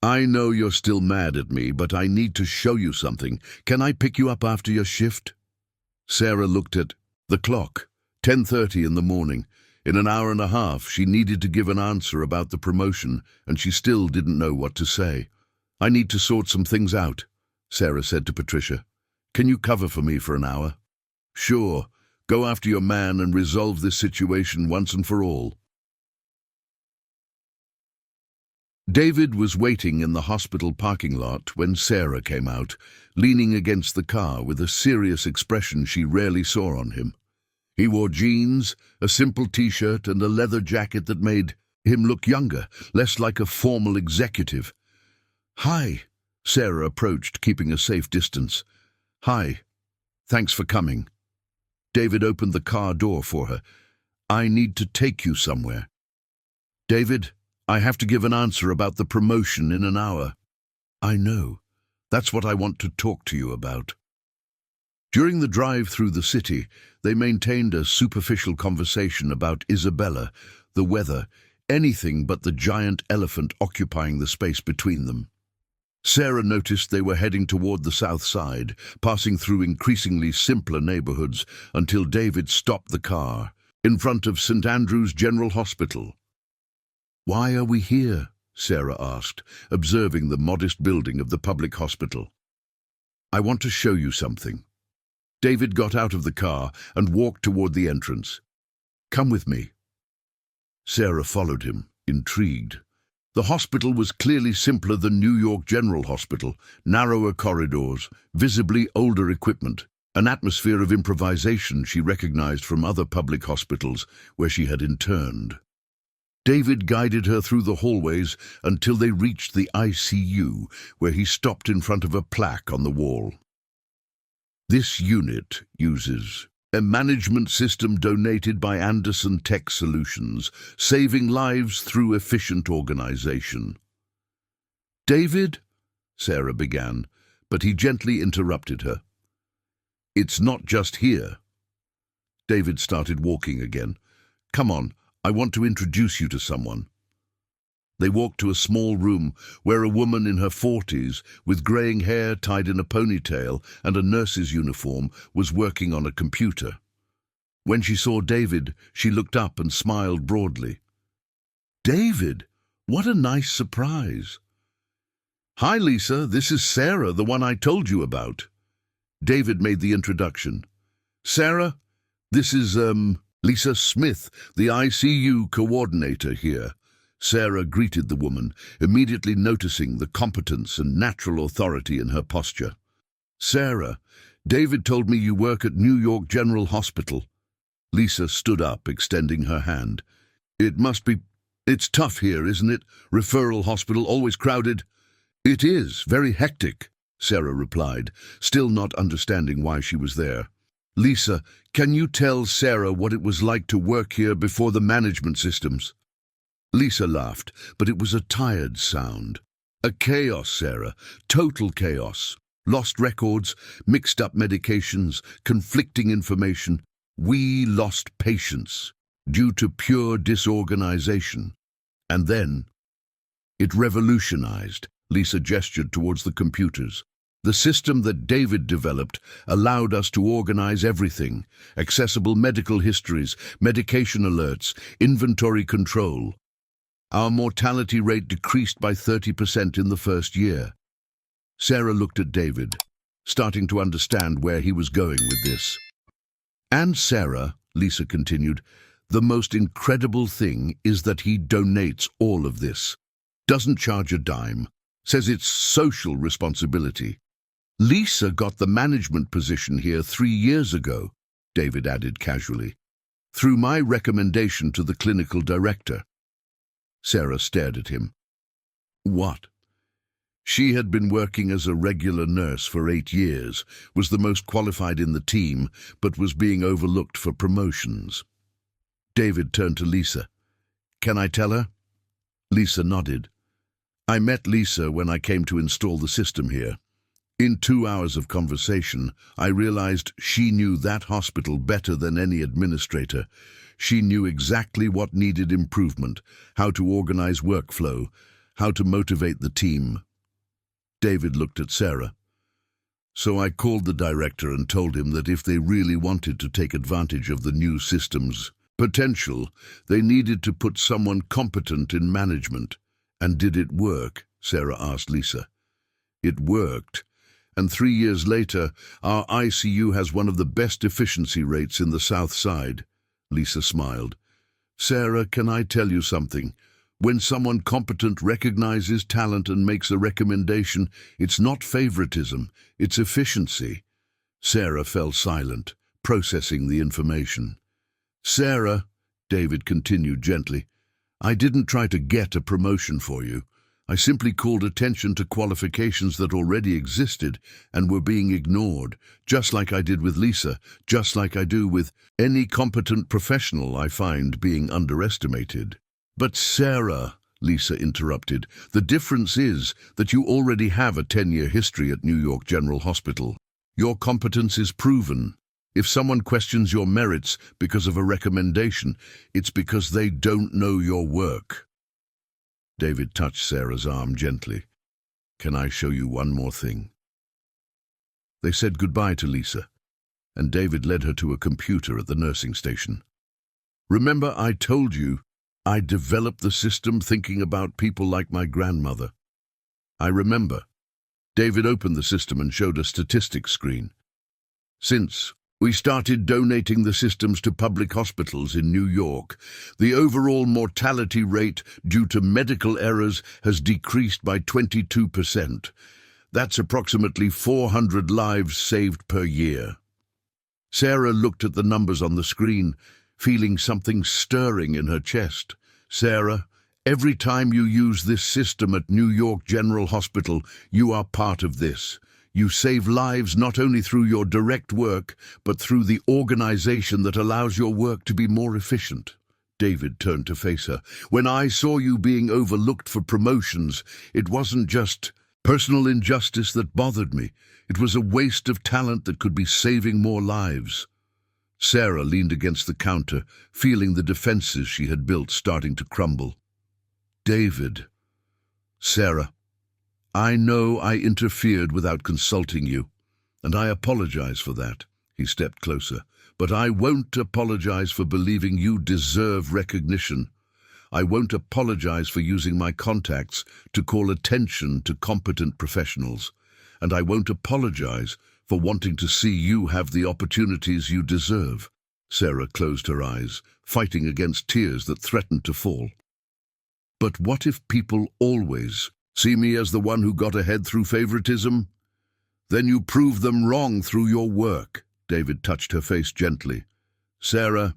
"I know you're still mad at me, but I need to show you something. Can I pick you up after your shift?" Sarah looked at the clock. 10:30 in the morning. In an hour and a half, she needed to give an answer about the promotion, and she still didn't know what to say. "I need to sort some things out," Sarah said to Patricia. "Can you cover for me for an hour?" "Sure. Go after your man and resolve this situation once and for all." David was waiting in the hospital parking lot when Sarah came out, leaning against the car with a serious expression she rarely saw on him. He wore jeans, a simple t-shirt, and a leather jacket that made him look younger, less like a formal executive. "Hi," Sarah approached, keeping a safe distance. "Hi. Thanks for coming." David opened the car door for her. "I need to take you somewhere." "David, I have to give an answer about the promotion in an hour." "I know. That's what I want to talk to you about." During the drive through the city, they maintained a superficial conversation about Isabella, the weather, anything but the giant elephant occupying the space between them. Sarah noticed they were heading toward the south side, passing through increasingly simpler neighborhoods until David stopped the car in front of St. Andrew's General Hospital. "Why are we here?" Sarah asked, observing the modest building of the public hospital. "I want to show you something." David got out of the car and walked toward the entrance. "Come with me." Sarah followed him, intrigued. The hospital was clearly simpler than New York General Hospital, narrower corridors, visibly older equipment, an atmosphere of improvisation she recognized from other public hospitals where she had interned. David guided her through the hallways until they reached the ICU, where he stopped in front of a plaque on the wall. "This unit uses a management system donated by Anderson Tech Solutions, saving lives through efficient organization." "David?" Sarah began, but he gently interrupted her. "It's not just here." David started walking again. "Come on, I want to introduce you to someone." They walked to a small room where a woman in her 40s, with graying hair tied in a ponytail and a nurse's uniform, was working on a computer. When she saw David, she looked up and smiled broadly. "David, what a nice surprise." "Hi, Lisa, this is Sarah, the one I told you about." David made the introduction. "Sarah, this is, Lisa Smith, the ICU coordinator here. Sarah greeted the woman, immediately noticing the competence and natural authority in her posture. Sarah, David told me you work at New York General Hospital. Lisa stood up, extending her hand. It's tough here, isn't it? Referral hospital, always crowded. It is, very hectic, Sarah replied, still not understanding why she was there. Lisa, can you tell Sarah what it was like to work here before the management systems? Lisa laughed, but it was a tired sound. A chaos, Sarah, total chaos. Lost records, mixed up medications, conflicting information. We lost patience due to pure disorganization. And then it revolutionized. Lisa gestured towards the computers. The system that David developed allowed us to organize everything: accessible medical histories, medication alerts, inventory control. Our mortality rate decreased by 30% in the first year. Sarah looked at David, starting to understand where he was going with this. And Sarah, Lisa continued, the most incredible thing is that he donates all of this. Doesn't charge a dime. Says it's social responsibility. Lisa got the management position here 3 years ago, David added casually, through my recommendation to the clinical director. Sarah stared at him. What? She had been working as a regular nurse for 8 years, was the most qualified in the team, but was being overlooked for promotions. David turned to Lisa. Can I tell her? Lisa nodded. I met Lisa when I came to install the system here. In 2 hours of conversation, I realized she knew that hospital better than any administrator. She knew exactly what needed improvement, how to organize workflow, how to motivate the team. David looked at Sarah. So I called the director and told him that if they really wanted to take advantage of the new system's potential, they needed to put someone competent in management. And did it work? Sarah asked Lisa. It worked. And 3 years later, our ICU has one of the best efficiency rates in the South Side. Lisa smiled. Sarah, can I tell you something? When someone competent recognizes talent and makes a recommendation, it's not favoritism, it's efficiency. Sarah fell silent, processing the information. Sarah, David continued gently, I didn't try to get a promotion for you. I simply called attention to qualifications that already existed and were being ignored, just like I did with Lisa, just like I do with any competent professional I find being underestimated. But Sarah, Lisa interrupted, the difference is that you already have a 10-year history at New York General Hospital. Your competence is proven. If someone questions your merits because of a recommendation, it's because they don't know your work. David touched Sarah's arm gently. Can I show you one more thing? They said goodbye to Lisa, and David led her to a computer at the nursing station. Remember, I told you I developed the system thinking about people like my grandmother. I remember. David opened the system and showed a statistics screen. Since we started donating the systems to public hospitals in New York, the overall mortality rate due to medical errors has decreased by 22%. That's approximately 400 lives saved per year. Sarah looked at the numbers on the screen, feeling something stirring in her chest. Sarah, every time you use this system at New York General Hospital, you are part of this. You save lives not only through your direct work, but through the organization that allows your work to be more efficient. David turned to face her. When I saw you being overlooked for promotions, it wasn't just personal injustice that bothered me. It was a waste of talent that could be saving more lives. Sarah leaned against the counter, feeling the defenses she had built starting to crumble. David. Sarah. I know I interfered without consulting you, and I apologize for that. He stepped closer. But I won't apologize for believing you deserve recognition. I won't apologize for using my contacts to call attention to competent professionals. And I won't apologize for wanting to see you have the opportunities you deserve. Sarah closed her eyes, fighting against tears that threatened to fall. But what if people always see me as the one who got ahead through favoritism? Then you prove them wrong through your work. David touched her face gently. Sarah,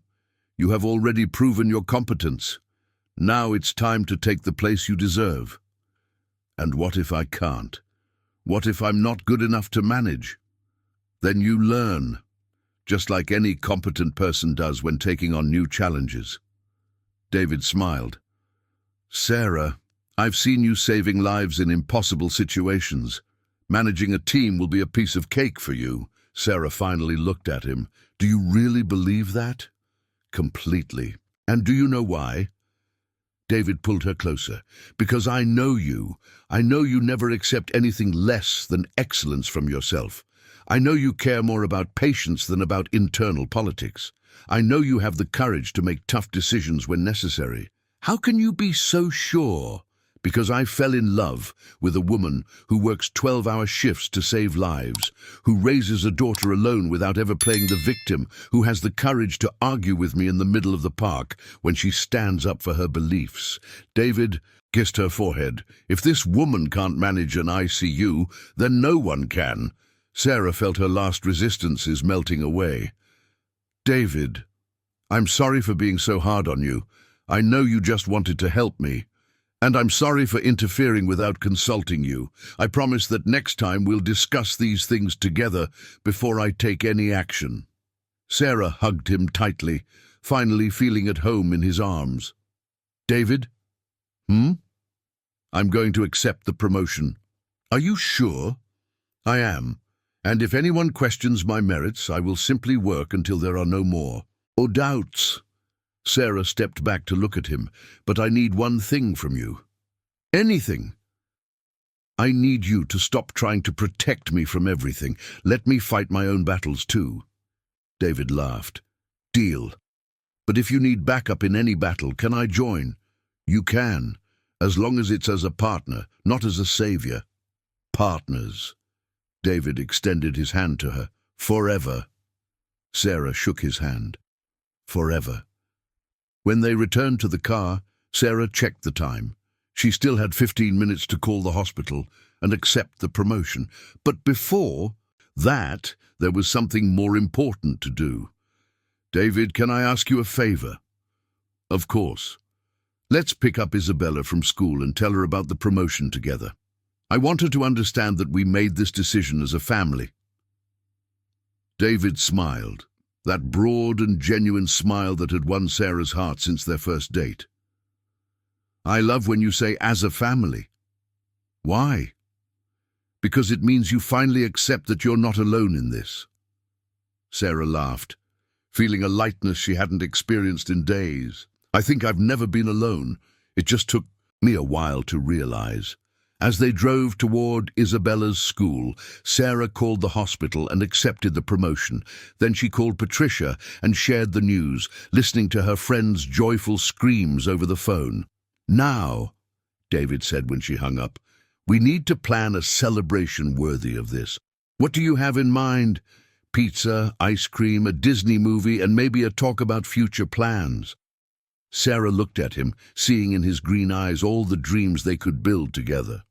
you have already proven your competence. Now it's time to take the place you deserve. And what if I can't? What if I'm not good enough to manage? Then you learn, just like any competent person does when taking on new challenges. David smiled. Sarah, I've seen you saving lives in impossible situations. Managing a team will be a piece of cake for you. Sarah finally looked at him. Do you really believe that? Completely. And do you know why? David pulled her closer. Because I know you. I know you never accept anything less than excellence from yourself. I know you care more about patience than about internal politics. I know you have the courage to make tough decisions when necessary. How can you be so sure? Because I fell in love with a woman who works 12-hour shifts to save lives, who raises a daughter alone without ever playing the victim, who has the courage to argue with me in the middle of the park when she stands up for her beliefs. David kissed her forehead. If this woman can't manage an ICU, then no one can. Sarah felt her last resistances melting away. David, I'm sorry for being so hard on you. I know you just wanted to help me. And I'm sorry for interfering without consulting you. I promise that next time we'll discuss these things together before I take any action. Sarah hugged him tightly, finally feeling at home in his arms. David? I'm going to accept the promotion. Are you sure? I am. And if anyone questions my merits, I will simply work until there are no more. Or doubts. Sarah stepped back to look at him. But I need one thing from you. Anything. I need you to stop trying to protect me from everything. Let me fight my own battles too. David laughed. Deal. But if you need backup in any battle, can I join? You can, as long as it's as a partner, not as a savior. Partners. David extended his hand to her. Forever. Sarah shook his hand. Forever. When they returned to the car, Sarah checked the time. She still had 15 minutes to call the hospital and accept the promotion. But before that, there was something more important to do. David, can I ask you a favor? Of course. Let's pick up Isabella from school and tell her about the promotion together. I want her to understand that we made this decision as a family. David smiled. That broad and genuine smile that had won Sarah's heart since their first date. I love when you say as a family. Why? Because it means you finally accept that you're not alone in this. Sarah laughed, feeling a lightness she hadn't experienced in days. I think I've never been alone. It just took me a while to realize. As they drove toward Isabella's school, Sarah called the hospital and accepted the promotion. Then she called Patricia and shared the news, listening to her friend's joyful screams over the phone. Now, David said when she hung up, we need to plan a celebration worthy of this. What do you have in mind? Pizza, ice cream, a Disney movie, and maybe a talk about future plans. Sarah looked at him, seeing in his green eyes all the dreams they could build together.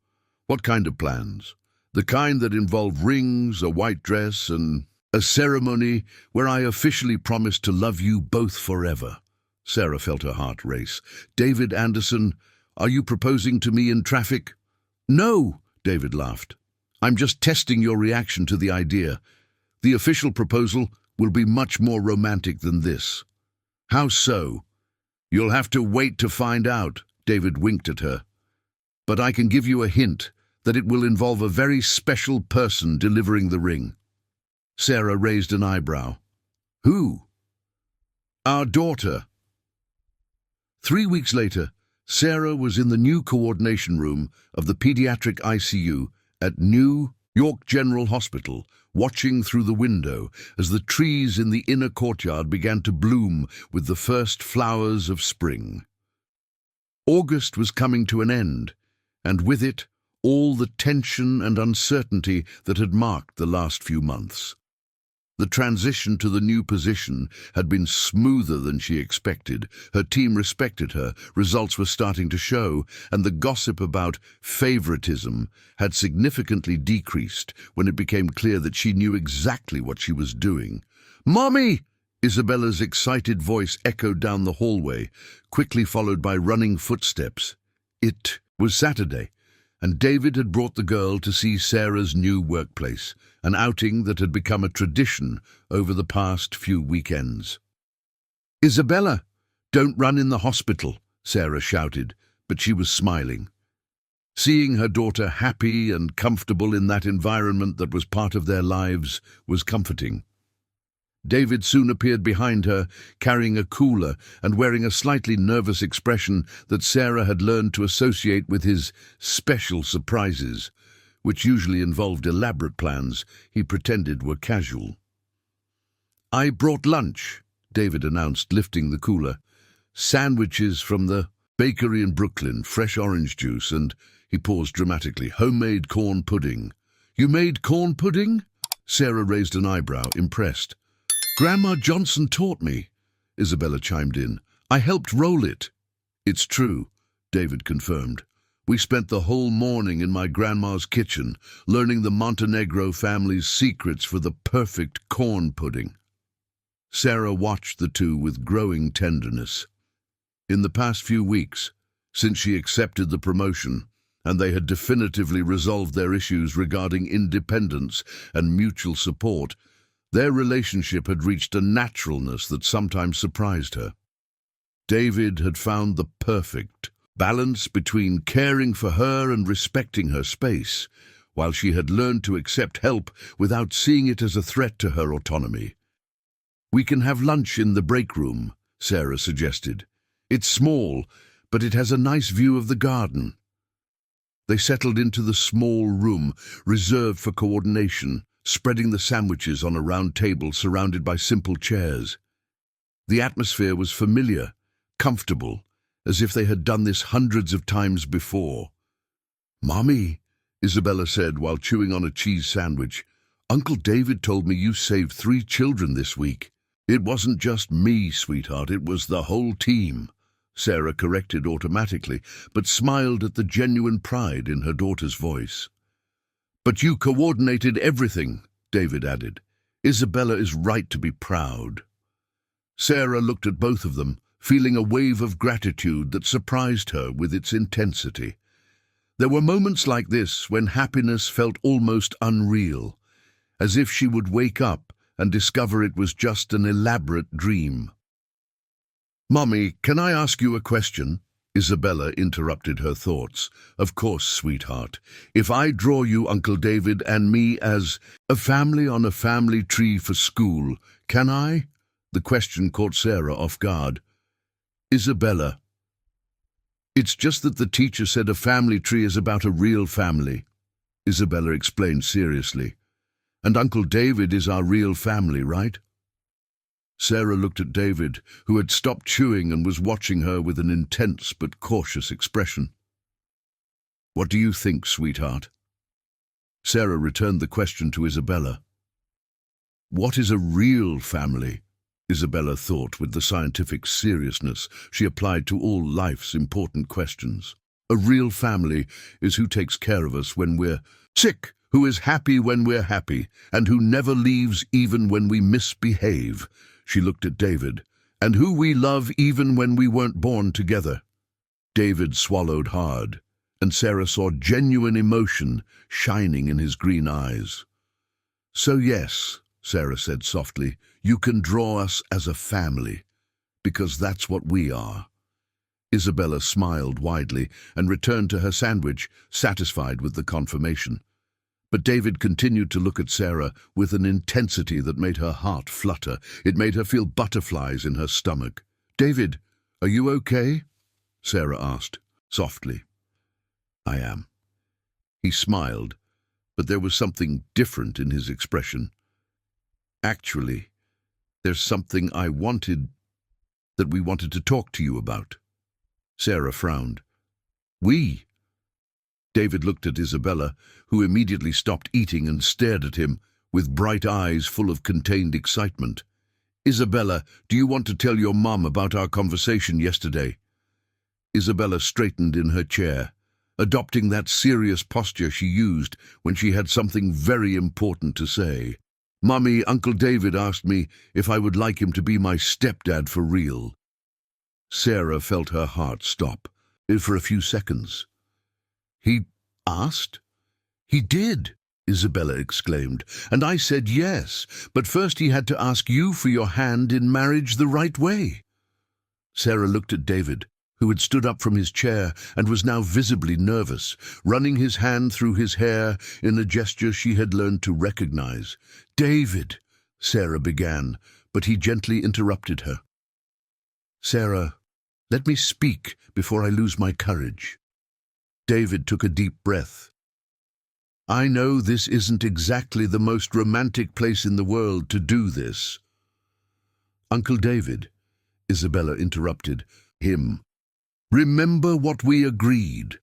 What kind of plans? The kind that involve rings, a white dress, and a ceremony where I officially promise to love you both forever. Sarah felt her heart race. David Anderson, are you proposing to me in traffic? No, David laughed. I'm just testing your reaction to the idea. The official proposal will be much more romantic than this. How so? You'll have to wait to find out, David winked at her. But I can give you a hint that it will involve a very special person delivering the ring. Sarah raised an eyebrow. Who? Our daughter. 3 weeks later, Sarah was in the new coordination room of the pediatric ICU at New York General Hospital, watching through the window as the trees in the inner courtyard began to bloom with the first flowers of spring. August was coming to an end, and with it, all the tension and uncertainty that had marked the last few months. The transition to the new position had been smoother than she expected. Her team respected her, results were starting to show, and the gossip about favoritism had significantly decreased when it became clear that she knew exactly what she was doing. "Mommy!" Isabella's excited voice echoed down the hallway, quickly followed by running footsteps. It was Saturday, and David had brought the girl to see Sarah's new workplace, an outing that had become a tradition over the past few weekends. "Isabella, don't run in the hospital," Sarah shouted, but she was smiling. Seeing her daughter happy and comfortable in that environment that was part of their lives was comforting. David soon appeared behind her, carrying a cooler and wearing a slightly nervous expression that Sarah had learned to associate with his special surprises, which usually involved elaborate plans he pretended were casual. "I brought lunch," David announced, lifting the cooler. "Sandwiches from the bakery in Brooklyn, fresh orange juice, and," he paused dramatically, "homemade corn pudding." "You made corn pudding?" Sarah raised an eyebrow, impressed. "Grandma Johnson taught me," Isabella chimed in. "I helped roll it." "It's true," David confirmed. "We spent the whole morning in my grandma's kitchen, learning the Montenegro family's secrets for the perfect corn pudding." Sarah watched the two with growing tenderness. In the past few weeks, since she accepted the promotion, and they had definitively resolved their issues regarding independence and mutual support, their relationship had reached a naturalness that sometimes surprised her. David had found the perfect balance between caring for her and respecting her space, while she had learned to accept help without seeing it as a threat to her autonomy. "We can have lunch in the break room," Sarah suggested. "It's small, but it has a nice view of the garden." They settled into the small room, reserved for coordination, spreading the sandwiches on a round table surrounded by simple chairs. The atmosphere was familiar, comfortable, as if they had done this hundreds of times before. "Mommy," Isabella said while chewing on a cheese sandwich, "Uncle David told me you saved 3 children this week." "It wasn't just me, sweetheart, it was the whole team," Sarah corrected automatically, but smiled at the genuine pride in her daughter's voice. "But you coordinated everything," David added. "Isabella is right to be proud." Sarah looked at both of them, feeling a wave of gratitude that surprised her with its intensity. There were moments like this when happiness felt almost unreal, as if she would wake up and discover it was just an elaborate dream. "Mommy, can I ask you a question?" Isabella interrupted her thoughts. "Of course, sweetheart. If I draw you, Uncle David, and me as a family on a family tree for school, can I?" The question caught Sarah off guard. "Isabella, it's just that the teacher said a family tree is about a real family," Isabella explained seriously. "And Uncle David is our real family, right?" Sarah looked at David, who had stopped chewing and was watching her with an intense but cautious expression. "What do you think, sweetheart?" Sarah returned the question to Isabella. "What is a real family?" Isabella thought with the scientific seriousness she applied to all life's important questions. "A real family is who takes care of us when we're sick, who is happy when we're happy, and who never leaves even when we misbehave." She looked at David. "And who we love even when we weren't born together." David swallowed hard, and Sarah saw genuine emotion shining in his green eyes. "So yes," Sarah said softly, "you can draw us as a family, because that's what we are." Isabella smiled widely and returned to her sandwich, satisfied with the confirmation. But David continued to look at Sarah with an intensity that made her heart flutter. It made her feel butterflies in her stomach. "David, are you okay?" Sarah asked, softly. "I am." He smiled, but there was something different in his expression. "Actually, there's something that we wanted to talk to you about." Sarah frowned. "We?" David looked at Isabella, who immediately stopped eating and stared at him with bright eyes full of contained excitement. "Isabella, do you want to tell your mum about our conversation yesterday?" Isabella straightened in her chair, adopting that serious posture she used when she had something very important to say. "Mummy, Uncle David asked me if I would like him to be my stepdad for real." Sarah felt her heart stop, for a few seconds. "He asked?" "He did," Isabella exclaimed, "and I said yes, but first he had to ask you for your hand in marriage the right way." Sarah looked at David, who had stood up from his chair and was now visibly nervous, running his hand through his hair in a gesture she had learned to recognize. "David," Sarah began, but he gently interrupted her. "Sarah, let me speak before I lose my courage." David took a deep breath. "I know this isn't exactly the most romantic place in the world to do this." "Uncle David," Isabella interrupted him, "remember what we agreed."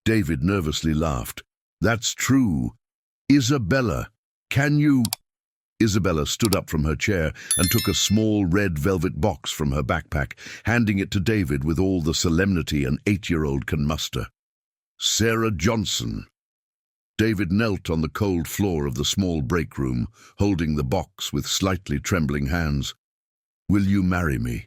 David nervously laughed. "That's true. Isabella, can you—" Isabella stood up from her chair and took a small red velvet box from her backpack, handing it to David with all the solemnity an 8-year-old can muster. "Sarah Johnson." David knelt on the cold floor of the small break room, holding the box with slightly trembling hands. "Will you marry me?"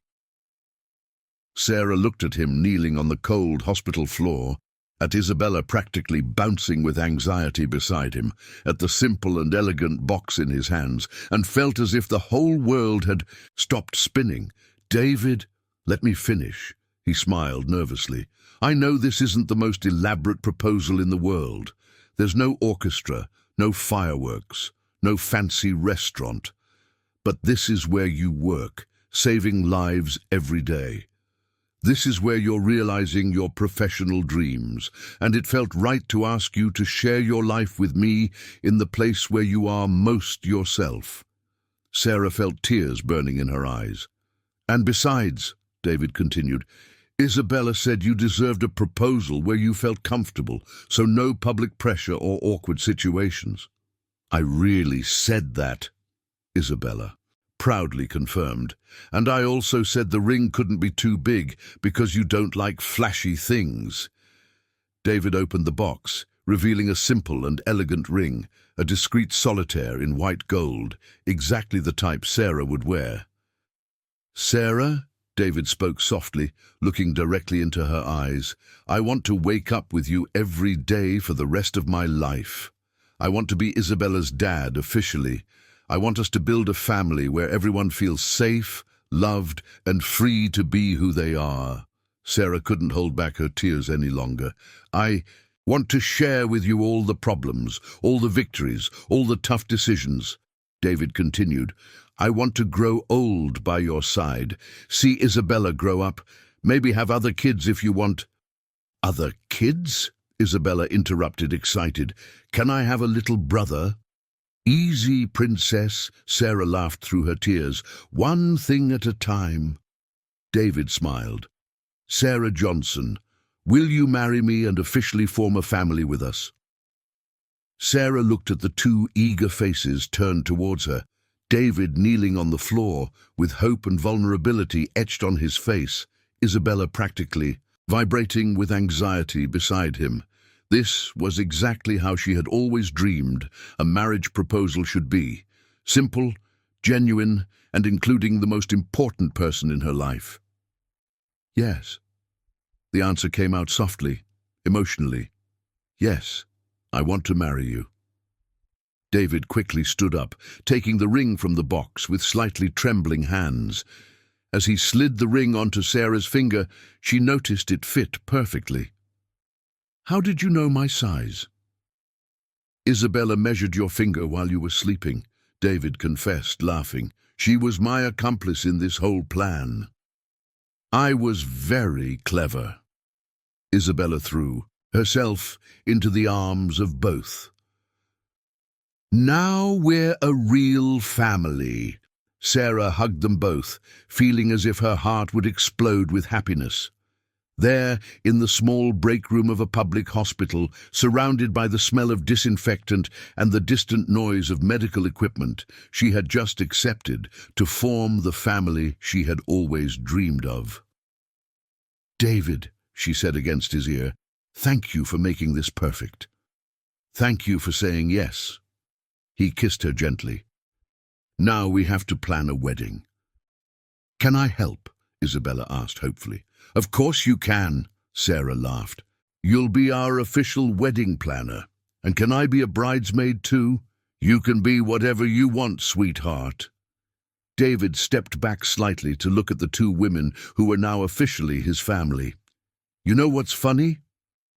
Sarah looked at him kneeling on the cold hospital floor, at Isabella practically bouncing with anxiety beside him, at the simple and elegant box in his hands, and felt as if the whole world had stopped spinning. "David, let me finish," he smiled nervously. "I know this isn't the most elaborate proposal in the world. There's no orchestra, no fireworks, no fancy restaurant. But this is where you work, saving lives every day. This is where you're realizing your professional dreams, and it felt right to ask you to share your life with me in the place where you are most yourself." Sarah felt tears burning in her eyes. "And besides," David continued, "Isabella said you deserved a proposal where you felt comfortable, so no public pressure or awkward situations." "I really said that," Isabella proudly confirmed. "And I also said the ring couldn't be too big because you don't like flashy things." David opened the box, revealing a simple and elegant ring, a discreet solitaire in white gold, exactly the type Sarah would wear. "Sarah," David spoke softly, looking directly into her eyes, "I want to wake up with you every day for the rest of my life. I want to be Isabella's dad officially. I want us to build a family where everyone feels safe, loved, and free to be who they are." Sarah couldn't hold back her tears any longer. "I want to share with you all the problems, all the victories, all the tough decisions," David continued. "I want to grow old by your side, see Isabella grow up, maybe have other kids if you want." "Other kids?" Isabella interrupted, excited. "Can I have a little brother?" "Easy, princess," Sarah laughed through her tears. "One thing at a time." David smiled. "Sarah Johnson, will you marry me and officially form a family with us?" Sarah looked at the two eager faces turned towards her, David kneeling on the floor, with hope and vulnerability etched on his face, Isabella practically vibrating with anxiety beside him. This was exactly how she had always dreamed a marriage proposal should be: simple, genuine, and including the most important person in her life. "Yes." The answer came out softly, emotionally. "Yes, I want to marry you." David quickly stood up, taking the ring from the box with slightly trembling hands. As he slid the ring onto Sarah's finger, she noticed it fit perfectly. "How did you know my size?" "Isabella measured your finger while you were sleeping," David confessed, laughing. "She was my accomplice in this whole plan." "I was very clever." Isabella threw herself into the arms of both. "Now we're a real family." Sarah hugged them both, feeling as if her heart would explode with happiness. There, in the small break room of a public hospital, surrounded by the smell of disinfectant and the distant noise of medical equipment, she had just accepted to form the family she had always dreamed of. "David," she said against his ear, "thank you for making this perfect. Thank you for saying yes." He kissed her gently. "Now we have to plan a wedding." "Can I help?" Isabella asked hopefully. "Of course you can," Sarah laughed. "You'll be our official wedding planner. And can I be a bridesmaid too?" "You can be whatever you want, sweetheart." David stepped back slightly to look at the two women who were now officially his family. "You know what's funny?"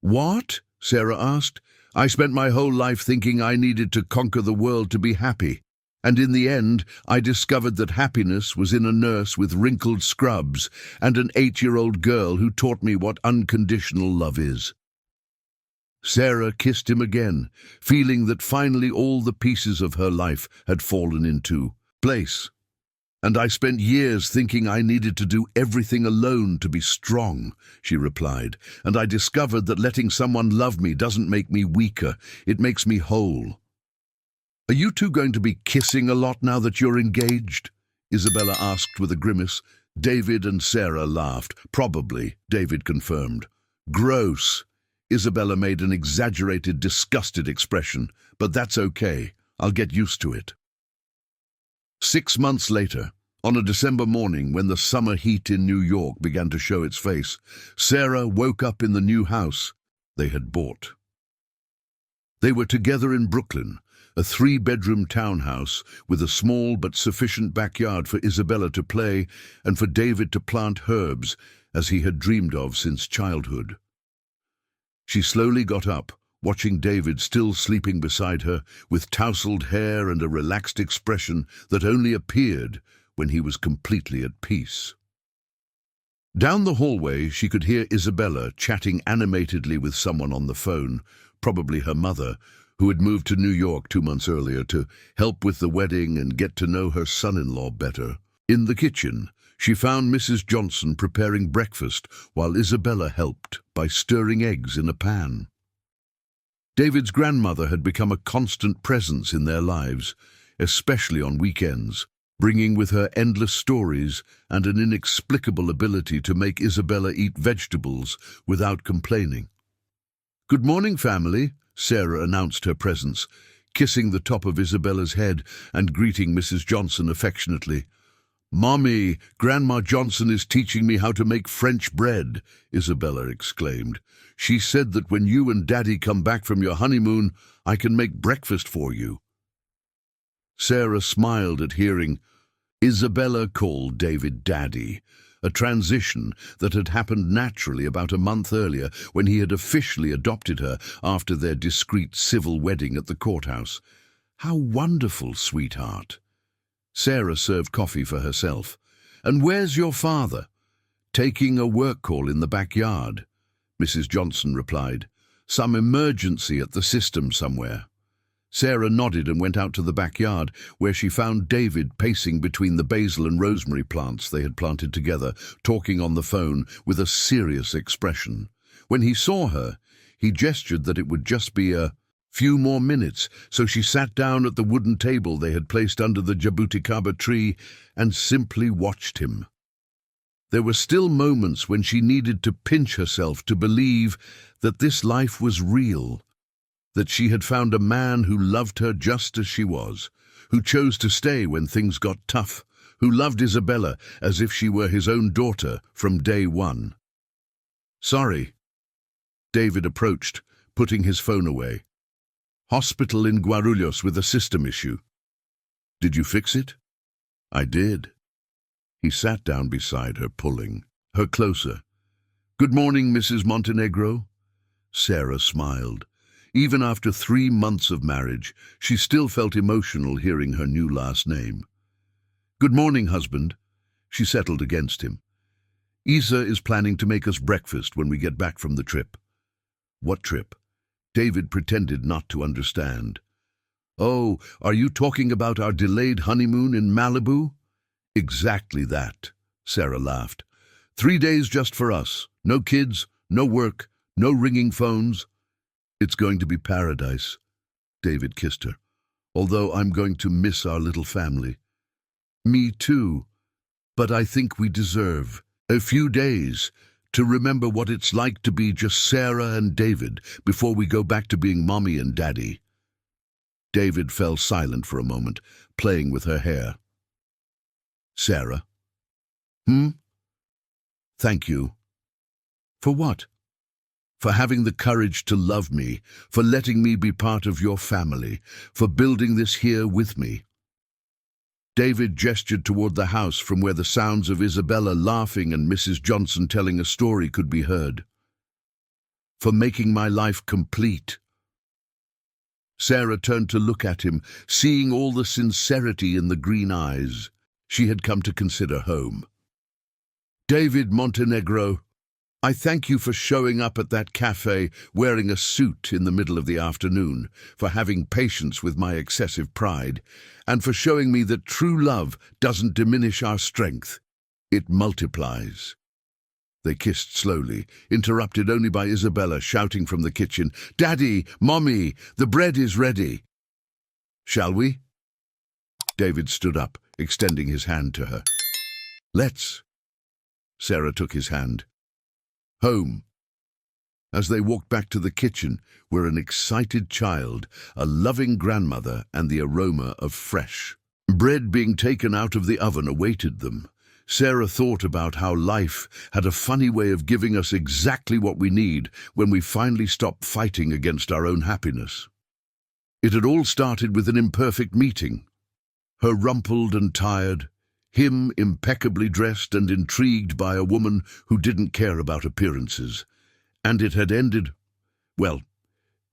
"What?" Sarah asked. "I spent my whole life thinking I needed to conquer the world to be happy. And in the end, I discovered that happiness was in a nurse with wrinkled scrubs and an 8-year-old girl who taught me what unconditional love is." Sarah kissed him again, feeling that finally all the pieces of her life had fallen into place. "And I spent years thinking I needed to do everything alone to be strong," she replied. "And I discovered that letting someone love me doesn't make me weaker, it makes me whole." "Are you two going to be kissing a lot now that you're engaged?" Isabella asked with a grimace. David and Sarah laughed. "Probably," David confirmed. "Gross." Isabella made an exaggerated, disgusted expression. "But that's okay. I'll get used to it." 6 months later, on a December morning when the summer heat in New York began to show its face, Sarah woke up in the new house they had bought. They were together in Brooklyn, a 3-bedroom townhouse with a small but sufficient backyard for Isabella to play and for David to plant herbs as he had dreamed of since childhood. She slowly got up, watching David still sleeping beside her, with tousled hair and a relaxed expression that only appeared when he was completely at peace. Down the hallway, she could hear Isabella chatting animatedly with someone on the phone, probably her mother, who had moved to New York 2 months earlier to help with the wedding and get to know her son-in-law better. In the kitchen, she found Mrs. Johnson preparing breakfast while Isabella helped by stirring eggs in a pan. David's grandmother had become a constant presence in their lives, especially on weekends, bringing with her endless stories and an inexplicable ability to make Isabella eat vegetables without complaining. "Good morning, family," Sarah announced her presence, kissing the top of Isabella's head and greeting Mrs. Johnson affectionately. "Mommy, Grandma Johnson is teaching me how to make French bread," Isabella exclaimed. "She said that when you and Daddy come back from your honeymoon, I can make breakfast for you." Sarah smiled at hearing Isabella called David Daddy, a transition that had happened naturally about a month earlier when he had officially adopted her after their discreet civil wedding at the courthouse. "How wonderful, sweetheart." Sarah served coffee for herself. "And where's your father?" "Taking a work call in the backyard," Mrs. Johnson replied. "Some emergency at the system somewhere." Sarah nodded and went out to the backyard, where she found David pacing between the basil and rosemary plants they had planted together, talking on the phone with a serious expression. When he saw her, he gestured that it would just be a few more minutes, so she sat down at the wooden table they had placed under the jabuticaba tree and simply watched him. There were still moments when she needed to pinch herself to believe that this life was real, that she had found a man who loved her just as she was, who chose to stay when things got tough, who loved Isabella as if she were his own daughter from day one. "Sorry." David approached, putting his phone away. "Hospital in Guarulhos with a system issue." "Did you fix it?" "I did." He sat down beside her, pulling her closer. "Good morning, Mrs. Montenegro." Sarah smiled. Even after 3 months of marriage, she still felt emotional hearing her new last name. "Good morning, husband." She settled against him. "Isa is planning to make us breakfast when we get back from the trip." "What trip?" David pretended not to understand. "Oh, are you talking about our delayed honeymoon in Malibu?" "Exactly that," Sarah laughed. 3 days just for us, No kids, no work, no ringing phones. It's going to be paradise. David kissed her. Although I'm going to miss our little family. Me too. But I think we deserve a few days to remember what it's like to be just Sarah and David before we go back to being mommy and daddy. David fell silent for a moment, playing with her hair. Sarah? Thank you. For what? For having the courage to love me, for letting me be part of your family, for building this here with me. David gestured toward the house from where the sounds of Isabella laughing and Mrs. Johnson telling a story could be heard. For making my life complete. Sarah turned to look at him, seeing all the sincerity in the green eyes she had come to consider home. David Montenegro, I thank you for showing up at that cafe wearing a suit in the middle of the afternoon, for having patience with my excessive pride, and for showing me that true love doesn't diminish our strength. It multiplies. They kissed slowly, interrupted only by Isabella shouting from the kitchen, Daddy, Mommy, the bread is ready. Shall we? David stood up, extending his hand to her. Let's. Sarah took his hand. Home. As they walked back to the kitchen were an excited child, a loving grandmother, and the aroma of fresh bread being taken out of the oven awaited them. Sarah thought about how life had a funny way of giving us exactly what we need when we finally stop fighting against our own happiness. It had all started with an imperfect meeting. Her rumpled and tired, him impeccably dressed and intrigued by a woman who didn't care about appearances. And it had ended, well,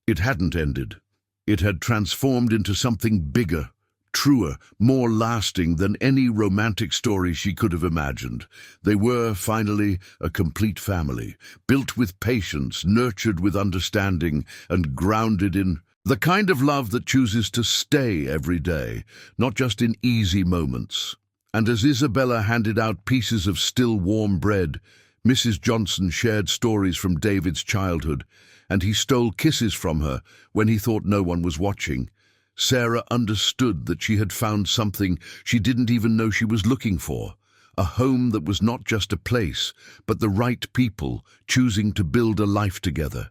it hadn't ended. It had transformed into something bigger, truer, more lasting than any romantic story she could have imagined. They were, finally, a complete family, built with patience, nurtured with understanding, and grounded in the kind of love that chooses to stay every day, not just in easy moments. And as Isabella handed out pieces of still warm bread, Mrs. Johnson shared stories from David's childhood, and he stole kisses from her when he thought no one was watching. Sarah understood that she had found something she didn't even know she was looking for, a home that was not just a place, but the right people choosing to build a life together.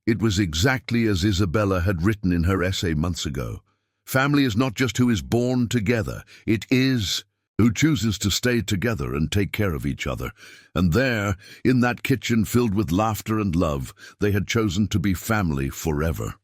It was exactly as Isabella had written in her essay months ago. Family is not just who is born together, it is who chooses to stay together and take care of each other. And there, in that kitchen filled with laughter and love, they had chosen to be family forever.